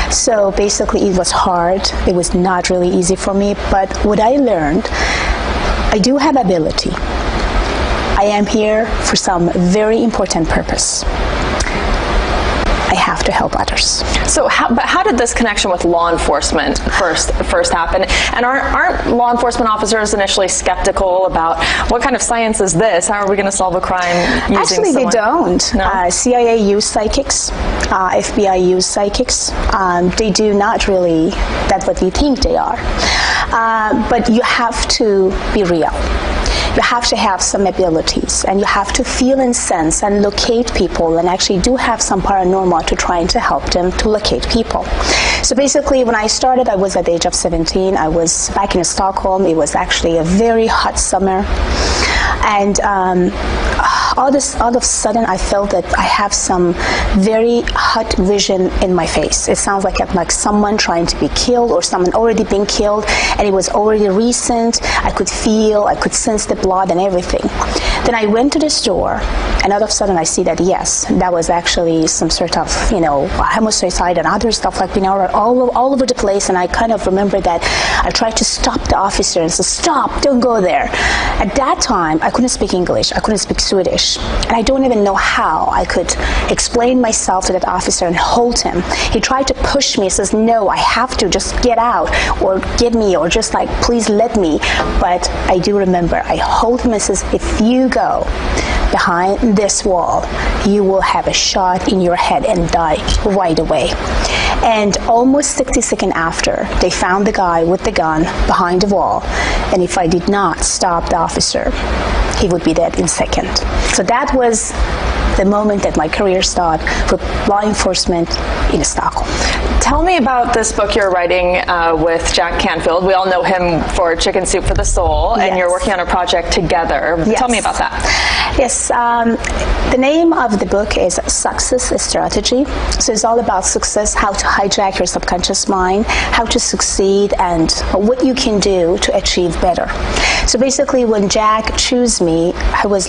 So basically it was hard. It was not really easy for me, but what I learned, I do have ability. I am here for some very important purpose. I have to help others. So how did this connection with law enforcement first happen? And aren't law enforcement officers initially skeptical about what kind of science is this? How are we going to solve a crime using Actually, someone? they don't. No? CIA use psychics. FBI use psychics. They do not really, that's what we think they are. But you have to be real. You have to have some abilities, and you have to feel and sense and locate people, and actually do have some paranormal to trying to help them to locate people. So basically, when I started, I was at the age of 17. I was back in Stockholm. It was actually a very hot summer, and all of a sudden, I felt that I have some very hot vision in my face. It sounds like someone trying to be killed, or someone already been killed, and it was already recent. I could feel, I could sense the blood and everything. Then I went to the store, and all of a sudden I see that, yes, that was actually some sort of, homicide and other stuff like, all over the place. And I kind of remember that I tried to stop the officer and say, stop, don't go there. At that time, I couldn't speak English, I couldn't speak Swedish, and I don't even know how I could explain myself to that officer and hold him. He tried to push me, he says, no, I have to, just get out, or get me, or just like, please let me. But I do remember, I hold him and says, if you go behind this wall, you will have a shot in your head and die right away. And almost 60 seconds after, they found the guy with the gun behind the wall, and if I did not stop the officer, he would be dead in second. So that was the moment that my career started with law enforcement in Stockholm. Tell me about this book you're writing with Jack Canfield. We all know him for Chicken Soup for the Soul, and Yes. you're working on a project together. Yes. Tell me about that. Yes, the name of the book is Success Strategy. So it's all about success, how to hijack your subconscious mind, how to succeed, and what you can do to achieve better. So basically, when Jack chose me, I was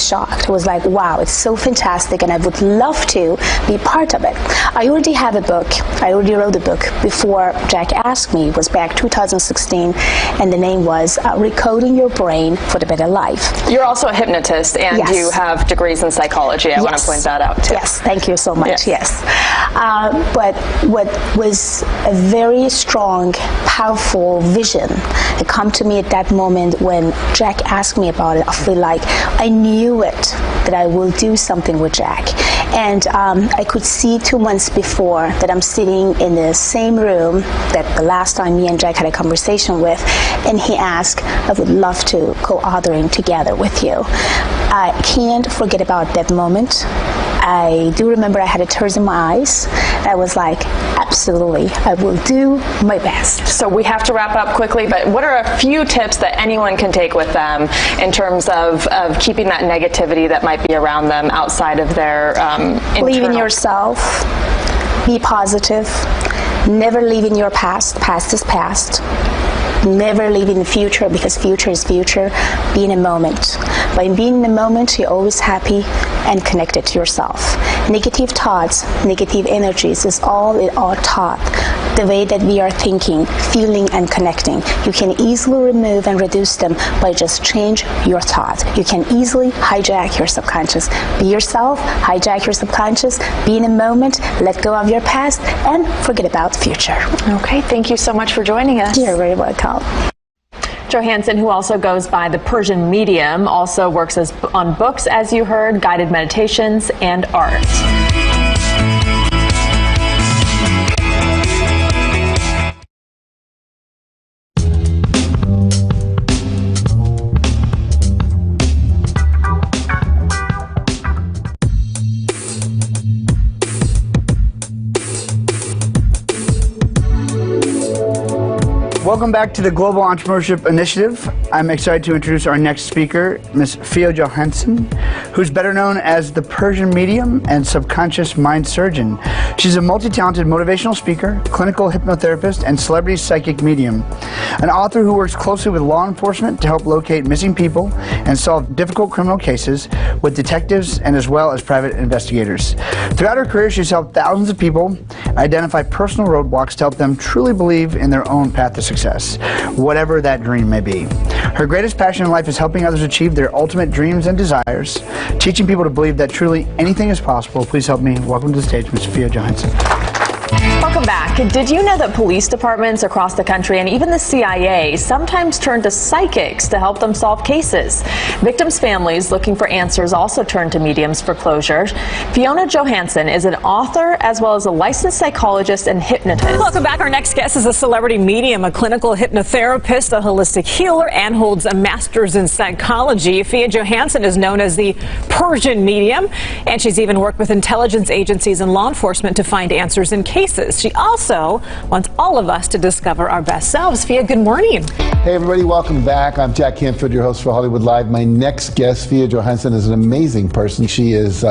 shocked. I was like, wow, it's so fantastic, and I would love to be part of it. I already have a book. I already wrote a book before Jack asked me. It was back 2016, and the name was Recoding Your Brain for the Better Life. You're also a hypnotist, and Yes. you have degrees in psychology. I want to point that out too. Yes, thank you so much. Yes. But what was a very strong, powerful vision that come to me at that moment when Jack asked me about it, I feel like I knew it, that I will do something with Jack. And I could see 2 months before that I'm sitting in the same room that the last time me and Jack had a conversation with, and he asked, I would love to go authoring together with you. I can't forget about that moment. I do remember I had tears in my eyes. I was like, absolutely, I will do my best. So we have to wrap up quickly, but what are a few tips that anyone can take with them in terms of keeping that negativity that might be around them outside of their Believe in yourself. Be positive. Never live in your past. Past is past. Never live in the future, because future is future. Be in a moment. By being in the moment, you're always happy and connected to yourself. Negative thoughts, negative energies is all thought the way that we are thinking, feeling, and connecting. You can easily remove and reduce them by just change your thought. You can easily hijack your subconscious. Be yourself, hijack your subconscious, be in a moment, let go of your past, and forget about the future. Okay, thank you so much for joining us. You're very welcome. Johansson, who also goes by the Persian Medium, also works on books, as you heard, guided meditations, and art. Welcome back to the Global Entrepreneurship Initiative. I'm excited to introduce our next speaker, Ms. Fia Johansson, who's better known as the Persian Medium and Subconscious Mind Surgeon. She's a multi-talented motivational speaker, clinical hypnotherapist, and celebrity psychic medium. An author who works closely with law enforcement to help locate missing people and solve difficult criminal cases with detectives and as well as private investigators. Throughout her career, she's helped thousands of people identify personal roadblocks to help them truly believe in their own path to success, whatever that dream may be. Her greatest passion in life is helping others achieve their ultimate dreams and desires, teaching people to believe that truly anything is possible. Please help me welcome to the stage Ms. Fia Johansson. Welcome back. Did you know that police departments across the country and even the CIA sometimes turn to psychics to help them solve cases? Victims' families looking for answers also turn to mediums for closure. Fiona Johansson is an author as well as a licensed psychologist and hypnotist. Welcome back. Our next guest is a celebrity medium, a clinical hypnotherapist, a holistic healer, and holds a master's in psychology. Fia Johansson is known as the Persian Medium, and she's even worked with intelligence agencies and law enforcement to find answers in cases. She also wants all of us to discover our best selves. Fia, good morning. Hey everybody, welcome back. I'm Jack Canfield, your host for Hollywood Live. My next guest, Fia Johansson, is an amazing person. She is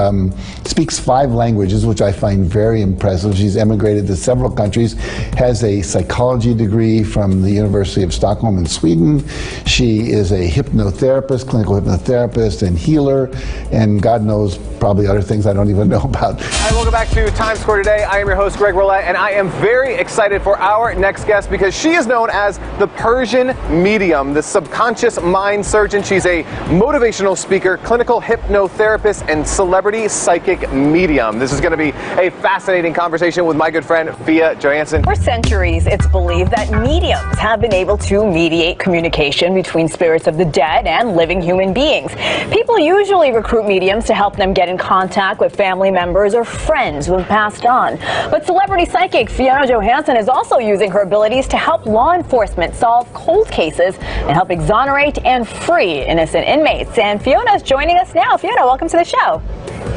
speaks 5 languages, which I find very impressive. She's emigrated to several countries, has a psychology degree from the University of Stockholm in Sweden. She is a hypnotherapist, clinical hypnotherapist and healer, and God knows probably other things I don't even know about. Hi, welcome back to Times Square today. I am your host, Greg Roulette, and I am very excited for our next guest because she is known as the Persian Medium, the subconscious mind surgeon. She's a motivational speaker, clinical hypnotherapist, and celebrity psychic medium. This is going to be a fascinating conversation with my good friend, Fia Johansson. For centuries, it's believed that mediums have been able to mediate communication between spirits of the dead and living human beings. People usually recruit mediums to help them get in contact with family members or friends who have passed on. But celebrity psychic Fiona Johansson is also using her abilities to help law enforcement solve cold cases and help exonerate and free innocent inmates. And Fiona is joining us now. Fiona, welcome to the show.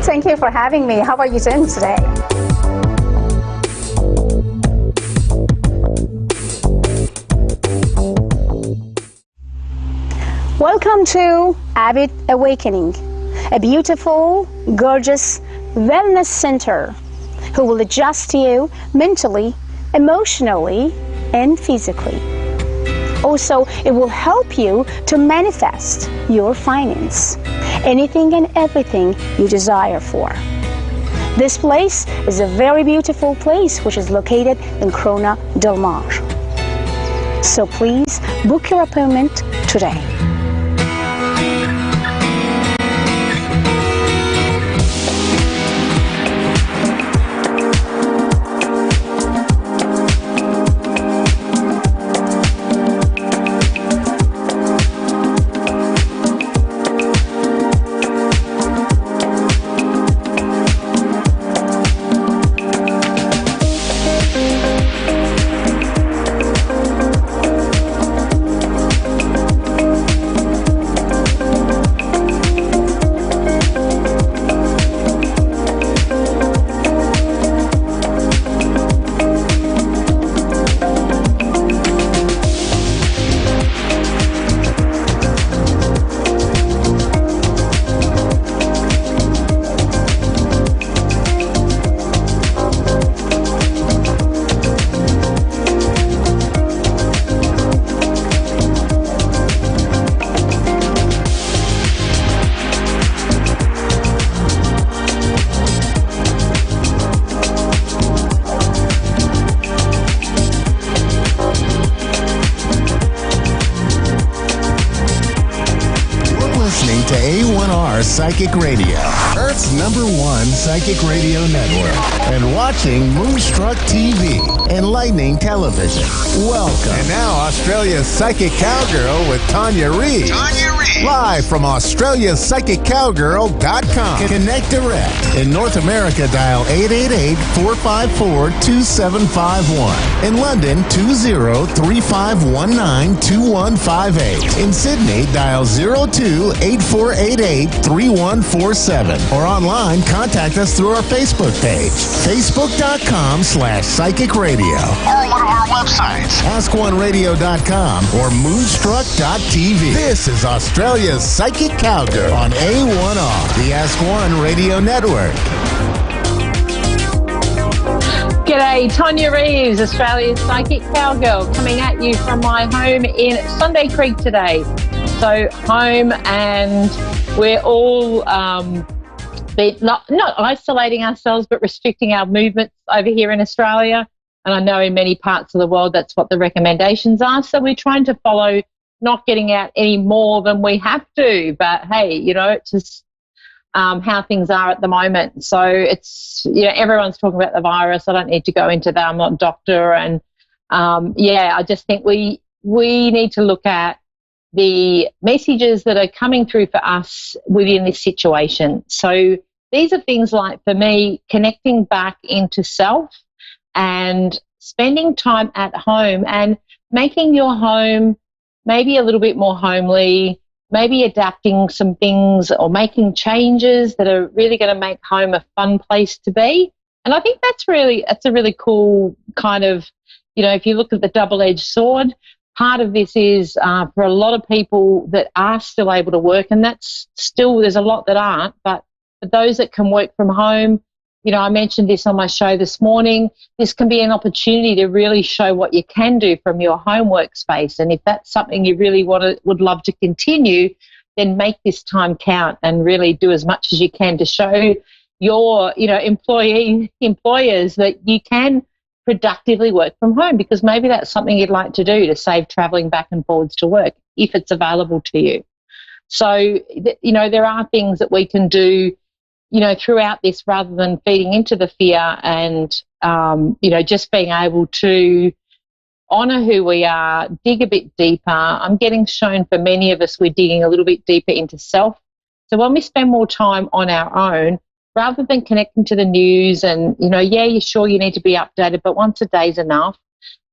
Thank you for having me. How are you doing today? Welcome to Avid Awakening, a beautiful, gorgeous wellness center who will adjust you mentally, emotionally, and physically. Also, it will help you to manifest your finance, anything and everything you desire for. This place is a very beautiful place which is located in Corona Del Mar. So please book your appointment today. to A1R Psychic Radio, Earth's #1 psychic radio network, and watching Moonstruck TV, enlightening television. Welcome. And now Australia's Psychic Cowgirl with Tanya Reid. Live from AustraliaPsychicCowgirl.com. Connect direct. In North America, dial 888-454-2751. In London, 20-3519-2158. In Sydney, dial 02-8488-3147. Or online, contact us through our Facebook page, facebook.com/psychic radio. Or one of our websites, askoneradio.com or moonstruck.tv. This is Australia's Psychic Cowgirl on A1R, the Ask One Radio Network. G'day, Tanya Reeves, Australia's Psychic Cowgirl, coming at you from my home in Sunday Creek today. So home, and we're all not isolating ourselves, but restricting our movements over here in Australia. And I know in many parts of the world that's what the recommendations are. So we're trying to follow not getting out any more than we have to. But hey, it's just how things are at the moment. So it's, everyone's talking about the virus. I don't need to go into that. I'm not a doctor. And I just think we need to look at the messages that are coming through for us within this situation. So these are things like, for me, connecting back into self and spending time at home and making your home maybe a little bit more homely, maybe adapting some things or making changes that are really going to make home a fun place to be. And I think that's a really cool kind of, if you look at the double-edged sword, part of this is for a lot of people that are still able to work, and that's still, there's a lot that aren't, but for those that can work from home, I mentioned this on my show this morning, this can be an opportunity to really show what you can do from your home workspace. And if that's something you really would love to continue, then make this time count and really do as much as you can to show your, employers that you can productively work from home, because maybe that's something you'd like to do to save traveling back and forwards to work if it's available to you. So, there are things that we can do throughout this, rather than feeding into the fear and, just being able to honour who we are, dig a bit deeper. I'm getting shown for many of us, we're digging a little bit deeper into self. So when we spend more time on our own, rather than connecting to the news and, you're sure you need to be updated, but once a day is enough,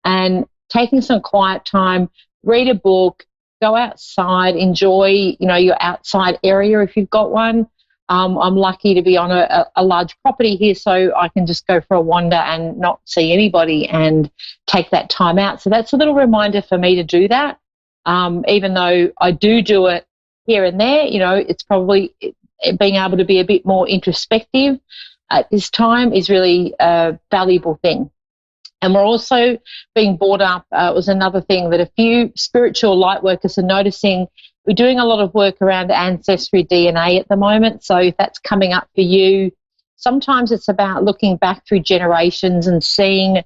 and taking some quiet time, read a book, go outside, enjoy, your outside area if you've got one. I'm lucky to be on a large property here, so I can just go for a wander and not see anybody and take that time out. So that's a little reminder for me to do that. Even though I do it here and there, it's probably being able to be a bit more introspective at this time is really a valuable thing. And we're also being brought up, it was another thing that a few spiritual light workers are noticing. We're doing a lot of work around ancestry DNA at the moment. So if that's coming up for you, sometimes it's about looking back through generations and seeing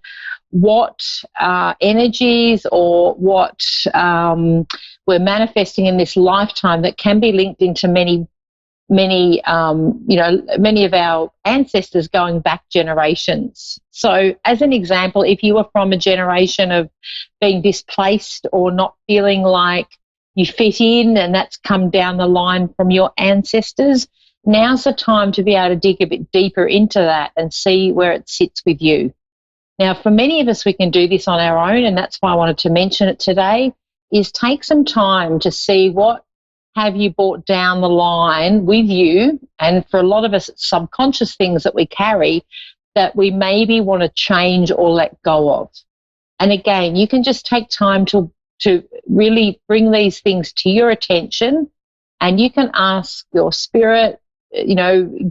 what energies or what we're manifesting in this lifetime that can be linked into many of our ancestors going back generations. So as an example, if you were from a generation of being displaced or not feeling like you fit in, and that's come down the line from your ancestors, now's the time to be able to dig a bit deeper into that and see where it sits with you. Now, for many of us, we can do this on our own, and that's why I wanted to mention it today, is take some time to see what have you brought down the line with you, and for a lot of us, it's subconscious things that we carry that we maybe want to change or let go of. And again, you can just take time to really bring these things to your attention, and you can ask your spirit,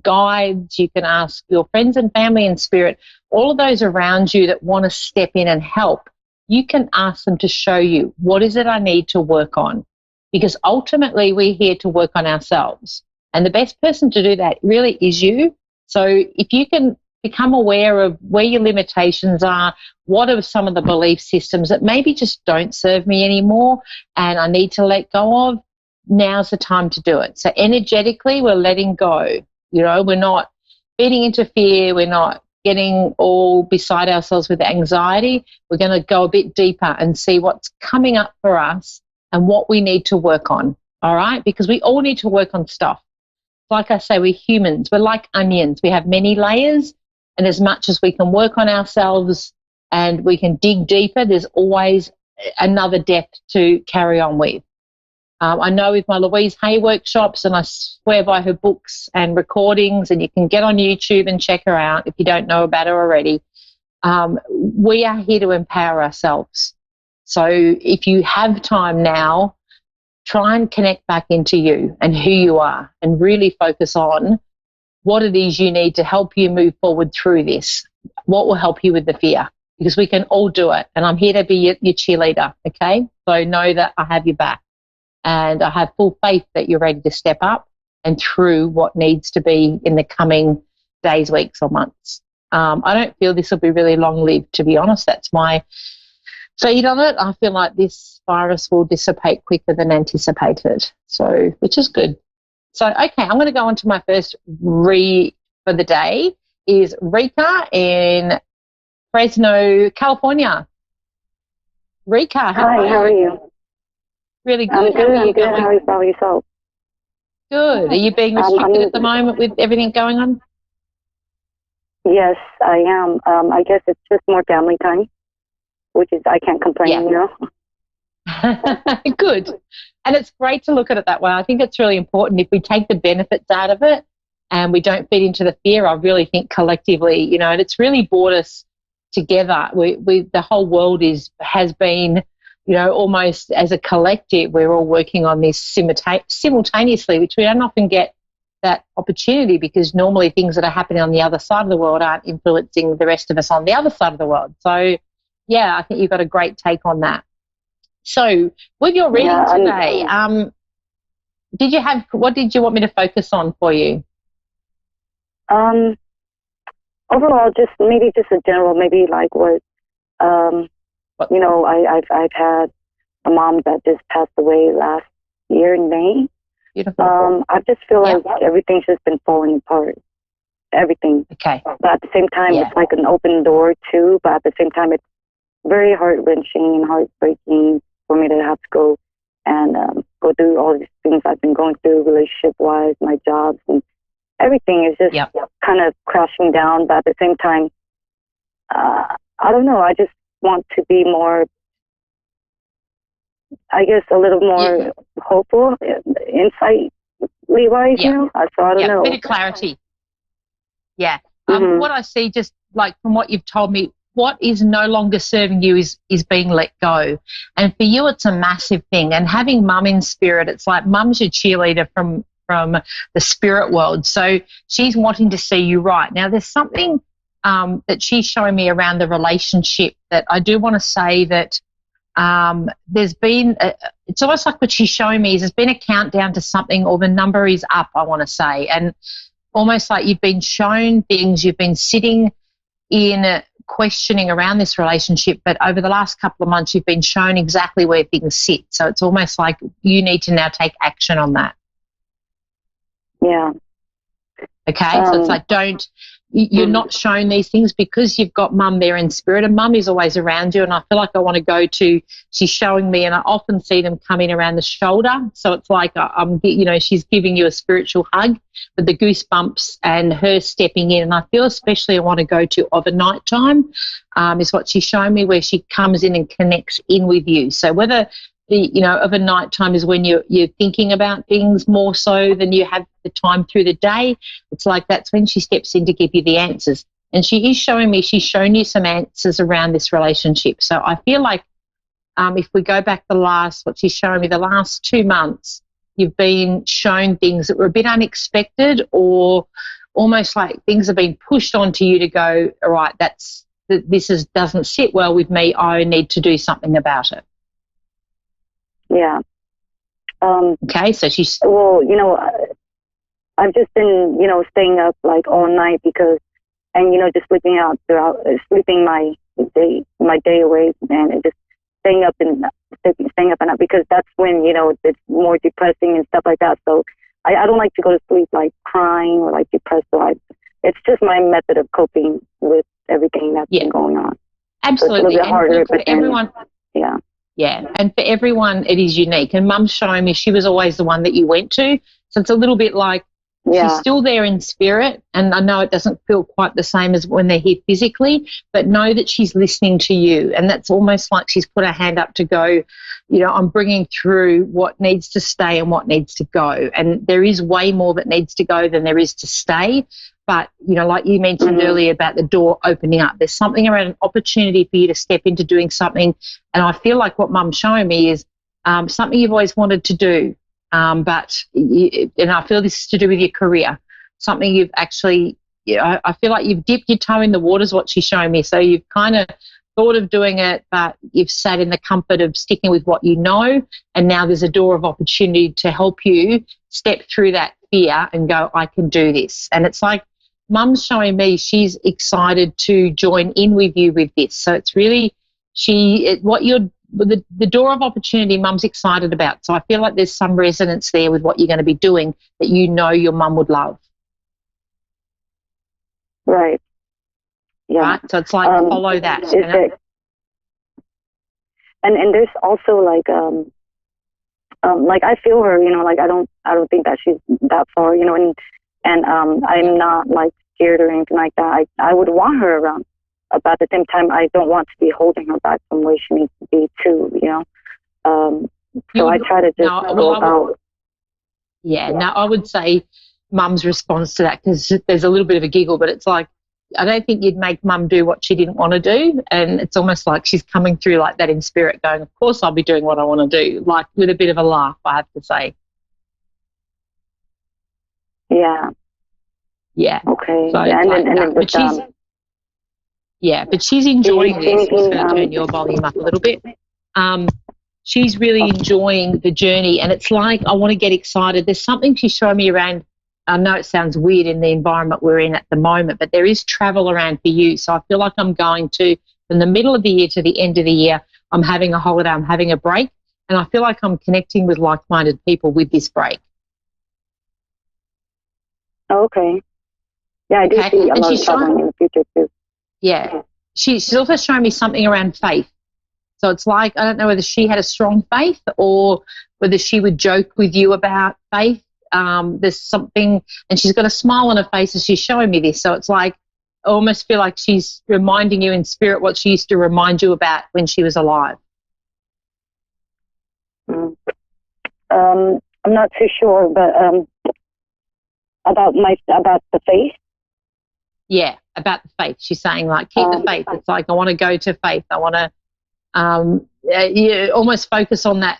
guides, you can ask your friends and family in spirit, all of those around you that want to step in and help. You can ask them to show you, what is it I need to work on? Because ultimately we're here to work on ourselves. And the best person to do that really is you. So if you can become aware of where your limitations are, what are some of the belief systems that maybe just don't serve me anymore and I need to let go of, now's the time to do it. So energetically, we're letting go. You know, we're not feeding into fear. We're not getting all beside ourselves with anxiety. We're going to go a bit deeper and see what's coming up for us and what we need to work on, all right? Because we all need to work on stuff. Like I say, we're humans. We're like onions. We have many layers, and as much as we can work on ourselves and we can dig deeper, there's always another depth to carry on with. I know with my Louise Hay workshops, and I swear by her books and recordings, and you can get on YouTube and check her out if you don't know about her already. We are here to empower ourselves. So if you have time now, try and connect back into you and who you are, and really focus on what it is you need to help you move forward through this. What will help you with the fear? Because we can all do it. And I'm here to be your cheerleader, okay? So know that I have your back. And I have full faith that you're ready to step up and through what needs to be in the coming days, weeks, or months. I don't feel this will be really long-lived, to be honest. That's my feed on it. I feel like this virus will dissipate quicker than anticipated, so which is good. So, okay, I'm going to go on to my first read for the day. Is Rika in Fresno, California. Rika, Hi, how are you? Really good. I'm good. I'm good. How about yourself? Good. Are you being restricted at the moment with everything going on? Yes, I am. I guess it's just more family time, which is, I can't complain, you know. Good. And it's great to look at it that way. I think it's really important. If we take the benefits out of it and we don't feed into the fear, I really think collectively, you know, and it's really brought us together. We the whole world has been, you know, almost as a collective, we're all working on this simultaneously, which we don't often get that opportunity, because normally things that are happening on the other side of the world aren't influencing the rest of us on the other side of the world. So, yeah, I think you've got a great take on that. So, with your reading today, what did you want me to focus on for you? Overall, just a general, maybe like what you know, I've had a mom that just passed away last year in May. Beautiful. I just feel like everything's just been falling apart. Everything. Okay. But at the same time, it's like an open door too. But at the same time, it's very heart-wrenching and heartbreaking for me to have to go and go through all these things I've been going through, relationship-wise, my jobs, and everything is just kind of crashing down. But at the same time, I don't know. I just want to be more, I guess, a little more hopeful, insight-wise, you know? So I don't know. A bit of clarity. Yeah. What I see, just like from what you've told me, what is no longer serving you is being let go. And for you, it's a massive thing. And having mum in spirit, it's like mum's your cheerleader from the spirit world. So she's wanting to see you right. Now, there's something that she's showing me around the relationship that I do want to say that there's been, it's almost like what she's showing me is there's been a countdown to something, or the number is up, I want to say. And almost like you've been shown things, you've been sitting in questioning around this relationship, but over the last couple of months you've been shown exactly where things sit. So it's almost like you need to now take action on that. Yeah. Okay, so it's like you're not shown these things because you've got mum there in spirit, and mum is always around you. And I feel like I want to go to, she's showing me, and I often see them come in around the shoulder. So it's like she's giving you a spiritual hug with the goosebumps and her stepping in. And I feel especially I want to go to of a night time is what she's showing me, where she comes in and connects in with you. So whether of a night time is when you're thinking about things more so than you have the time through the day. It's like that's when she steps in to give you the answers. And she is showing me, she's shown you some answers around this relationship. So I feel like if we go back what she's showing me the last 2 months, you've been shown things that were a bit unexpected, or almost like things have been pushed onto you to go, all right, this doesn't sit well with me. I need to do something about it. Yeah. Okay, so she's... Well, I've just been, staying up like all night because, and, just sleeping my day away, and it just staying up at night, because that's when, you know, it's more depressing and stuff like that. So I don't like to go to sleep like crying or like depressed. So it's just my method of coping with everything that's been going on. Absolutely. So it's a little bit harder, for but then, everyone, yeah. Yeah, and for everyone, it is unique. And Mum's showing me she was always the one that you went to. So it's a little bit like she's still there in spirit. And I know it doesn't feel quite the same as when they're here physically, but know that she's listening to you. And that's almost like she's put her hand up to go, you know, I'm bringing through what needs to stay and what needs to go. And there is way more that needs to go than there is to stay. But, you know, like you mentioned earlier about the door opening up, there's something around an opportunity for you to step into doing something. And I feel like what Mum's showing me is something you've always wanted to do. And I feel this is to do with your career, something you've actually, you know, I feel like you've dipped your toe in the water is what she's showing me. So you've kind of thought of doing it, but you've sat in the comfort of sticking with what you know. And now there's a door of opportunity to help you step through that fear and go, I can do this. And it's like, Mum's showing me she's excited to join in with you with this. So it's really the door of opportunity Mum's excited about. So I feel like there's some resonance there with what you're going to be doing that you know your mum would love. Right. Yeah. Right? So it's like follow that. And there's also like I feel her, you know, like I don't think that she's that far, you know, and I'm not like scared or anything like that. I would want her around, but at the same time, I don't want to be holding her back from where she needs to be too, you know. So I try to just go about. I would say Mum's response to that, because there's a little bit of a giggle, but it's like, I don't think you'd make Mum do what she didn't want to do. And it's almost like she's coming through like that in spirit going, of course I'll be doing what I want to do, like with a bit of a laugh, I have to say. Yeah. Yeah. Okay. So but she's enjoying this. I'm just going to turn your volume up a little bit. She's really enjoying the journey, and it's like, I want to get excited. There's something she's showing me around. I know it sounds weird in the environment we're in at the moment, but there is travel around for you. So I feel like I'm going to, from the middle of the year to the end of the year, I'm having a holiday, I'm having a break, and I feel like I'm connecting with like-minded people with this break. Okay. Yeah, I do see a lot of traveling in the future too. Yeah. She's also showing me something around faith. So it's like, I don't know whether she had a strong faith or whether she would joke with you about faith. There's something, and she's got a smile on her face as she's showing me this. So it's like, I almost feel like she's reminding you in spirit what she used to remind you about when she was alive. I'm not too sure, but about the faith. Yeah, about the faith. She's saying like, keep the faith. It's like, I want to go to faith. I want to you almost focus on that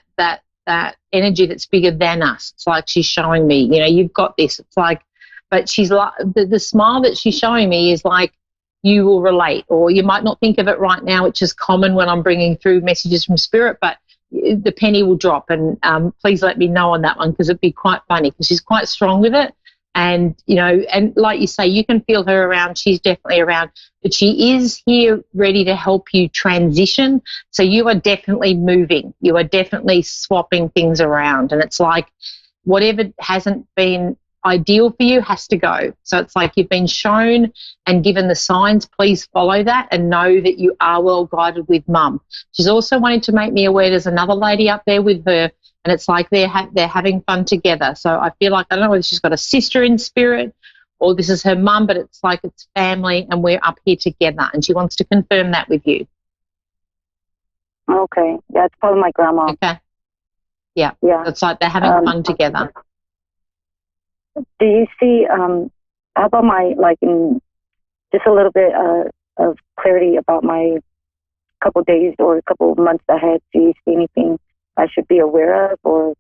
energy that's bigger than us. It's like she's showing me, you know, you've got this. It's like, but she's like, the smile that she's showing me is like, you will relate, or you might not think of it right now, which is common when I'm bringing through messages from spirit, but the penny will drop. And please let me know on that one, because it'd be quite funny, because she's quite strong with it. And, you know, and like you say, you can feel her around. She's definitely around, but she is here ready to help you transition. So you are definitely moving. You are definitely swapping things around. And it's like, whatever hasn't been ideal for you has to go. So it's like, you've been shown and given the signs. Please follow that and know that you are well guided with Mum. She's also wanting to make me aware there's another lady up there with her. And it's like they're having fun together. So I feel like, I don't know whether she's got a sister in spirit or this is her mum, but it's like it's family and we're up here together. And she wants to confirm that with you. Okay. Yeah, it's probably my grandma. Okay. Yeah. Yeah. It's like they're having fun together. Do you see, how about just a little bit of clarity about my couple days or a couple of months ahead? Do you see anything I should be aware of, or?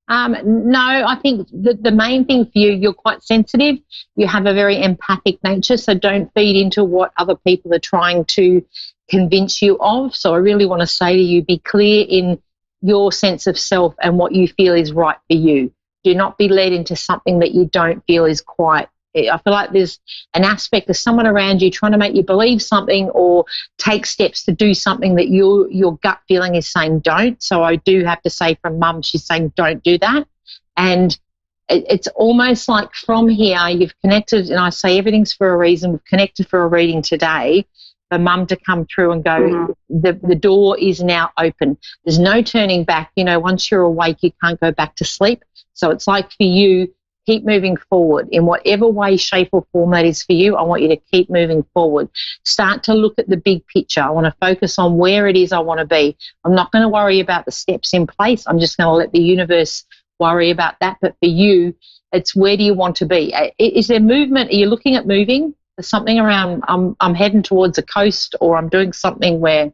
No, I think the main thing for you, you're quite sensitive. You have a very empathic nature, so don't feed into what other people are trying to convince you of. So I really want to say to you, be clear in your sense of self and what you feel is right for you. Do not be led into something that you don't feel is quite I feel like there's an aspect of someone around you trying to make you believe something or take steps to do something that your gut feeling is saying don't. So I do have to say from Mum, she's saying don't do that. And it's almost like from here you've connected, and I say everything's for a reason. We've connected for a reading today for Mum to come through and go, the door is now open. There's no turning back. You know, once you're awake, you can't go back to sleep. So it's like for you, keep moving forward in whatever way, shape or form that is for you. I want you to keep moving forward. Start to look at the big picture. I want to focus on where it is I want to be. I'm not going to worry about the steps in place. I'm just going to let the universe worry about that. But for you, it's where do you want to be? Is there movement? Are you looking at moving? There's something around I'm heading towards a coast, or I'm doing something where,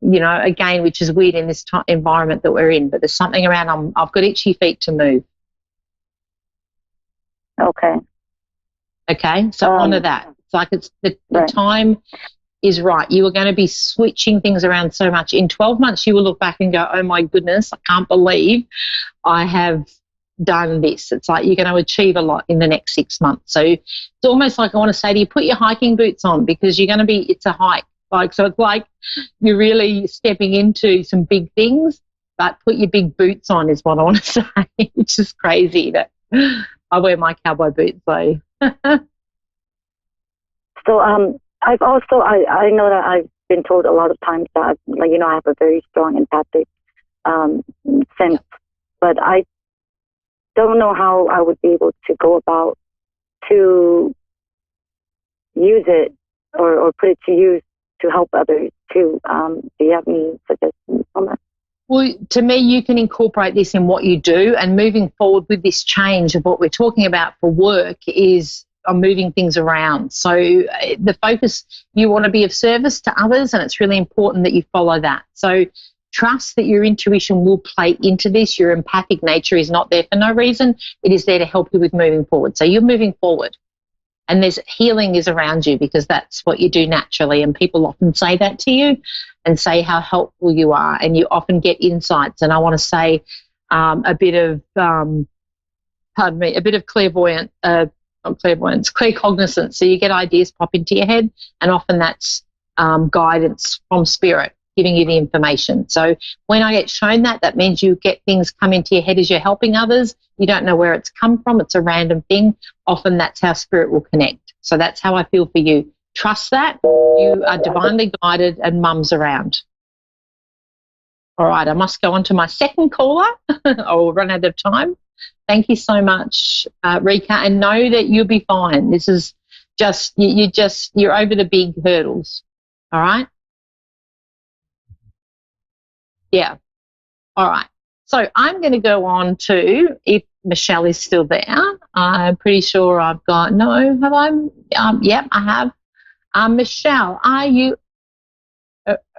you know, again, which is weird in this environment that we're in, but there's something around I've got itchy feet to move. Okay, so honor that. It's like it's the time is right. You are going to be switching things around so much. In 12 months, you will look back and go, oh, my goodness, I can't believe I have done this. It's like you're going to achieve a lot in the next 6 months. So it's almost like I want to say to you, put your hiking boots on, because you're going to be, it's a hike. Like, so it's like you're really stepping into some big things, but put your big boots on is what I want to say. It's just crazy that I wear my cowboy boots, so. So I've also, I know that I've been told a lot of times that, like, you know, I have a very strong empathic sense, but I don't know how I would be able to go about to use it or put it to use to help others too. Do you have any suggestions on that? Well, to me, you can incorporate this in what you do, and moving forward with this change of what we're talking about for work is on moving things around. So the focus, you want to be of service to others, and it's really important that you follow that. So trust that your intuition will play into this. Your empathic nature is not there for no reason. It is there to help you with moving forward. So you're moving forward. And there's healing is around you, because that's what you do naturally. And people often say that to you and say how helpful you are. And you often get insights. And I want to say a bit of, a bit of claircognizance. So you get ideas pop into your head, and often that's guidance from spirit giving you the information. So when I get shown that, that means you get things come into your head as you're helping others. You don't know where it's come from. It's a random thing. Often that's how spirit will connect. So that's how I feel for you. Trust that. You are divinely guided, and Mum's around. All right, I must go on to my second caller. I'll run out of time. Thank you so much, Rika, and know that you'll be fine. This is just, you're over the big hurdles. All right? Yeah. All right. So I'm going to go on to, if Michelle is still there, I'm pretty sure I've got, no, have I? Yep, I have. Michelle, are you,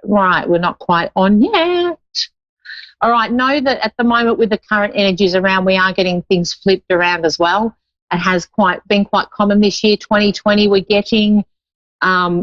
right, we're not quite on yet. All right, know that at the moment with the current energies around, we are getting things flipped around as well. It has been quite common this year, 2020,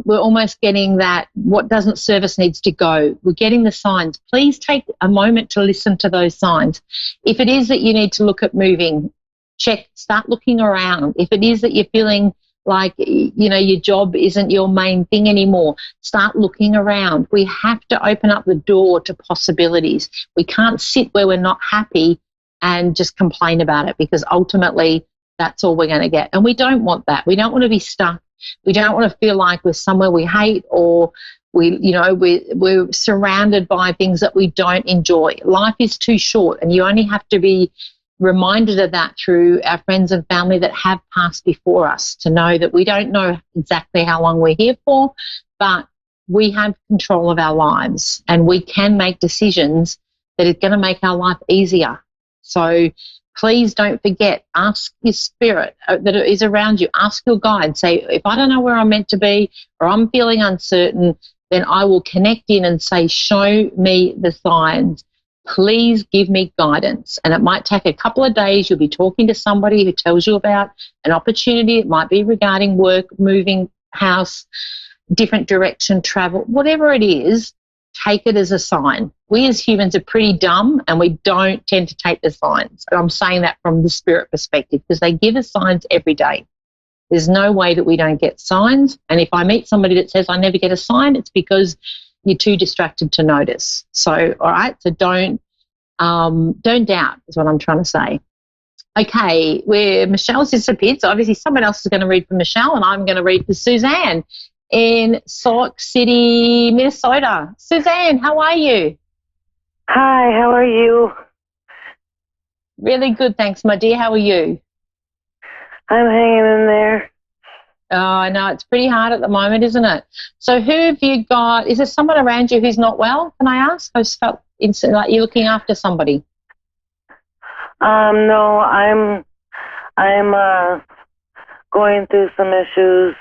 we're almost getting that what doesn't serve us needs to go. We're getting the signs. Please take a moment to listen to those signs. If it is that you need to look at moving, start looking around. If it is that you're feeling like, you know, your job isn't your main thing anymore, start looking around. We have to open up the door to possibilities. We can't sit where we're not happy and just complain about it, because ultimately that's all we're going to get. And we don't want that. We don't want to be stuck. We don't want to feel like we're somewhere we hate, or we're surrounded by things that we don't enjoy. Life is too short, and you only have to be reminded of that through our friends and family that have passed before us, to know that we don't know exactly how long we're here for, but we have control of our lives, and we can make decisions that are going to make our life easier. So please don't forget, ask your spirit that is around you. Ask your guide. Say, if I don't know where I'm meant to be, or I'm feeling uncertain, then I will connect in and say, show me the signs. Please give me guidance. And it might take a couple of days. You'll be talking to somebody who tells you about an opportunity. It might be regarding work, moving house, different direction, travel, whatever it is. Take it as a sign. We as humans are pretty dumb, and we don't tend to take the signs. And I'm saying that from the spirit perspective, because they give us signs every day. There's no way that we don't get signs. And if I meet somebody that says I never get a sign, it's because you're too distracted to notice. So, all right, so don't doubt is what I'm trying to say. Okay, where Michelle's disappeared, so obviously someone else is going to read for Michelle, and I'm going to read for Suzanne in Salt Lake City, Minnesota. Suzanne, how are you? Hi, how are you? Really good, thanks, my dear. How are you? I'm hanging in there. Oh, I know, it's pretty hard at the moment, isn't it? So who have you got? Is there someone around you who's not well, can I ask? I just felt like you're looking after somebody. No, I'm going through some issues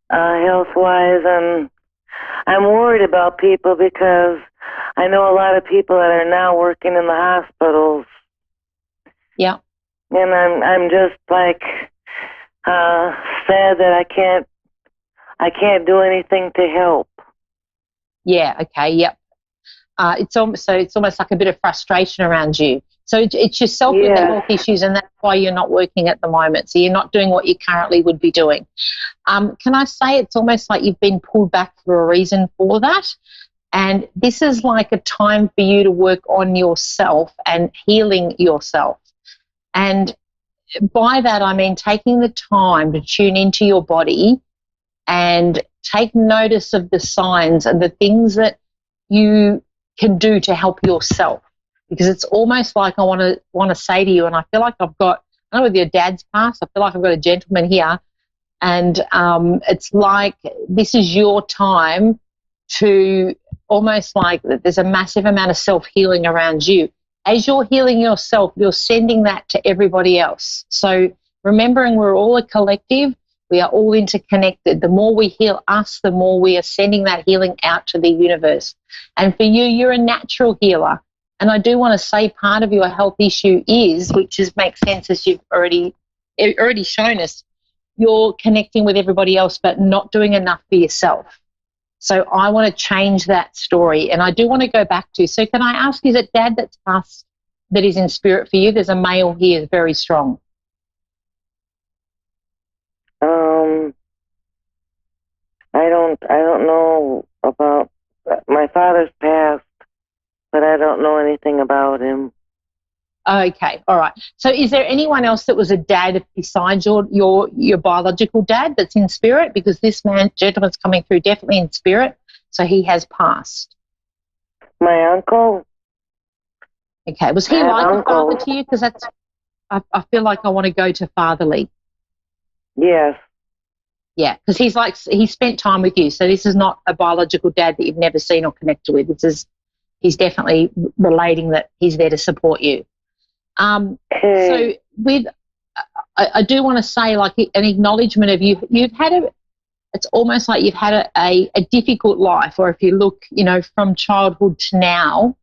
health-wise, and I'm worried about people because I know a lot of people that are now working in the hospitals. Yeah. And I'm just like sad that I can't do anything to help. Yeah. Okay. Yep. It's almost like a bit of frustration around you. So it's yourself with the health issues, and that's why you're not working at the moment. So you're not doing what you currently would be doing. Can I say it's almost like you've been pulled back for a reason for that? And this is like a time for you to work on yourself and healing yourself. And by that, I mean taking the time to tune into your body and take notice of the signs and the things that you can do to help yourself. Because it's almost like I want to say to you, and I feel like I've got, I don't know whether your dad's passed, I feel like I've got a gentleman here, and it's like this is your time to almost like there's a massive amount of self-healing around you. As you're healing yourself, you're sending that to everybody else. So remembering we're all a collective, we are all interconnected. The more we heal us, the more we are sending that healing out to the universe. And for you, you're a natural healer. And I do want to say part of your health issue is, which makes sense as you've already shown us, you're connecting with everybody else but not doing enough for yourself. So I want to change that story. And I do want to go back to, so can I ask, is it Dad that's passed that is in spirit for you? There's a male here, very strong. I don't know about, my father's passed, but I don't know anything about him. Okay, all right. So is there anyone else that was a dad besides your biological dad that's in spirit? Because this gentleman's coming through definitely in spirit, so he has passed. My uncle. Okay, was he like a father to you? Because that's, I feel like I want to go to fatherly. Yes. Yeah, because he spent time with you, so this is not a biological dad that you've never seen or connected with. He's definitely relating that he's there to support you. So with, I do want to say like an acknowledgement of you've had it's almost like you've had a difficult life, or if you look, from childhood to now,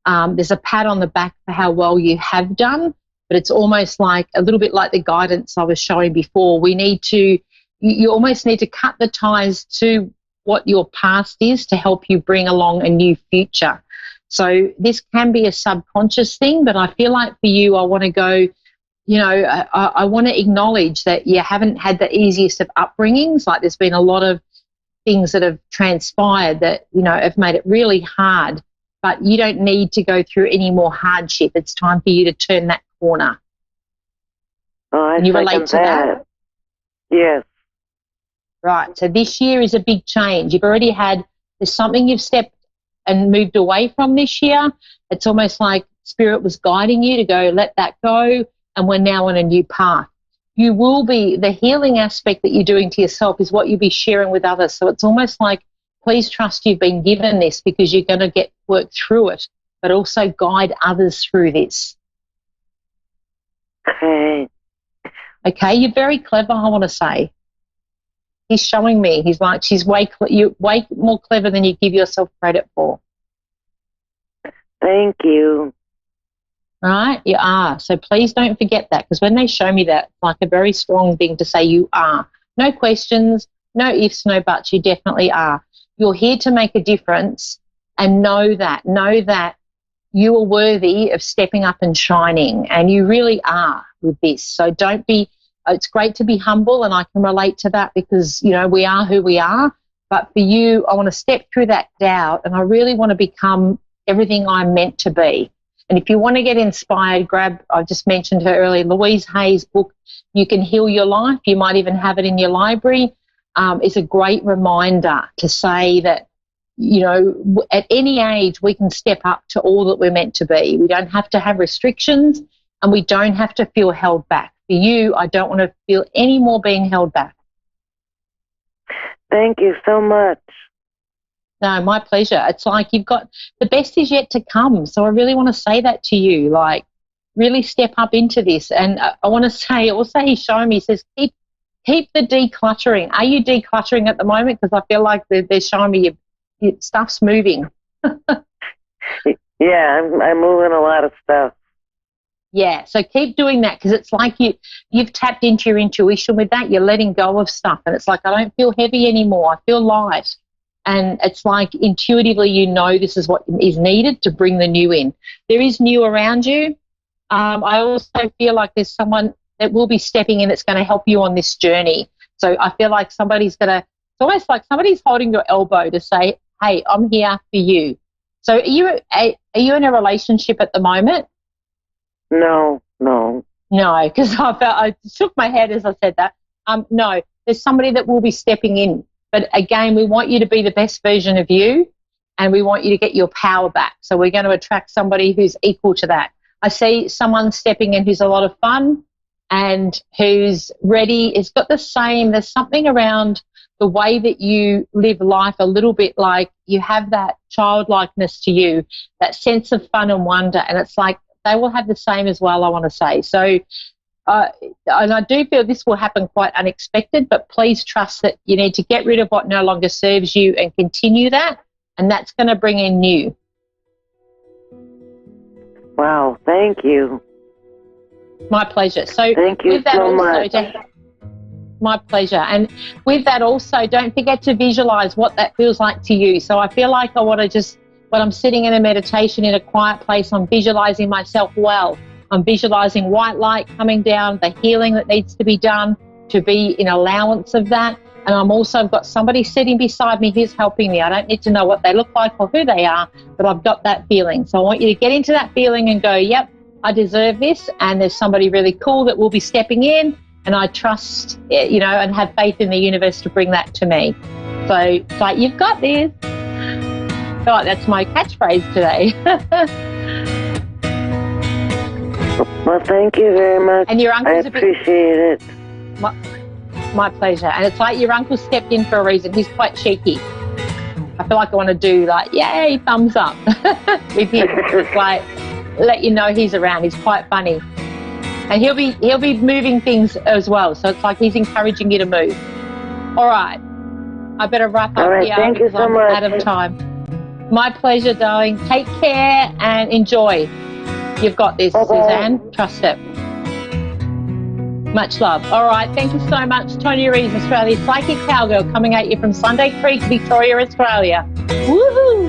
there's a pat on the back for how well you have done, but it's almost like a little bit like the guidance I was showing before. You almost need to cut the ties to what your past is to help you bring along a new future. So this can be a subconscious thing, but I feel like for you, I want to go, I want to acknowledge that you haven't had the easiest of upbringings. Like there's been a lot of things that have transpired that, have made it really hard, but you don't need to go through any more hardship. It's time for you to turn that corner. Oh, Can you relate to that? Yes. Right. So this year is a big change. There's something you've stepped and moved away from this year. It's almost like Spirit was guiding you to go, let that go, and we're now on a new path. You will be, the healing aspect that you're doing to yourself is what you'll be sharing with others. So it's almost like, please trust you've been given this because you're going to work through it, but also guide others through this. Okay. Okay, you're very clever, I want to say. He's showing me. He's like, you're way more clever than you give yourself credit for. Thank you. Right? You are. So please don't forget that, because when they show me that, it's like a very strong thing to say you are. No questions, no ifs, no buts. You definitely are. You're here to make a difference, and know that you are worthy of stepping up and shining, and you really are with this. So don't be it's great to be humble, and I can relate to that because, you know, we are who we are. But for you, I want to step through that doubt, and I really want to become everything I'm meant to be. And if you want to get inspired, I just mentioned her earlier, Louise Hay's book, You Can Heal Your Life. You might even have it in your library. It's a great reminder to say that, you know, at any age we can step up to all that we're meant to be. We don't have to have restrictions, and we don't have to feel held back. For you, I don't want to feel any more being held back. Thank you so much. No, my pleasure. It's like you've got the best is yet to come. So I really want to say that to you, like really step up into this. And I want to say also he's showing me, he says, keep the decluttering. Are you decluttering at the moment? Because I feel like they're showing me your stuff's moving. Yeah, I'm moving a lot of stuff. Yeah, so keep doing that because it's like you've tapped into your intuition with that. You're letting go of stuff, and it's like I don't feel heavy anymore. I feel light, and it's like intuitively you know this is what is needed to bring the new in. There is new around you. I also feel like there's someone that will be stepping in that's going to help you on this journey. So I feel like somebody's going to. It's almost like somebody's holding your elbow to say, "Hey, I'm here for you." So are you in a relationship at the moment? No. No, because I shook my head as I said that. No, there's somebody that will be stepping in. But again, we want you to be the best version of you, and we want you to get your power back. So we're going to attract somebody who's equal to that. I see someone stepping in who's a lot of fun and who's ready. It's got there's something around the way that you live life a little bit like you have that childlikeness to you, that sense of fun and wonder, and it's like, they will have the same as well, I want to say. So, and I do feel this will happen quite unexpected, but please trust that you need to get rid of what no longer serves you and continue that, and that's going to bring in new. Wow, thank you. My pleasure. So thank you so much. My pleasure. And with that also, don't forget to visualize what that feels like to you. So I feel like I want to just, when I'm sitting in a meditation in a quiet place, I'm visualizing myself well. I'm visualizing white light coming down, the healing that needs to be done, to be in allowance of that. And I'm also got somebody sitting beside me who's helping me. I don't need to know what they look like or who they are, but I've got that feeling. So I want you to get into that feeling and go, yep, I deserve this. And there's somebody really cool that will be stepping in, and I trust, you know, and have faith in the universe to bring that to me. So it's like, you've got this. Oh, that's my catchphrase today. Well, thank you very much. And your uncle's I appreciate it. My pleasure. And it's like your uncle stepped in for a reason. He's quite cheeky. I feel like I want to do like, yay, thumbs up with him. It's like, let you know he's around. He's quite funny. And he'll be moving things as well. So it's like he's encouraging you to move. All right. I better wrap up here thank you because so I'm much. out of time. My pleasure, darling. Take care and enjoy. You've got this, Suzanne. Trust it. Much love. All right. Thank you so much. Tonya Reeves, Australia's Psychic Cowgirl, coming at you from Sunday Creek, Victoria, Australia. Woohoo!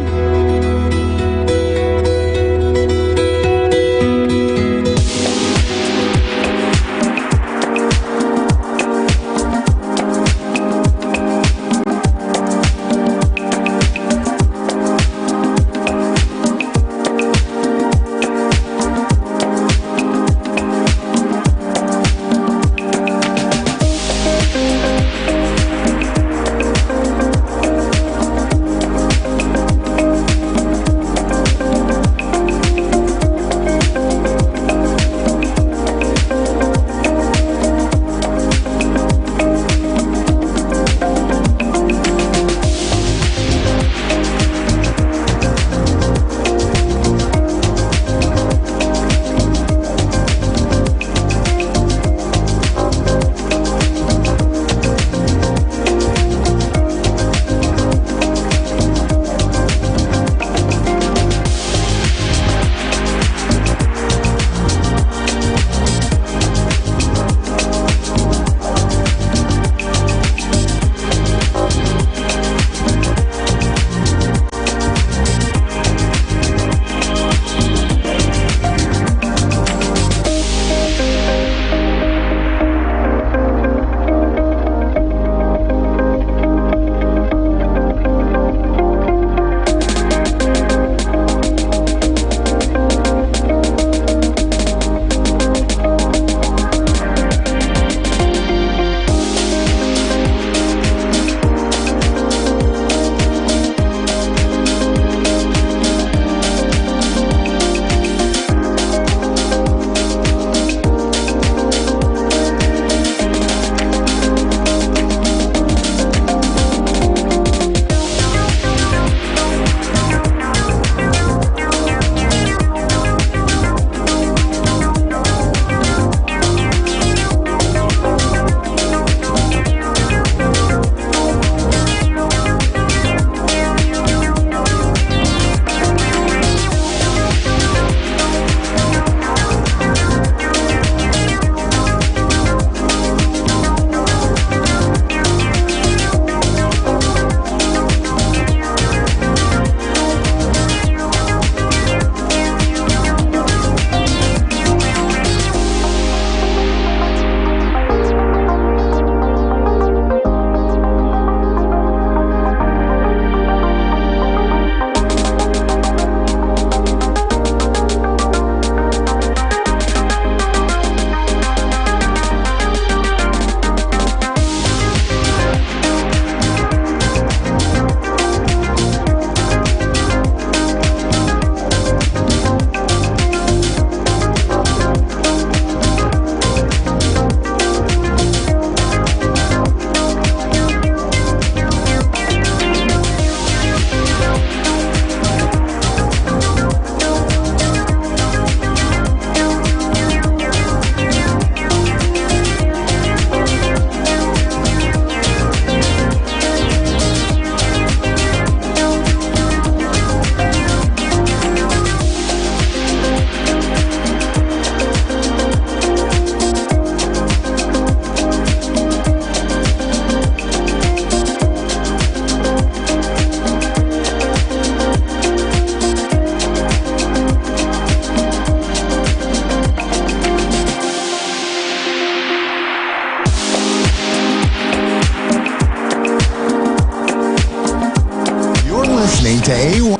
to A1.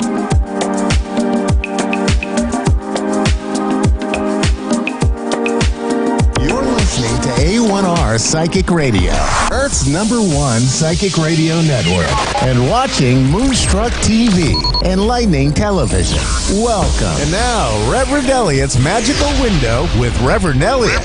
Listening to A1R Psychic Radio, Earth's #1 psychic radio network, and watching Moonstruck TV, Enlightening Television. Welcome. And now, Reverend Elliot's Magical Window with Reverend Elliot.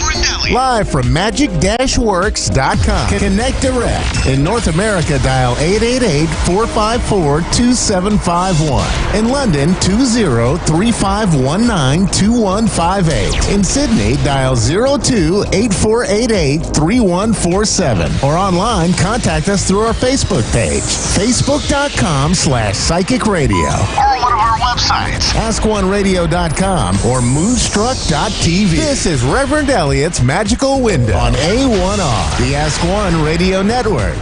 Live from magic-works.com. Connect direct. In North America, dial 888-454-2751. In London, 20-3519-2158. In Sydney, dial 02-8488-3147. Or online, contact us through our Facebook page, facebook.com/psychic radio. Or one of our websites, askoneradio.com or moonstruck.tv. This is Reverend Elliot's Magical Window on A1R, the Ask One Radio Network.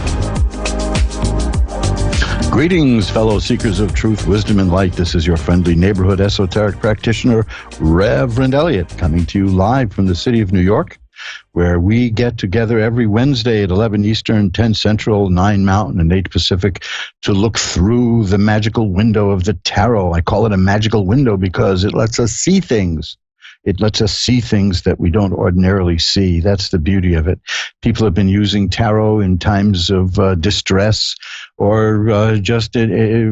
Greetings, fellow seekers of truth, wisdom, and light. This is your friendly neighborhood esoteric practitioner, Reverend Elliot, coming to you live from the city of New York, where we get together every Wednesday at 11 Eastern, 10 Central, 9 Mountain, and 8 Pacific to look through the magical window of the tarot. I call it a magical window because it lets us see things. It lets us see things that we don't ordinarily see. That's the beauty of it. People have been using tarot in times of distress or just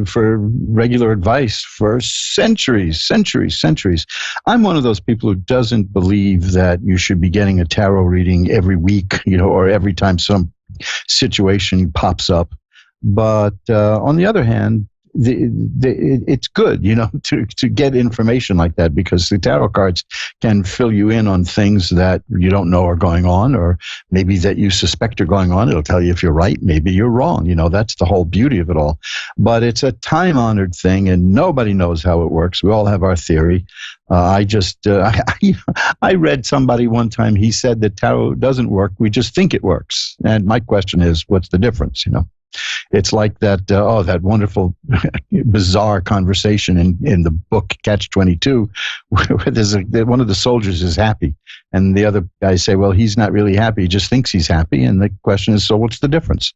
for regular advice for centuries. I'm one of those people who doesn't believe that you should be getting a tarot reading every week, or every time some situation pops up. But on the other hand, it's good, to get information like that, because the tarot cards can fill you in on things that you don't know are going on, or maybe that you suspect are going on. It'll tell you if you're right, maybe you're wrong. That's the whole beauty of it all. But it's a time-honored thing, and nobody knows how it works. We all have our theory. I read somebody one time, he said that tarot doesn't work. We just think it works. And my question is, what's the difference, It's like that that wonderful, bizarre conversation in the book Catch-22, where there's one of the soldiers is happy, and the other guys say, well, he's not really happy, he just thinks he's happy. And the question is, so what's the difference?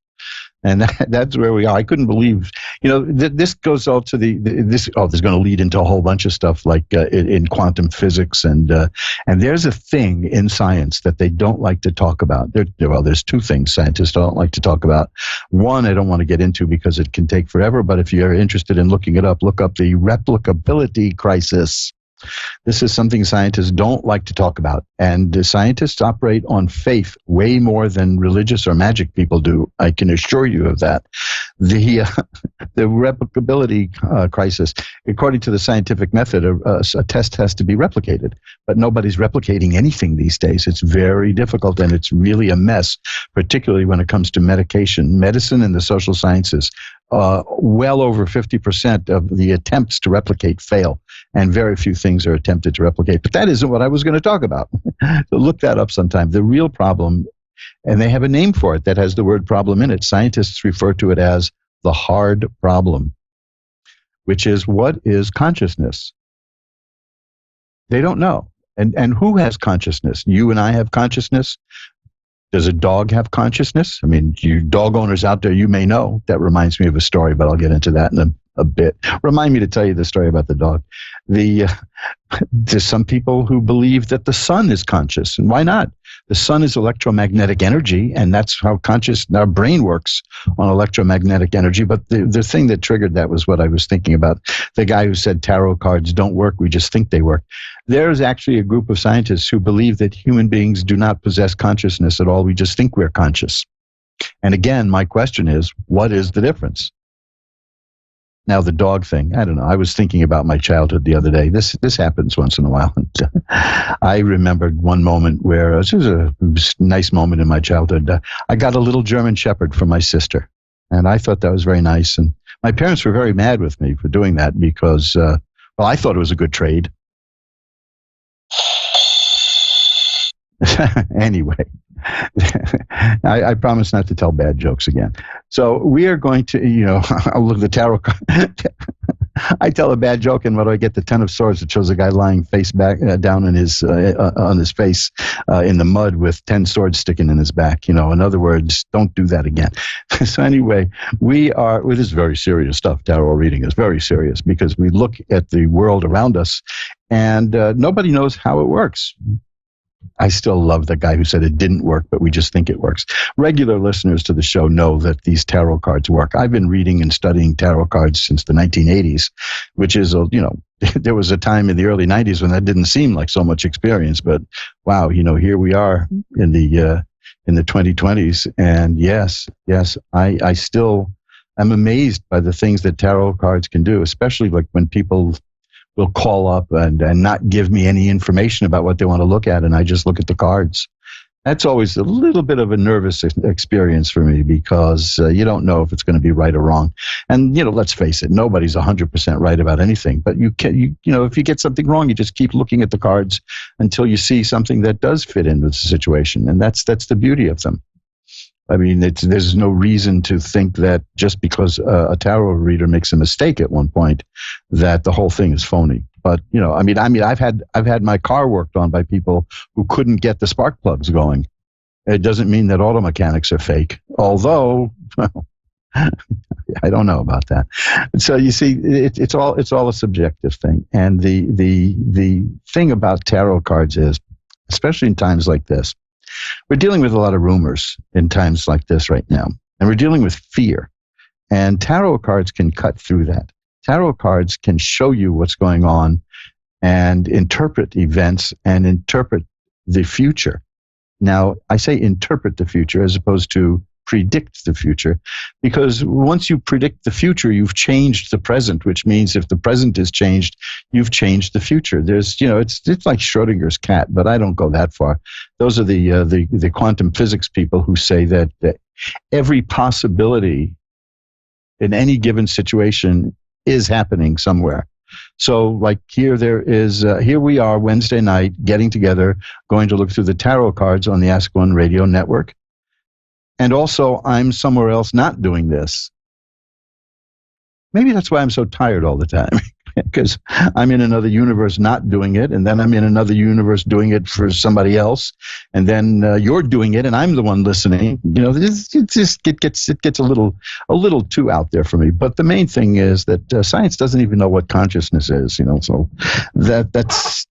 And that's where we are. I couldn't believe, this goes all to there's going to lead into a whole bunch of stuff like in quantum physics. And there's a thing in science that they don't like to talk about. There's two things scientists don't like to talk about. One, I don't want to get into because it can take forever, but if you're interested in looking it up, look up the replicability crisis. This is something scientists don't like to talk about. And scientists operate on faith way more than religious or magic people do. I can assure you of that. The replicability crisis, according to the scientific method, a test has to be replicated. But nobody's replicating anything these days. It's very difficult, and it's really a mess, particularly when it comes to medicine, and the social sciences. Well over 50% of the attempts to replicate fail, and very few things are attempted to replicate. But that isn't what I was going to talk about. So look that up sometime. The real problem, and they have a name for it that has the word problem in it. Scientists refer to it as the hard problem, which is, what is consciousness? They don't know. And who has consciousness? You and I have consciousness. Does a dog have consciousness? I mean, you dog owners out there, you may know. That reminds me of a story, but I'll get into that in a bit. Remind me to tell you the story about the dog. There's some people who believe that the sun is conscious, and why not? The sun is electromagnetic energy, and that's how conscious our brain works, on electromagnetic energy. But the thing that triggered that was what I was thinking about. The guy who said tarot cards don't work, we just think they work. There's actually a group of scientists who believe that human beings do not possess consciousness at all. We just think we're conscious. And again, my question is, what is the difference? Now, the dog thing, I don't know. I was thinking about my childhood the other day. This happens once in a while. I remembered one moment where, this was a nice moment in my childhood. I got a little German Shepherd for my sister, and I thought that was very nice. And my parents were very mad with me for doing that because, I thought it was a good trade. Anyway, I promise not to tell bad jokes again. So we are going to, I'll look at the tarot card. I tell a bad joke, and what do I get? The Ten of Swords. It shows a guy lying face back down in his on his face in the mud with 10 swords sticking in his back. In other words, don't do that again. So anyway, it is very serious stuff. Tarot reading is very serious because we look at the world around us, and nobody knows how it works. I still love the guy who said it didn't work, but we just think it works. Regular listeners to the show know that these tarot cards work. I've been reading and studying tarot cards since the 1980s, which is, there was a time in the early 90s when that didn't seem like so much experience. But wow, here we are in the 2020s. And yes, I still am amazed by the things that tarot cards can do, especially like when people will call up and not give me any information about what they want to look at, and I just look at the cards. That's always a little bit of a nervous experience for me because you don't know if it's going to be right or wrong. And, let's face it, nobody's 100% right about anything. But if you get something wrong, you just keep looking at the cards until you see something that does fit in with the situation. And that's the beauty of them. I mean, there's no reason to think that just because a tarot reader makes a mistake at one point, that the whole thing is phony. But I've had my car worked on by people who couldn't get the spark plugs going. It doesn't mean that auto mechanics are fake, although I don't know about that. So you see, it's all a subjective thing. And the thing about tarot cards is, especially in times like this, we're dealing with a lot of rumors in times like this right now, and we're dealing with fear. And tarot cards can cut through that. Tarot cards can show you what's going on and interpret events and interpret the future. Now, I say interpret the future as opposed to predict the future, because once you predict the future, you've changed the present, which means if the present is changed, you've changed the future. There's, it's like Schrodinger's cat, but I don't go that far. Those are the quantum physics people who say that every possibility in any given situation is happening somewhere. So like here we are Wednesday night getting together, going to look through the tarot cards on the Ask One radio network. And also, I'm somewhere else not doing this. Maybe that's why I'm so tired all the time, because I'm in another universe not doing it, and then I'm in another universe doing it for somebody else, and then you're doing it, and I'm the one listening. It gets a little too out there for me. But the main thing is that science doesn't even know what consciousness is. So that's.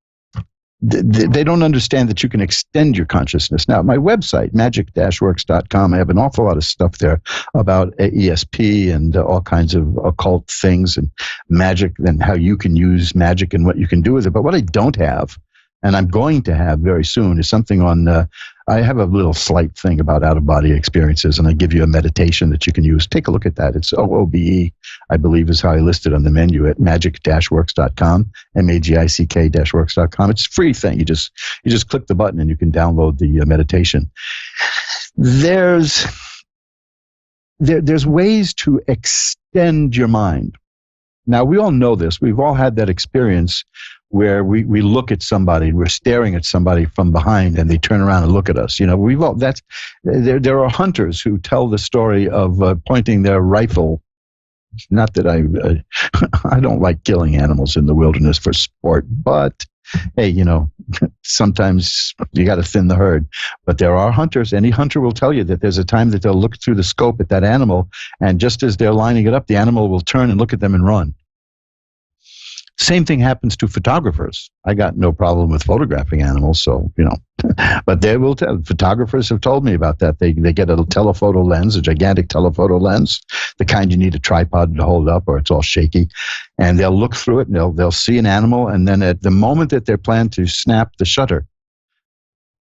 They don't understand that you can extend your consciousness. Now, my website, magic-works.com, I have an awful lot of stuff there about ESP and all kinds of occult things and magic and how you can use magic and what you can do with it. But what I don't have, and I'm going to have very soon, is something on, I have a little slight thing about out-of-body experiences, and I give you a meditation that you can use. Take a look at that. It's OOBE, I believe is how I listed on the menu at magic-works.com, MAGICK-works.com. It's a free thing. You just click the button and you can download the meditation. There's ways to extend your mind. Now, we all know this. We've all had that experience where we look at somebody, we're staring at somebody from behind, and they turn around and look at us. There are hunters who tell the story of pointing their rifle. Not that I don't like killing animals in the wilderness for sport, but hey, sometimes you got to thin the herd. But there are hunters. Any hunter will tell you that there's a time that they'll look through the scope at that animal, and just as they're lining it up, the animal will turn and look at them and run. Same thing happens to photographers. I got no problem with photographing animals, but they will tell. Photographers have told me about that. They get a telephoto lens, a gigantic telephoto lens, the kind you need a tripod to hold up or it's all shaky, and they'll look through it and they'll see an animal, and then at the moment that they're planned to snap the shutter,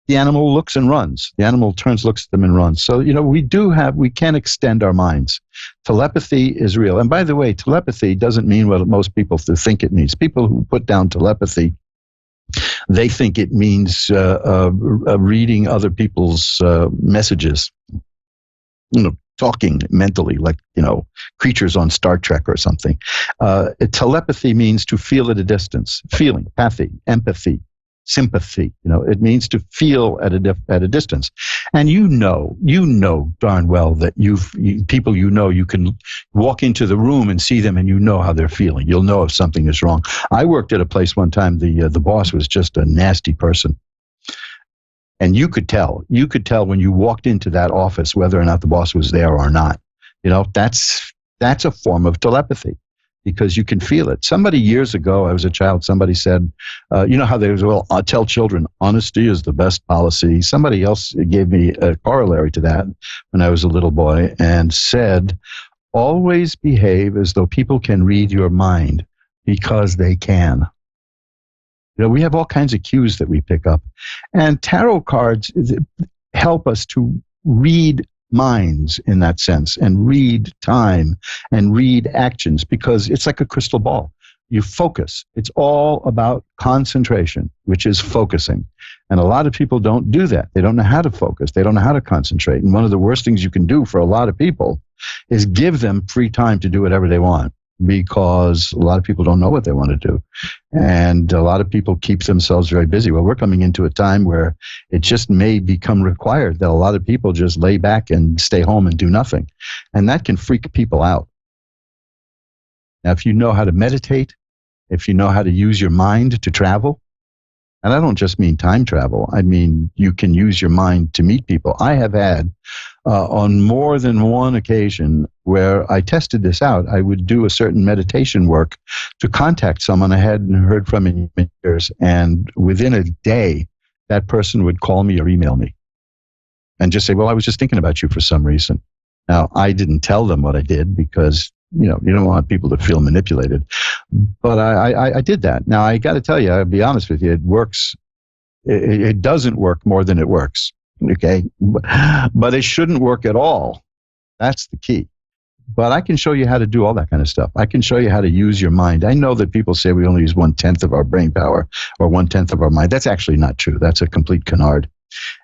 the animal looks and runs. The animal turns, looks at them and runs. So, we can extend our minds. Telepathy is real. And by the way, telepathy doesn't mean what most people think it means. People who put down telepathy, they think it means reading other people's messages, talking mentally, like, creatures on Star Trek or something. Telepathy means to feel at a distance, feeling, pathy, empathy, sympathy. It means to feel at a distance. And you know darn well that people you can walk into the room and see them and you know how they're feeling. You'll know if something is wrong. I worked at a place one time, the boss was just a nasty person. And you could tell when you walked into that office whether or not the boss was there or not. That's a form of telepathy, because you can feel it. Somebody years ago, I was a child, somebody said, you know how they I tell children, honesty is the best policy. Somebody else gave me a corollary to that when I was a little boy and said, always behave as though people can read your mind, because they can. We have all kinds of cues that we pick up. And tarot cards help us to read minds in that sense, and read time and read actions, because it's like a crystal ball. You focus. It's all about concentration, which is focusing. And a lot of people don't do that. They don't know how to focus. They don't know how to concentrate. And one of the worst things you can do for a lot of people is give them free time to do whatever they want, because a lot of people don't know what they want to do. And a lot of people keep themselves very busy. Well, we're coming into a time where it just may become required that a lot of people just lay back and stay home and do nothing. And that can freak people out. Now, if you know how to meditate, if you know how to use your mind to travel, and I don't just mean time travel, I mean you can use your mind to meet people. I have had on more than one occasion where I tested this out. I would do a certain meditation work to contact someone I hadn't heard from in years, and within a day, that person would call me or email me and just say, well, I was just thinking about you for some reason. Now, I didn't tell them what I did, because you don't want people to feel manipulated. But I did that. Now, I got to tell you, I'll be honest with you, it works. It doesn't work more than it works. Okay. But it shouldn't work at all. That's the key. But I can show you how to do all that kind of stuff. I can show you how to use your mind. I know that people say we only use 1/10 of our brain power or 1/10 of our mind. That's actually not true. That's a complete canard.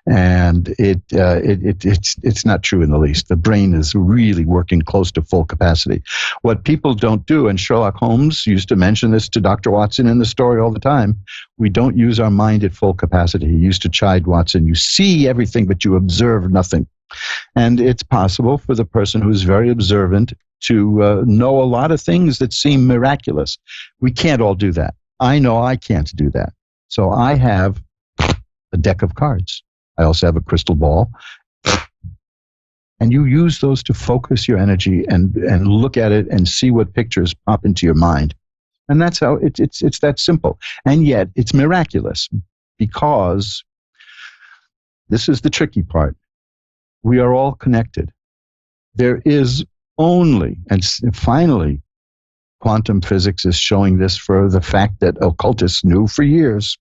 And it's not true in the least. The brain is really working close to full capacity. What people don't do, and Sherlock Holmes used to mention this to Dr. Watson in the story all the time, we don't use our mind at full capacity. He used to chide Watson, you see everything, but you observe nothing. And it's possible for the person who's very observant to know a lot of things that seem miraculous. We can't all do that. I know I can't do that. So I have a deck of cards. I also have a crystal ball. And you use those to focus your energy and look at it and see what pictures pop into your mind. And that's how it's that simple. And yet it's miraculous, because this is the tricky part. We are all connected. There is only, and finally, quantum physics is showing this for the fact that occultists knew for years.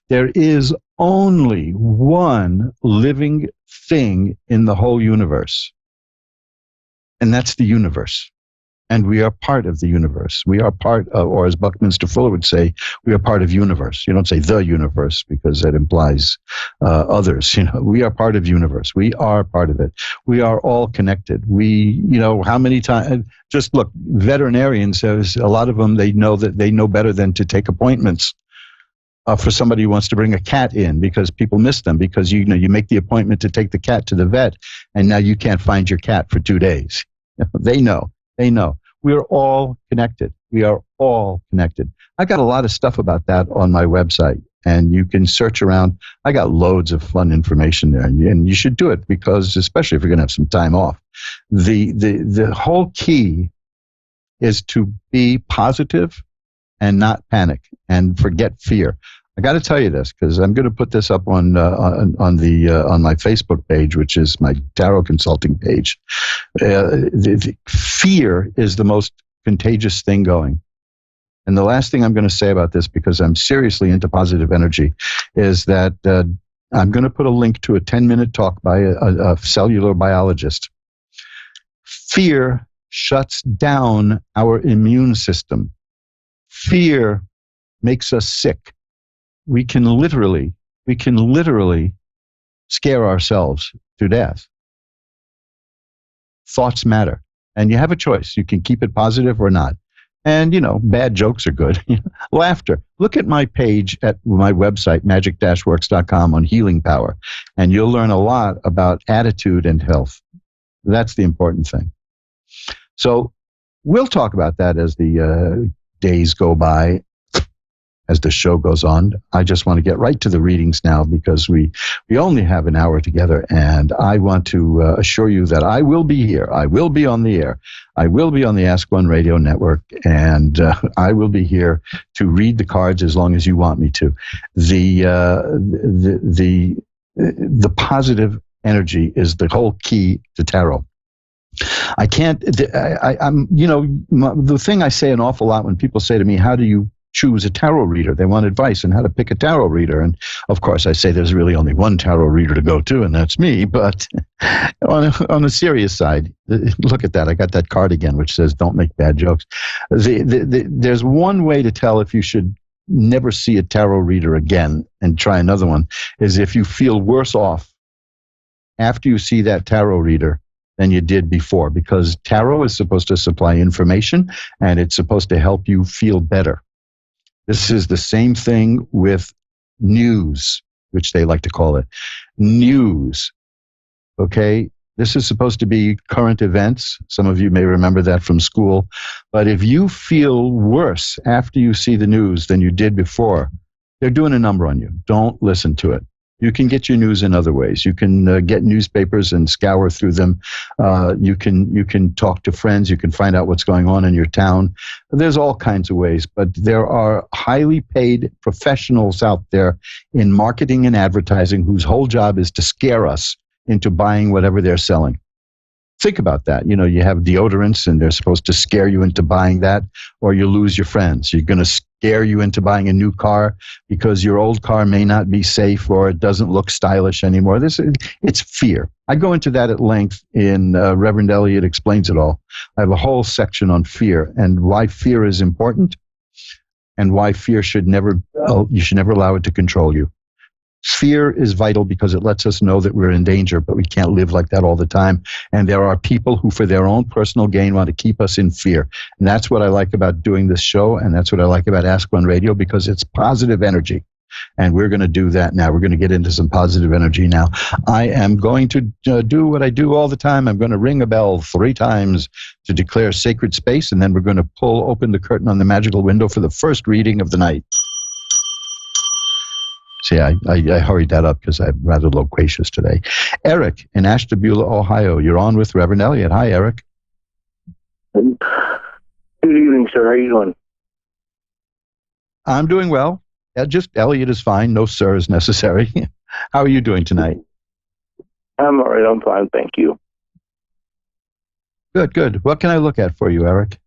There is only one living thing in the whole universe, and that's the universe. And we are part of the universe. We are part of, or as Buckminster Fuller would say, we are part of universe. You don't say the universe, because that implies others. We are part of universe. We are part of it. We are all connected. We, how many times, just look, veterinarians, a lot of them, they know better than to take appointments for somebody who wants to bring a cat in, because people miss them, because you make the appointment to take the cat to the vet, and now you can't find your cat for 2 days. They know. We're all connected. We are all connected. I got a lot of stuff about that on my website, and you can search around. I got loads of fun information there, and you should do it, because especially if you're going to have some time off. The whole key is to be positive and not panic and forget fear. I got to tell you this, because I'm going to put this up on my Facebook page, which is my tarot consulting page. The fear is the most contagious thing going. And the last thing I'm going to say about this, because I'm seriously into positive energy, is that I'm going to put a link to a 10-minute talk by a cellular biologist. Fear shuts down our immune system. Fear makes us sick. We can literally scare ourselves to death. Thoughts matter. And you have a choice. You can keep it positive or not. And, bad jokes are good. Laughter. Look at my page at my website, magic-works.com, on healing power, and you'll learn a lot about attitude and health. That's the important thing. So we'll talk about that as the days go by, as the show goes on. I just want to get right to the readings now because we only have an hour together, and I want to assure you that I will be here. I will be on the air. I will be on the Ask One Radio Network, and I will be here to read the cards as long as you want me to. The positive energy is the whole key to tarot. I can't. I'm. The thing I say an awful lot when people say to me, "How do you choose a tarot reader?" They want advice on how to pick a tarot reader. And of course I say there's really only one tarot reader to go to, and that's me. But on a serious side, look at that. I got that card again, which says don't make bad jokes. There's one way to tell if you should never see a tarot reader again and try another one, is if you feel worse off after you see that tarot reader than you did before, because tarot is supposed to supply information and it's supposed to help you feel better. This is the same thing with news, which they like to call it. News. Okay? This is supposed to be current events. Some of you may remember that from school. But if you feel worse after you see the news than you did before, they're doing a number on you. Don't listen to it. You can get your news in other ways. You can get newspapers and scour through them. You can talk to friends. You can find out what's going on in your town. There's all kinds of ways, but there are highly paid professionals out there in marketing and advertising whose whole job is to scare us into buying whatever they're selling. Think about that. You have deodorants and they're supposed to scare you into buying that, or you lose your friends. You're going to scare you into buying a new car because your old car may not be safe or it doesn't look stylish anymore. It's fear. I go into that at length in Reverend Elliott Explains It All. I have a whole section on fear and why fear is important and why fear you should never allow it to control you. Fear is vital because it lets us know that we're in danger, but we can't live like that all the time. And there are people who, for their own personal gain, want to keep us in fear. And that's what I like about doing this show, and that's what I like about Ask One Radio, because it's positive energy. And we're going to do that now. We're going to get into some positive energy now. I am going to do what I do all the time. I'm going to ring a bell 3 times to declare sacred space, and then we're going to pull open the curtain on the magical window for the first reading of the night. See, I hurried that up because I'm rather loquacious today. Eric in Ashtabula, Ohio. You're on with Reverend Elliott. Hi, Eric. Good evening, sir. How are you doing? I'm doing well. Just Elliott is fine. No sir is necessary. How are you doing tonight? I'm all right. I'm fine. Thank you. Good. What can I look at for you, Eric?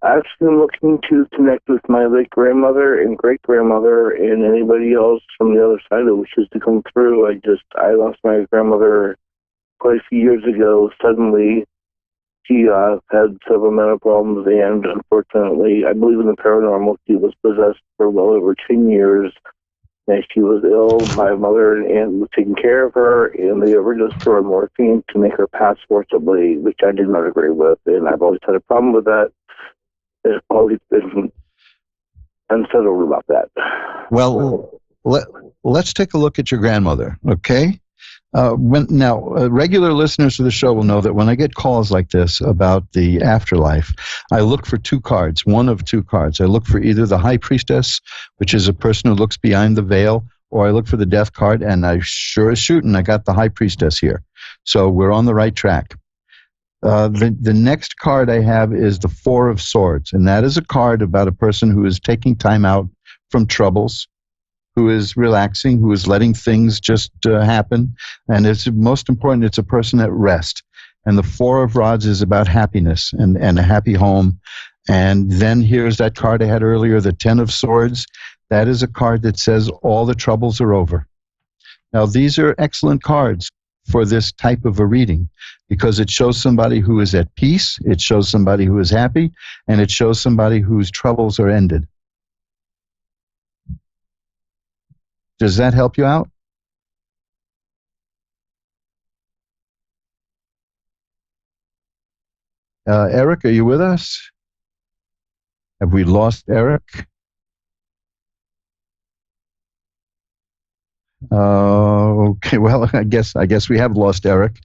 Actually, I'm looking to connect with my late grandmother and great grandmother and anybody else from the other side that wishes to come through. I lost my grandmother quite a few years ago. Suddenly, she had several mental problems, and unfortunately, I believe in the paranormal. She was possessed for well over 10 years, and she was ill. My mother and aunt was taking care of her, and they overdosed her on morphine to make her pass forcibly, which I did not agree with, and I've always had a problem with that. There's always been unsettled about that. Well, let's take a look at your grandmother, okay? Regular listeners to the show will know that when I get calls like this about the afterlife, I look for 2 cards, one of 2 cards. I look for either the High Priestess, which is a person who looks behind the veil, or I look for the Death card, and I sure as shooting, I got the High Priestess here. So we're on the right track. The next card I have is the 4 of Swords, and that is a card about a person who is taking time out from troubles, who is relaxing, who is letting things just happen, and it's most important, it's a person at rest. And the 4 of Rods is about happiness and a happy home. And then here's that card I had earlier, the 10 of Swords. That is a card that says all the troubles are over. Now, these are excellent cards for this type of a reading because it shows somebody who is at peace, it shows somebody who is happy, and it shows somebody whose troubles are ended. Does that help you out? Eric, are you with us? Have we lost Eric? Okay, well, I guess we have lost Eric.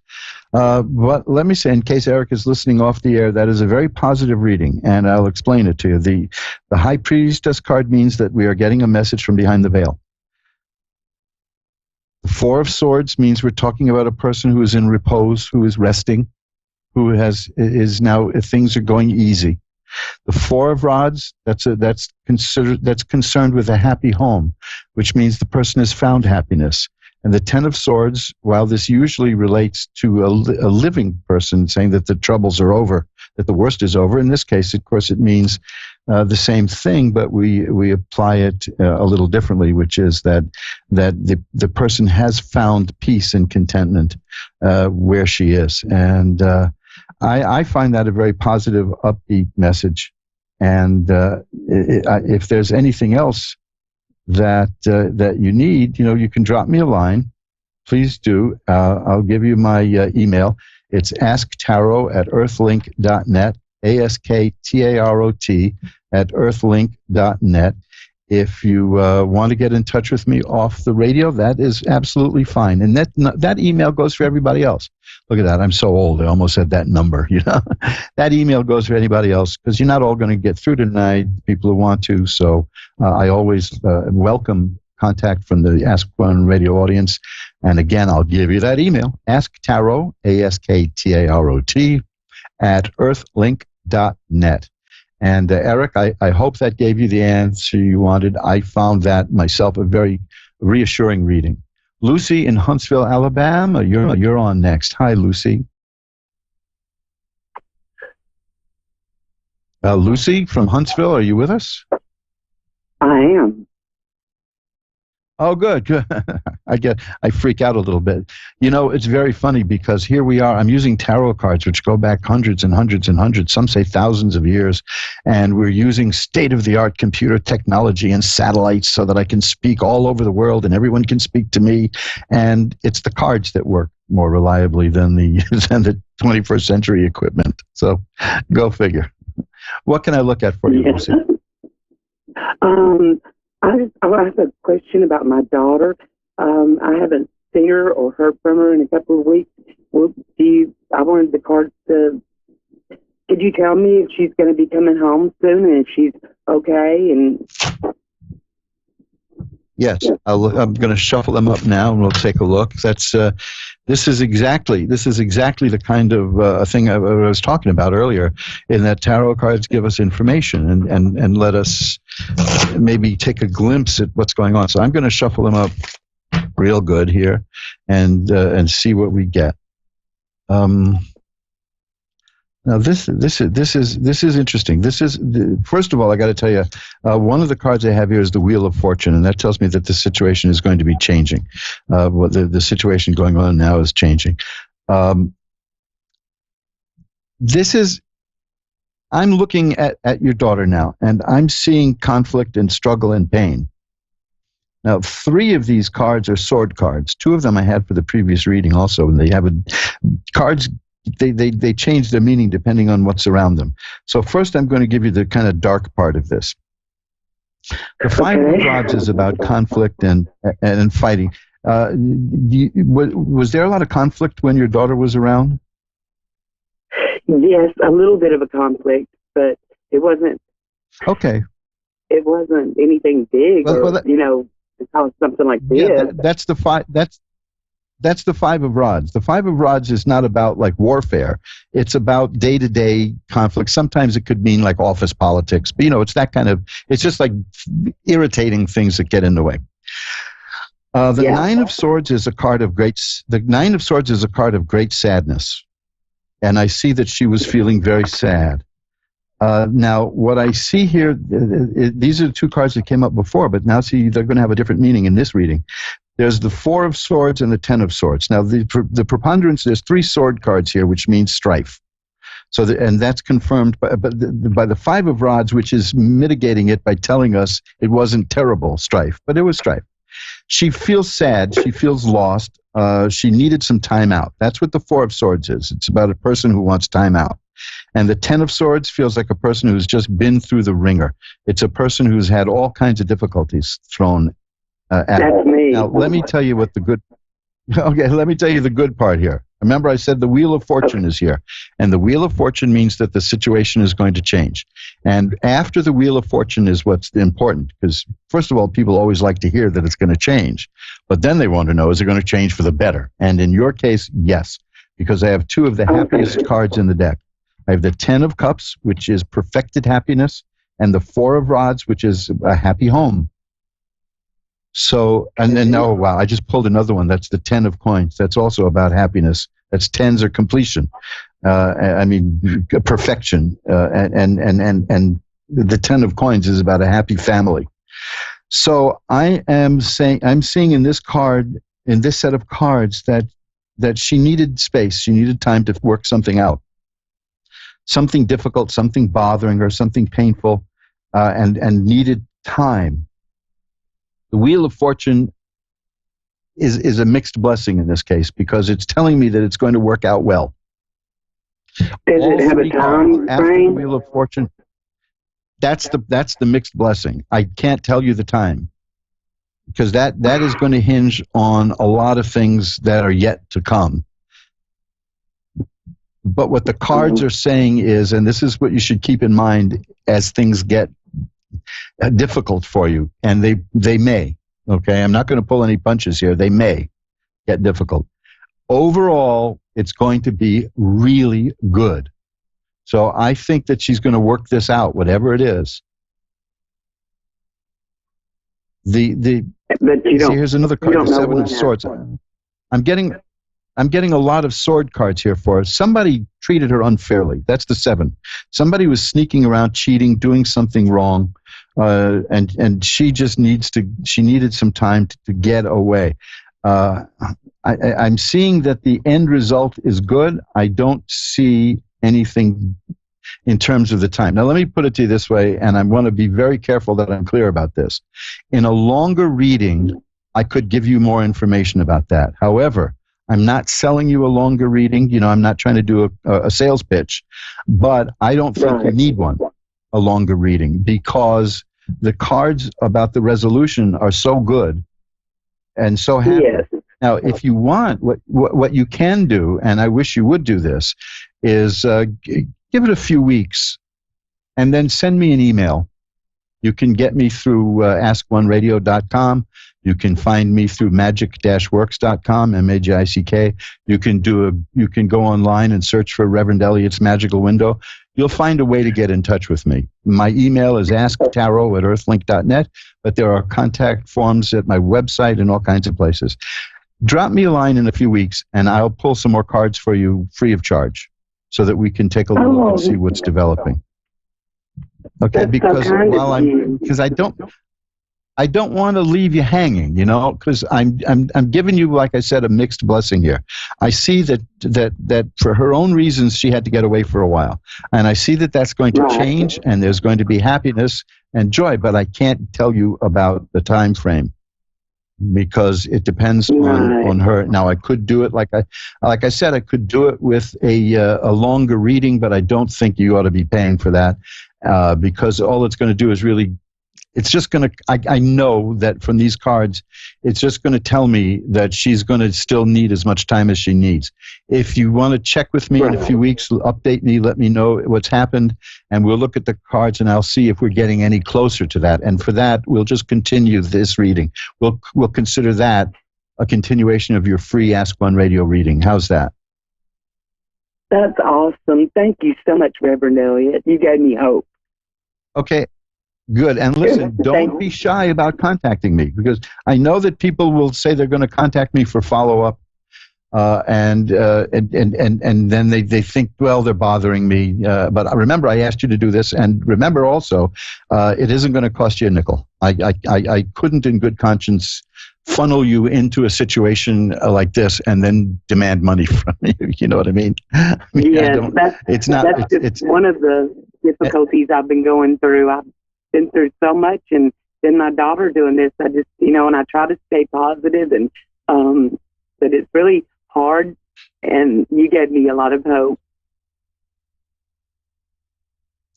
But let me say, in case Eric is listening off the air, that is a very positive reading, and I'll explain it to you. The High Priestess card means that we are getting a message from behind the veil. The Four of Swords means we're talking about a person who is in repose, who is resting, who is now, things are going easy. The Four of Rods, that's concerned with a happy home, which means the person has found happiness. And the Ten of Swords, while this usually relates to a living person saying that the troubles are over, that the worst is over, in this case, of course, it means the same thing, but we apply it a little differently, which is that the person has found peace and contentment where she is. And I find that a very positive, upbeat message. And if there's anything else that you need, you can drop me a line. Please do. I'll give you my email. It's asktarot@earthlink.net, ASKTAROT @earthlink.net. If you want to get in touch with me off the radio, that is absolutely fine. And that email goes for everybody else. Look at that. I'm so old. I almost said that number. That email goes for anybody else because you're not all going to get through tonight, people who want to. So I always welcome contact from the Ask One radio audience. And again, I'll give you that email, asktarot, ASKTAROT @earthlink.net. And Eric, I hope that gave you the answer you wanted. I found that myself a very reassuring reading. Lucy in Huntsville, Alabama, you're on next. Hi, Lucy. Lucy from Huntsville, are you with us? I am. Oh, good. I freak out a little bit. It's very funny because here we are. I'm using tarot cards, which go back hundreds and hundreds and hundreds, some say thousands of years. And we're using state-of-the-art computer technology and satellites so that I can speak all over the world and everyone can speak to me. And it's the cards that work more reliably than the 21st century equipment. So go figure. What can I look at for you, Lucy? I have a question about my daughter. I haven't seen her or heard from her in a couple of weeks. I wanted the cards to. Could you tell me if she's going to be coming home soon and if she's okay? And yes, I'm going to shuffle them up now, and we'll take a look. This is exactly the kind of thing I was talking about earlier, in that tarot cards give us information and let us maybe take a glimpse at what's going on. So I'm going to shuffle them up real good here and see what we get. Now this is interesting. First of all, I got to tell you, one of the cards I have here is the Wheel of Fortune, and that tells me that the situation is going to be changing. The situation going on now is changing. I'm looking at your daughter now, and I'm seeing conflict and struggle and pain. Now, 3 of these cards are sword cards. 2 of them I had for the previous reading also, and they have cards. They change their meaning depending on what's around them. So first I'm going to give you the kind of dark part of this. The 5 of Rods is about conflict and fighting. Was there a lot of conflict when your daughter was around? yes, a little bit of a conflict, but it wasn't. Okay. It wasn't anything big, to cause something like this. Yeah, that's the 5. That's the 5 of Rods. The 5 of Rods is not about like warfare. It's about day-to-day conflict. Sometimes it could mean like office politics, but it's that kind of. It's just like irritating things that get in the way. The 9 of Swords is a card of great. The 9 of Swords is a card of great sadness, and I see that she was feeling very sad. Now, what I see here, these are the 2 cards that came up before, but now see they're going to have a different meaning in this reading. There's the 4 of Swords and the 10 of Swords. Now, the preponderance, there's 3 sword cards here, which means strife. So, and that's confirmed by the 5 of Rods, which is mitigating it by telling us it wasn't terrible strife, but it was strife. She feels sad. She feels lost. She needed some time out. That's what the 4 of Swords is. It's about a person who wants time out. And the Ten of Swords feels like a person who's just been through the ringer. It's a person who's had all kinds of difficulties thrown at That's me. Now, let me tell you what the good... Okay, let me tell you the good part here. Remember, I said the Wheel of Fortune is here. And the Wheel of Fortune means that the situation is going to change. And after the Wheel of Fortune is what's important. Because, first of all, people always like to hear that it's going to change. But then they want to know, is it going to change for the better? And in your case, yes. Because I have two of the happiest cards in the deck. I have the Ten of Cups, which is perfected happiness, and the Four of Rods, which is a happy home. So, and then, oh, wow, I just pulled another one. That's the Ten of Coins. That's also about happiness. That's tens or completion. I mean, perfection. And the Ten of Coins is about a happy family. So I'm seeing in this card, in this set of cards, that she needed space. She needed time to work something out. Something difficult, something bothering her, something painful, and needed time. The Wheel of Fortune is a mixed blessing in this case because it's telling me that it's going to work out well. Does it have a time after frame? the Wheel of Fortune, that's the mixed blessing. I can't tell you the time because that is going to hinge on a lot of things that are yet to come. But what the cards are saying is, and this is what you should keep in mind as things get difficult for you, and they may, okay? I'm not going to pull any punches here. They may get difficult. Overall, it's going to be really good. So I think that she's going to work this out, whatever it is. Here's another card, the Seven of Swords. I'm getting a lot of sword cards here for her. Somebody treated her unfairly. That's the Seven. Somebody was sneaking around, cheating, doing something wrong, and she just needed some time to get away. I'm seeing that the end result is good. I don't see anything in terms of the time. Now, let me put it to you this way, and I want to be very careful that I'm clear about this. In a longer reading, I could give you more information about that. However, I'm not selling you a longer reading. You know, I'm not trying to do a sales pitch, but I don't think you need a longer reading, because the cards about the resolution are so good and so happy. Yes. Now, if you want, what you can do, and I wish you would do this, is give it a few weeks and then send me an email. You can get me through askoneradio.com. You can find me through magic-works.com, MAGICK. You can go online and search for Reverend Elliott's Magical Window. You'll find a way to get in touch with me. My email is asktarot@earthlink.net, but there are contact forms at my website and all kinds of places. Drop me a line in a few weeks, and I'll pull some more cards for you free of charge so that we can take a look and see what's developing. Okay, because I don't want to leave you hanging, you know, because I'm giving you, like I said, a mixed blessing here. I see that for her own reasons she had to get away for a while, and I see that that's going to change, and there's going to be happiness and joy, but I can't tell you about the time frame because it depends on her. Now, I could do it like I said, I could do it with a longer reading, but I don't think you ought to be paying for that because all it's going to do is really. It's just going to, I know that from these cards, it's just going to tell me that she's going to still need as much time as she needs. If you want to check with me in a few weeks, update me, let me know what's happened, and we'll look at the cards and I'll see if we're getting any closer to that. And for that, we'll just continue this reading. We'll consider that a continuation of your free Ask One Radio reading. How's that? That's awesome. Thank you so much, Reverend Elliott. You gave me hope. Okay. Good. And listen, don't be shy about contacting me because I know that people will say they're going to contact me for follow-up and then they think, well, they're bothering me. But remember, I asked you to do this. And remember also, it isn't going to cost you a nickel. I couldn't in good conscience funnel you into a situation like this and then demand money from you. You know what I mean? Yes, that's one of the difficulties I've been going through. I've been through so much, and then my daughter doing this, I just, and I try to stay positive, and but it's really hard, and you gave me a lot of hope.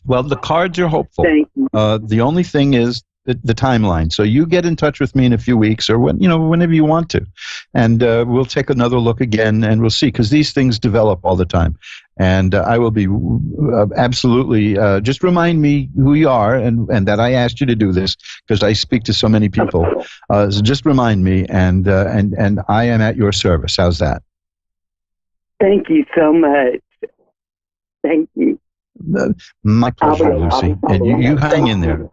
Well, the cards are hopeful. Thank you. The only thing is the timeline. So you get in touch with me in a few weeks, or whenever you want to, and we'll take another look again, and we'll see, because these things develop all the time. And I will be absolutely just remind me who you are, and that I asked you to do this because I speak to so many people. So just remind me, and I am at your service. How's that? Thank you so much. Thank you. My pleasure, Lucy. And you hang in there.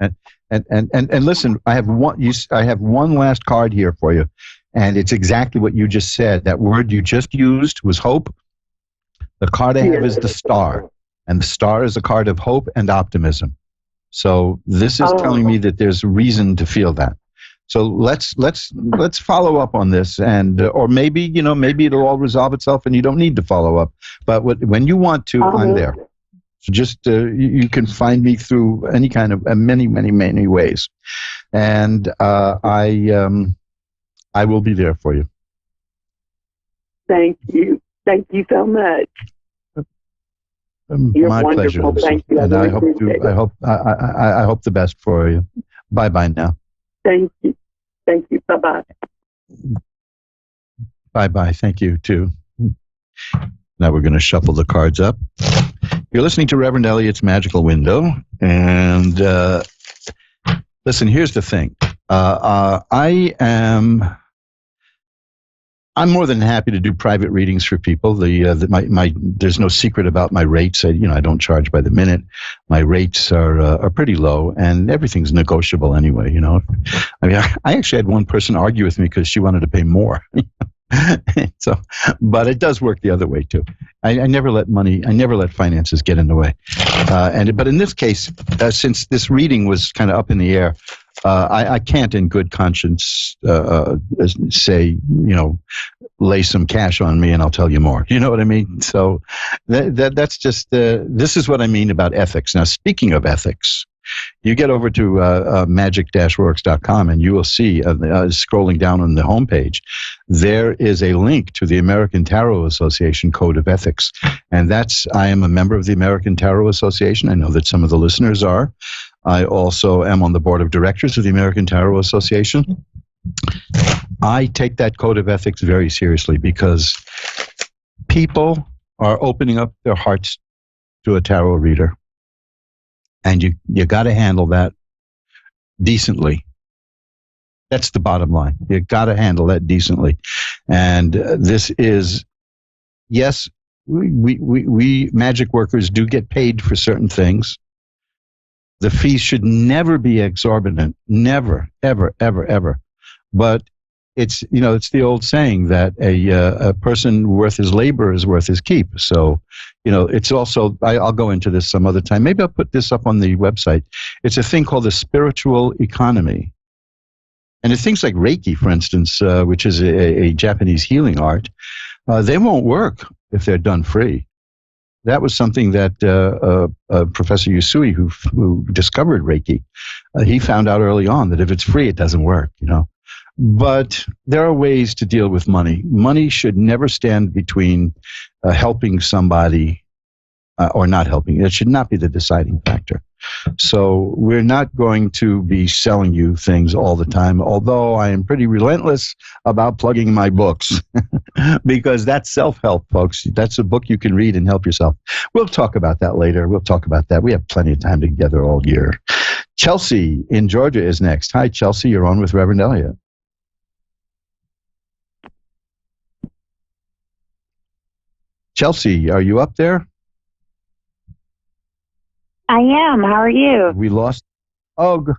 And listen, I have one last card here for you, and it's exactly what you just said. That word you just used was hope. The card I have is the star, and the star is a card of hope and optimism. So this is telling me that there's reason to feel that. So let's follow up on this, and or maybe it'll all resolve itself, and you don't need to follow up. But when you want to, I'm there. So just you can find me through any kind of many ways, and I will be there for you. Thank you so much. You're my wonderful. pleasure, Lucy. Thank you. And I hope the best for you. Bye now. Thank you. Bye bye. Bye. Thank you too. Now we're going to shuffle the cards up. You're listening to Reverend Elliot's Magical Window, and listen. Here's the thing. I'm more than happy to do private readings for people. There's no secret about my rates. I don't charge by the minute. My rates are pretty low, and everything's negotiable anyway. I mean, I actually had one person argue with me because she wanted to pay more. So, but it does work the other way too. I never let finances get in the way. But in this case, since this reading was kind of up in the air, I can't in good conscience say, lay some cash on me and I'll tell you more. You know what I mean? So that's just, this is what I mean about ethics. Now, speaking of ethics, you get over to magic-works.com and you will see, scrolling down on the homepage, there is a link to the American Tarot Association Code of Ethics. And I am a member of the American Tarot Association. I know that some of the listeners are. I also am on the board of directors of the American Tarot Association. I take that code of ethics very seriously because people are opening up their hearts to a tarot reader. And you got to handle that decently. That's the bottom line. You got to handle that decently. And this is, yes, we magic workers do get paid for certain things. The fees should never be exorbitant. Never, ever, ever, ever. But it's the old saying that a person worth his labor is worth his keep. So, it's also, I'll go into this some other time. Maybe I'll put this up on the website. It's a thing called the spiritual economy. And it's things like Reiki, for instance, which is a Japanese healing art. They won't work if they're done free. That was something that Professor Usui, who discovered Reiki, he found out early on that if it's free, it doesn't work, But there are ways to deal with money. Money should never stand between helping somebody or not helping. It should not be the deciding factor. So we're not going to be selling you things all the time, although I am pretty relentless about plugging my books because that's self-help, folks. That's a book you can read and help yourself. We'll talk about that later. We'll talk about that. We have plenty of time together all year. Chelsea in Georgia is next. Hi, Chelsea. You're on with Reverend Elliot. Chelsea, are you up there? I am. How are you? We lost. Oh, good.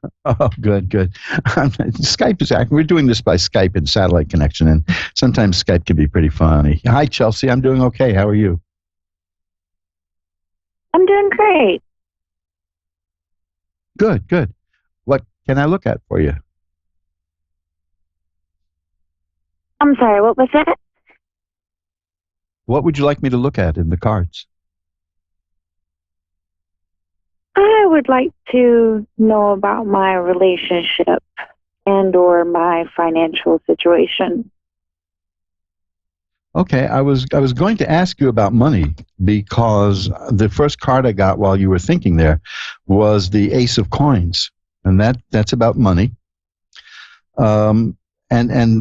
Skype is acting. We're doing this by Skype and satellite connection, and sometimes Skype can be pretty funny. Hi, Chelsea. I'm doing okay. How are you? I'm doing great. Good. What can I look at for you? I'm sorry, what was that? What would you like me to look at in the cards? I would like to know about my relationship and or my financial situation. Okay, I was going to ask you about money because the first card I got while you were thinking there was the Ace of Coins, and that's about money. And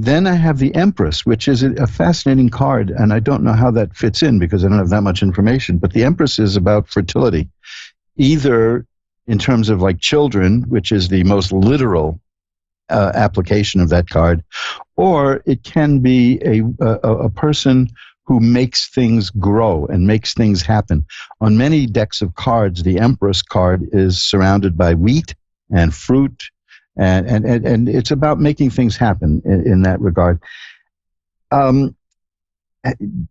then I have the Empress, which is a fascinating card, and I don't know how that fits in because I don't have that much information. But the Empress is about fertility, either in terms of like children, which is the most literal application of that card, or it can be a person who makes things grow and makes things happen. On many decks of cards, the Empress card is surrounded by wheat and fruit, and it's about making things happen in that regard.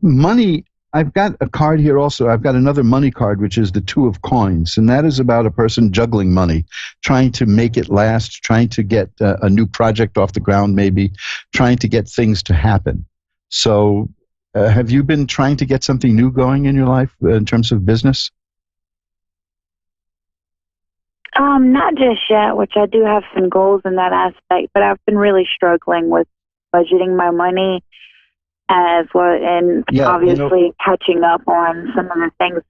Money, I've got a card here also. I've got another money card, which is the Two of Coins, and that is about a person juggling money, trying to make it last, trying to get a new project off the ground, maybe trying to get things to happen. So have you been trying to get something new going in your life in terms of business? Not just yet, which I do have some goals in that aspect, but I've been really struggling with budgeting my money as well, and obviously catching up on some of the things.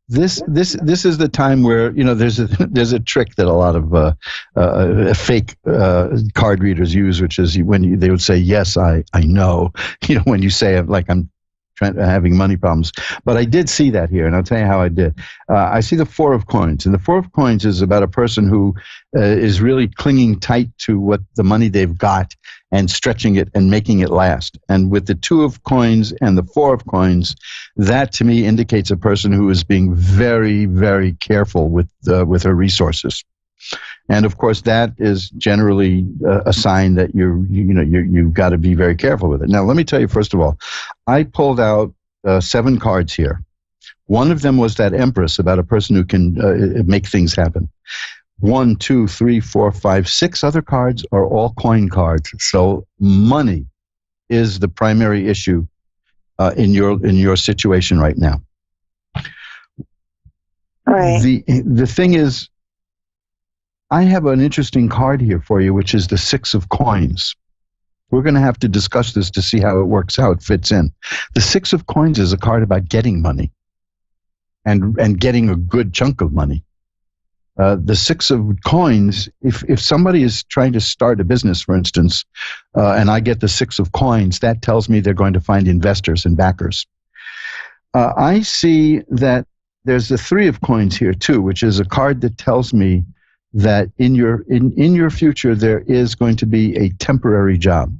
This is the time where there's a trick that a lot of fake card readers use, which is when they would say yes, I know, when you say it like I'm having money problems. But I did see that here, and I'll tell you how I did. I see the Four of Coins, and the Four of Coins is about a person who is really clinging tight to what the money they've got and stretching it and making it last. And with the Two of Coins and the Four of Coins, that to me indicates a person who is being very, very careful with her resources. And of course, that is generally a sign that you've got to be very careful with it. Now, let me tell you, first of all, I pulled out 7 cards here. One of them was that Empress, about a person who can make things happen. 1, 2, 3, 4, 5, 6 other cards are all coin cards. So money is the primary issue in your situation right now. Right. The thing is, I have an interesting card here for you, which is the Six of Coins. We're going to have to discuss this to see how it works, how it fits in. The Six of Coins is a card about getting money and getting a good chunk of money. The Six of Coins, if somebody is trying to start a business, for instance, and I get the Six of Coins, that tells me they're going to find investors and backers. I see that there's the Three of Coins here too, which is a card that tells me that in your future there is going to be a temporary job.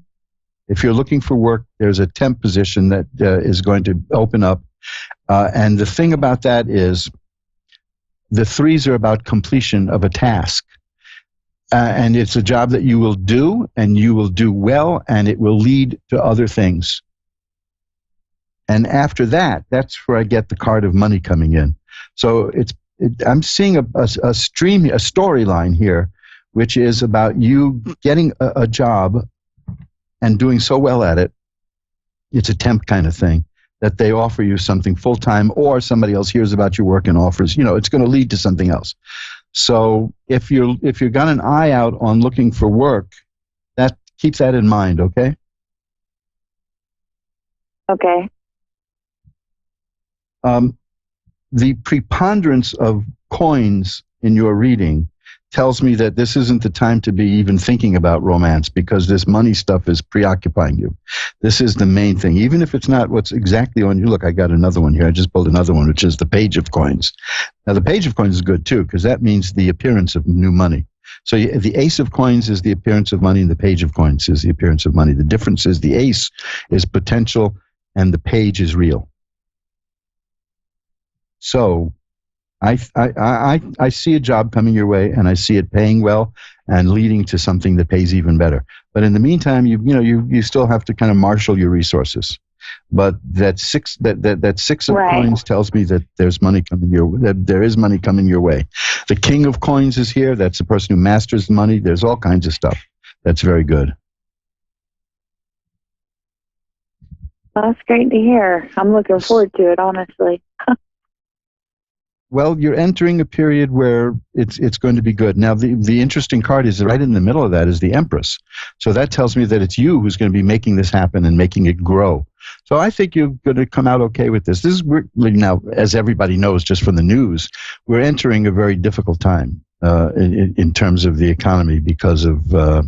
If you're looking for work, there's a temp position that is going to open up. And the thing about that is the threes are about completion of a task. And it's a job that you will do, and you will do well, and it will lead to other things. And after that, that's where I get the card of money coming in. So I'm seeing a storyline here, which is about you getting a job and doing so well at it. It's a temp kind of thing that they offer you something full-time, or somebody else hears about your work and offers, it's going to lead to something else. So if you've got an eye out on looking for work, keep that in mind, okay? Okay. The preponderance of coins in your reading tells me that this isn't the time to be even thinking about romance, because this money stuff is preoccupying you. This is the main thing. Even if it's not what's exactly on you. Look, I got another one here. I just pulled another one, which is the Page of Coins. Now, the Page of Coins is good too, because that means the appearance of new money. So the Ace of Coins is the appearance of money, and the Page of Coins is the appearance of money. The difference is the Ace is potential, and the Page is real. So I see a job coming your way, and I see it paying well and leading to something that pays even better. But in the meantime, you still have to kind of marshal your resources. But that six of coins tells me that there's money coming there is money coming your way. The King of Coins is here. That's the person who masters money. There's all kinds of stuff. That's very good. Well, that's great to hear. I'm looking forward to it, honestly. Well, you're entering a period where it's going to be good. Now, the interesting card is right in the middle of that is the Empress. So that tells me that it's you who's going to be making this happen and making it grow. So I think you're going to come out okay with this. Now, as everybody knows just from the news, we're entering a very difficult time in terms of the economy because of a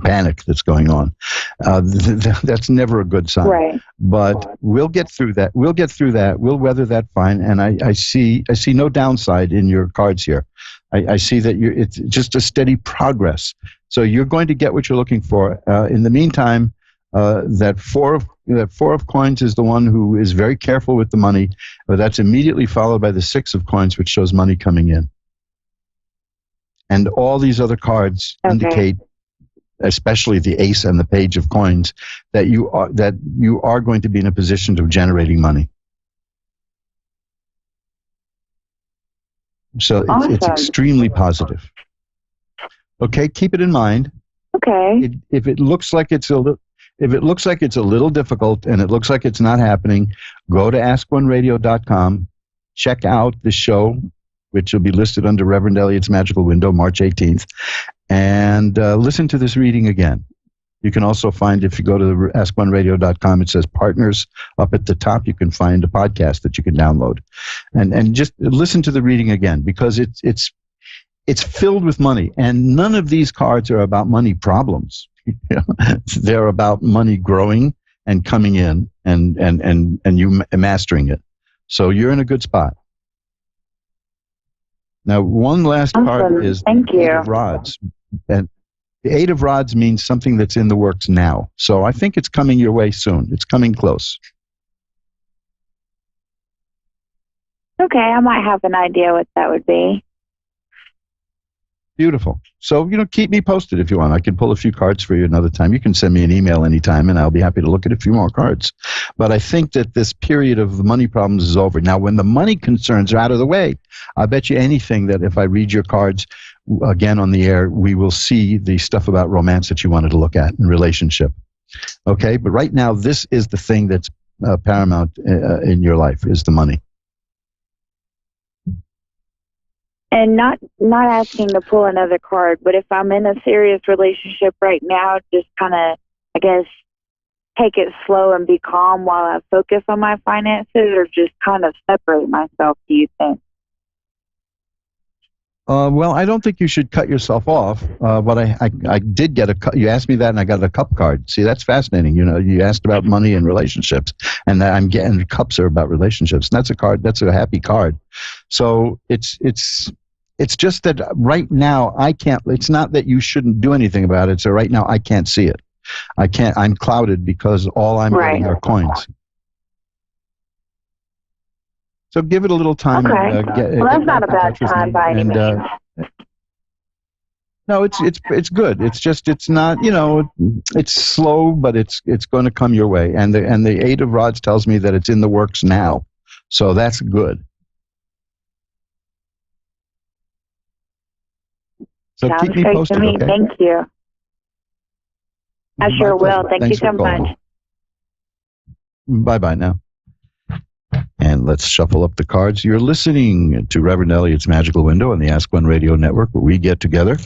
panic that's going on. That's never a good sign. Right. But we'll get through that. We'll weather that fine. And I see no downside in your cards here. I see that it's just a steady progress. So you're going to get what you're looking for. In the meantime, that four of coins is the one who is very careful with the money. But that's immediately followed by the 6 of coins, which shows money coming in. And all these other cards indicate, especially the Ace and the Page of Coins, that you are going to be in a position of generating money. So it's extremely positive. Okay, keep it in mind. Okay. If it looks like it's a little difficult and it looks like it's not happening, go to AskOneRadio.com, check out the show, which will be listed under Reverend Elliott's Magical Window, March 18th, and listen to this reading again. You can also find, if you go to AskOneRadio.com, it says Partners up at the top. You can find a podcast that you can download, and just listen to the reading again, because it's filled with money, and none of these cards are about money problems. They're about money growing and coming in, and you mastering it. So you're in a good spot. Now, one last card is the Eight of Rods. And the 8 of Rods means something that's in the works now. So I think it's coming your way soon. It's coming close. Okay, I might have an idea what that would be. Beautiful. So, keep me posted if you want. I can pull a few cards for you another time. You can send me an email anytime, and I'll be happy to look at a few more cards. But I think that this period of the money problems is over. Now, when the money concerns are out of the way, I bet you anything that if I read your cards again on the air, we will see the stuff about romance that you wanted to look at and relationship. Okay? But right now, this is the thing that's paramount in your life, is the money. And not asking to pull another card, but if I'm in a serious relationship right now, just kind of, I guess, take it slow and be calm while I focus on my finances, or just kind of separate myself, do you think? Well, I don't think you should cut yourself off, but I did get you asked me that, and I got a cup card. See, that's fascinating. You asked about money and relationships, and I'm getting the cups are about relationships. And that's a card. That's a happy card. So it's just that right now I can't. It's not that you shouldn't do anything about it. So right now I can't see it. I can't. I'm clouded because all I'm getting are coins. So give it a little time. Okay. Well, that's not a bad time by any means. No, it's good. It's just it's not. It's slow, but it's going to come your way. And the 8 of Rods tells me that it's in the works now. So that's good. So Sounds keep me great posted, to me. okay? Thank you. I sure will. Thank you so much. Bye-bye now. And let's shuffle up the cards. You're listening to Reverend Elliott's Magical Window on the Ask One Radio Network, where we get together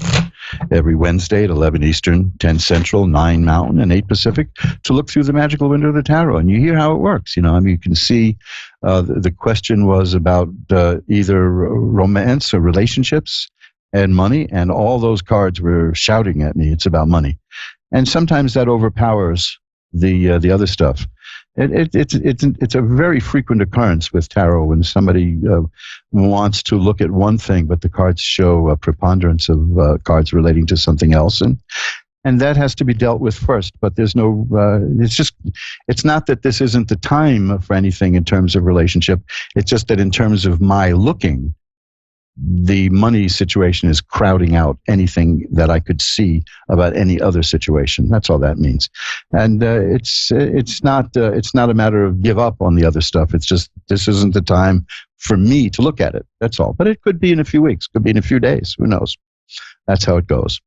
every Wednesday at 11 Eastern, 10 Central, 9 Mountain, and 8 Pacific to look through the magical window of the tarot. And you hear how it works. You can see the question was about either romance or relationships and money, and all those cards were shouting at me, it's about money. And sometimes that overpowers the other stuff. It's a very frequent occurrence with tarot when somebody wants to look at one thing, but the cards show a preponderance of cards relating to something else, and that has to be dealt with first. But there's no. It's not that this isn't the time for anything in terms of relationship. It's just that in terms of my looking, the money situation is crowding out anything that I could see about any other situation. That's all that means. And it's not a matter of give up on the other stuff. It's just this isn't the time for me to look at it. That's all. But it could be in a few weeks, could be in a few days. Who knows? That's how it goes.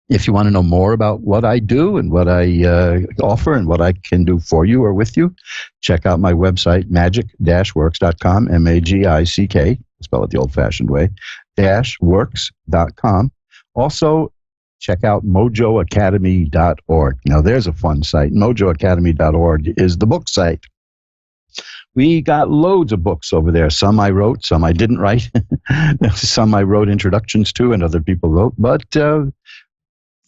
If you want to know more about what I do and what I offer and what I can do for you or with you, check out my website, magic-works.com, M-A-G-I-C-K, spell it the old-fashioned way, -works.com. Also, check out mojoacademy.org. Now, there's a fun site. mojoacademy.org is the book site. We got loads of books over there. Some I wrote, some I didn't write. Some I wrote introductions to and other people wrote. But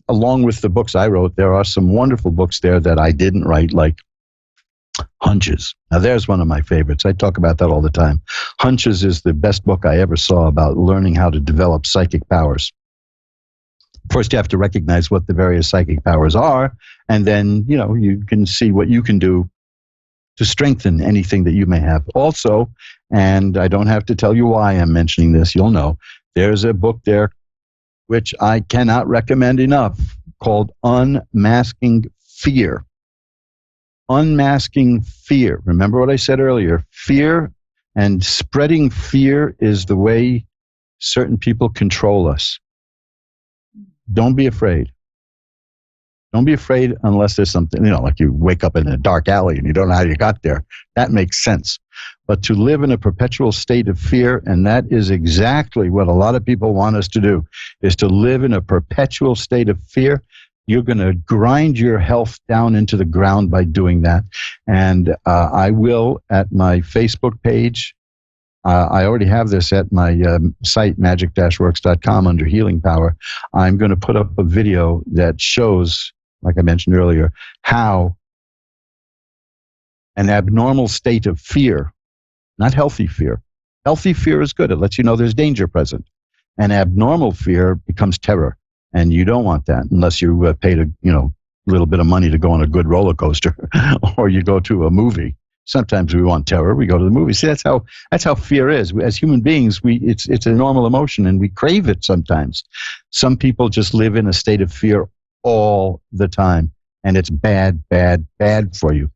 along with the books I wrote, there are some wonderful books there that I didn't write, like Hunches. Now, there's one of my favorites. I talk about that all the time. Hunches is the best book I ever saw about learning how to develop psychic powers. First, you have to recognize what the various psychic powers are, and then, you can see what you can do to strengthen anything that you may have. Also, and I don't have to tell you why I'm mentioning this, you'll know, there's a book there which I cannot recommend enough, called Unmasking Fear. Unmasking Fear. Remember what I said earlier. Fear and spreading fear is the way certain people control us. Don't be afraid. Don't be afraid unless there's something, like you wake up in a dark alley and you don't know how you got there. That makes sense. But to live in a perpetual state of fear, and that is exactly what a lot of people want us to do, is to live in a perpetual state of fear. You're going to grind your health down into the ground by doing that. And I will, at my Facebook page, I already have this at my site, magic-works.com, under Healing Power. I'm going to put up a video that shows, like I mentioned earlier, how an abnormal state of fear, not healthy fear. Healthy fear is good. It lets you know there's danger present. An abnormal fear becomes terror. And you don't want that unless you paid a little bit of money to go on a good roller coaster or you go to a movie. Sometimes we want terror. We go to the movie. See, that's how fear is. As human beings, it's a normal emotion and we crave it sometimes. Some people just live in a state of fear all the time, and it's bad, bad, bad for you.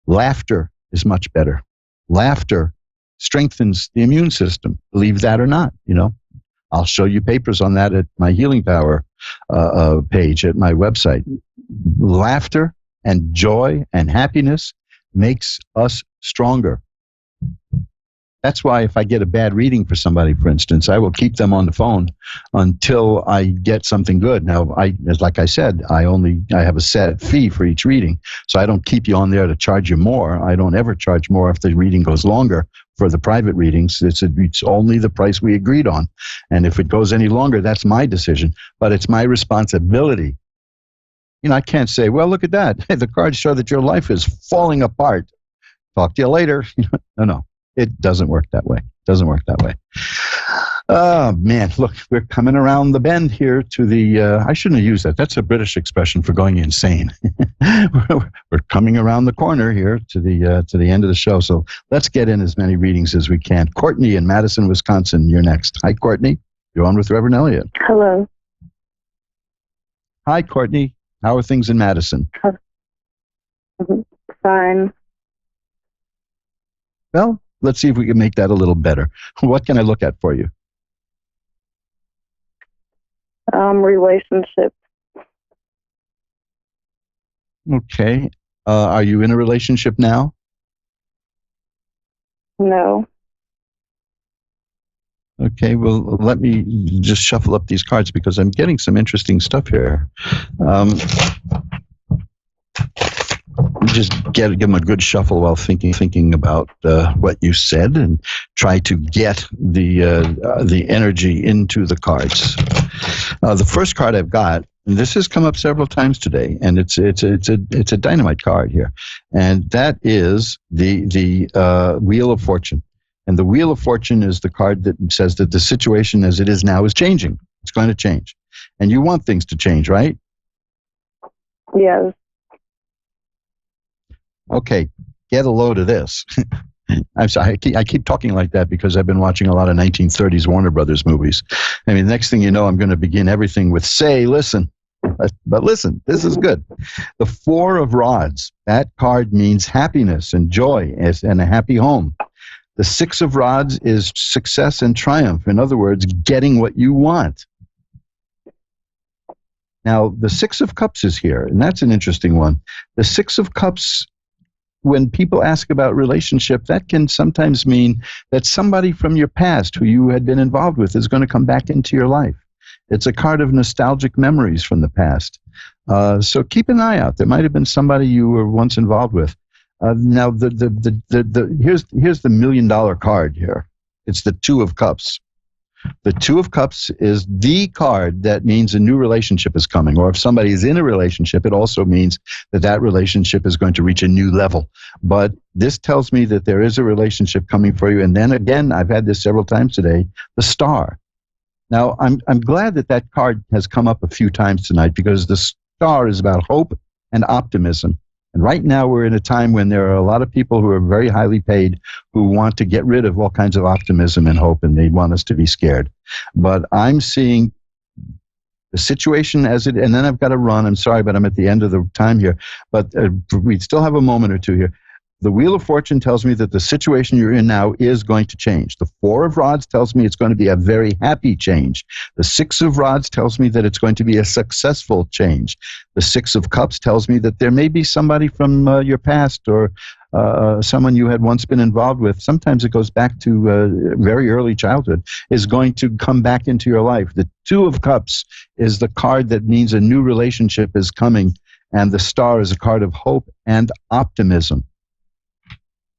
Laughter is much better. Laughter strengthens the immune system, believe that or not, I'll show you papers on that at my Healing Power page at my website. Laughter and joy and happiness makes us stronger. That's why if I get a bad reading for somebody, for instance, I will keep them on the phone until I get something good. Now, like I said, I have a set fee for each reading, so I don't keep you on there to charge you more. I don't ever charge more if the reading goes longer. For the private readings, it's only the price we agreed on. And if it goes any longer, that's my decision. But it's my responsibility. I can't say, well, look at that. The cards show that your life is falling apart. Talk to you later. No. It doesn't work that way. Oh, man, look, we're coming around the bend here to the, I shouldn't have used that. That's a British expression for going insane. We're coming around the corner here to the end of the show. So let's get in as many readings as we can. Courtney in Madison, Wisconsin, you're next. Hi, Courtney. You're on with Reverend Elliot. Hello. Hi, Courtney. How are things in Madison? Fine. Well, let's see if we can make that a little better. What can I look at for you? Relationship. Okay. Are you in a relationship now? No. Okay, well, let me just shuffle up these cards because I'm getting some interesting stuff here. Just give them a good shuffle while thinking about what you said, and try to get the energy into the cards. The first card I've got, and this has come up several times today, and it's a dynamite card here, and that is the Wheel of Fortune. And the Wheel of Fortune is the card that says that the situation as it is now is changing. It's going to change, and you want things to change, right? Yes. Okay, get a load of this. I'm sorry, I keep talking like that because I've been watching a lot of 1930s Warner Brothers movies. I mean, next thing you know, I'm going to begin everything with say, listen. But listen, this is good. The Four of Rods, that card means happiness and joy and a happy home. The Six of Rods is success and triumph. In other words, getting what you want. Now, the Six of Cups is here, and that's an interesting one. The Six of Cups, when people ask about relationship, that can sometimes mean that somebody from your past who you had been involved with is going to come back into your life. It's a card of nostalgic memories from the past. So keep an eye out. There might have been somebody you were once involved with. Now, here's the $1 million card here. It's the Two of Cups. The Two of Cups is the card that means a new relationship is coming. Or if somebody is in a relationship, it also means that that relationship is going to reach a new level. But this tells me that there is a relationship coming for you. And then again, I've had this several times today, the Star. Now, I'm glad that that card has come up a few times tonight, because the Star is about hope and optimism. And right now we're in a time when there are a lot of people who are very highly paid who want to get rid of all kinds of optimism and hope, and they want us to be scared. But I'm seeing the situation as it, and then I've got to run. I'm sorry, but I'm at the end of the time here. But we still have a moment or two here. The Wheel of Fortune tells me that the situation you're in now is going to change. The Four of Rods tells me it's going to be a very happy change. The Six of Rods tells me that it's going to be a successful change. The Six of Cups tells me that there may be somebody from your past, or someone you had once been involved with. Sometimes it goes back to very early childhood, is going to come back into your life. The Two of Cups is the card that means a new relationship is coming, and the Star is a card of hope and optimism.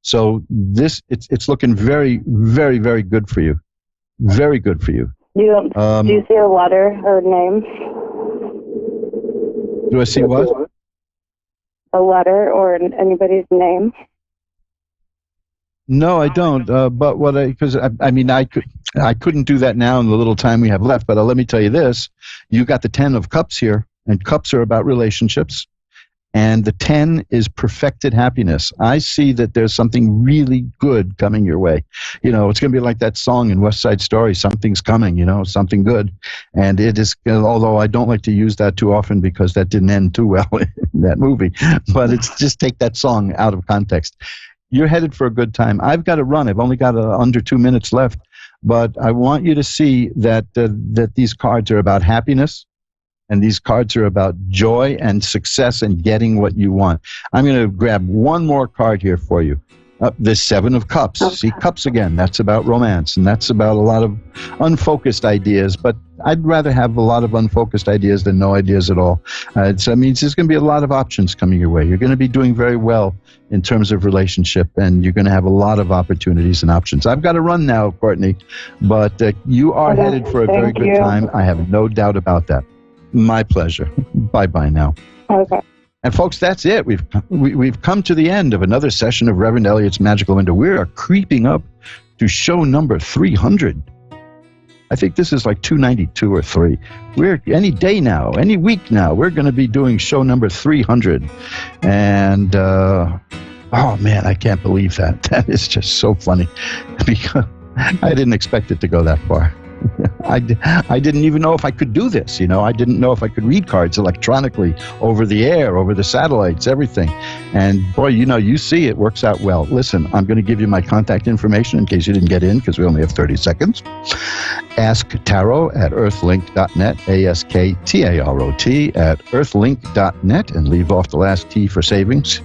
So it's looking very, very, very good for you. Very good for you. Do you see a letter or name? Do I see what? A letter or anybody's name? No, I don't. But because I couldn't do that now in the little time we have left. But let me tell you this: you got the 10 of Cups here, and Cups are about relationships. And the 10 is perfected happiness. I see that there's something really good coming your way. You know, it's going to be like that song in West Side Story, something's coming, something good. And it is, although I don't like to use that too often because that didn't end too well in that movie. But it's just take that song out of context. You're headed for a good time. I've got to run. I've only got under 2 minutes left. But I want you to see that these cards are about happiness. And these cards are about joy and success and getting what you want. I'm going to grab one more card here for you. The Seven of Cups. Okay. See, Cups again. That's about romance, and that's about a lot of unfocused ideas. But I'd rather have a lot of unfocused ideas than no ideas at all. So it means there's going to be a lot of options coming your way. You're going to be doing very well in terms of relationship, and you're going to have a lot of opportunities and options. I've got to run now, Courtney, but you are headed for a very good time. I have no doubt about that. My pleasure. Bye-bye now. Okay. And folks, that's it. We've come to the end of another session of Reverend Elliott's Magical Window. We are creeping up to show number 300. I think this is like 292 or 3. We're any day now, any week now, we're going to be doing show number 300. And oh man, I can't believe that. That is just so funny, because I didn't expect it to go that far. I didn't even know if I could do this, I didn't know if I could read cards electronically, over the air, over the satellites, everything. And boy, you see it works out well. Listen, I'm going to give you my contact information in case you didn't get in, because we only have 30 seconds. Ask Tarot at earthlink.net, AskTarot at earthlink.net, and leave off the last T for savings.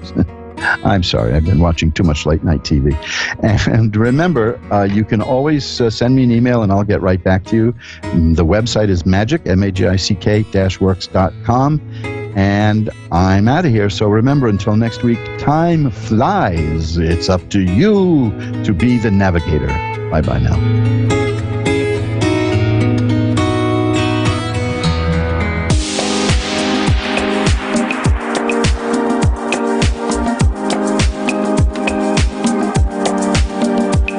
I'm sorry, I've been watching too much late night TV. And remember, you can always send me an email and I'll get right back to you. The website is magic, magick-works.com. And I'm out of here. So remember, until next week, time flies. It's up to you to be the navigator. Bye-bye now.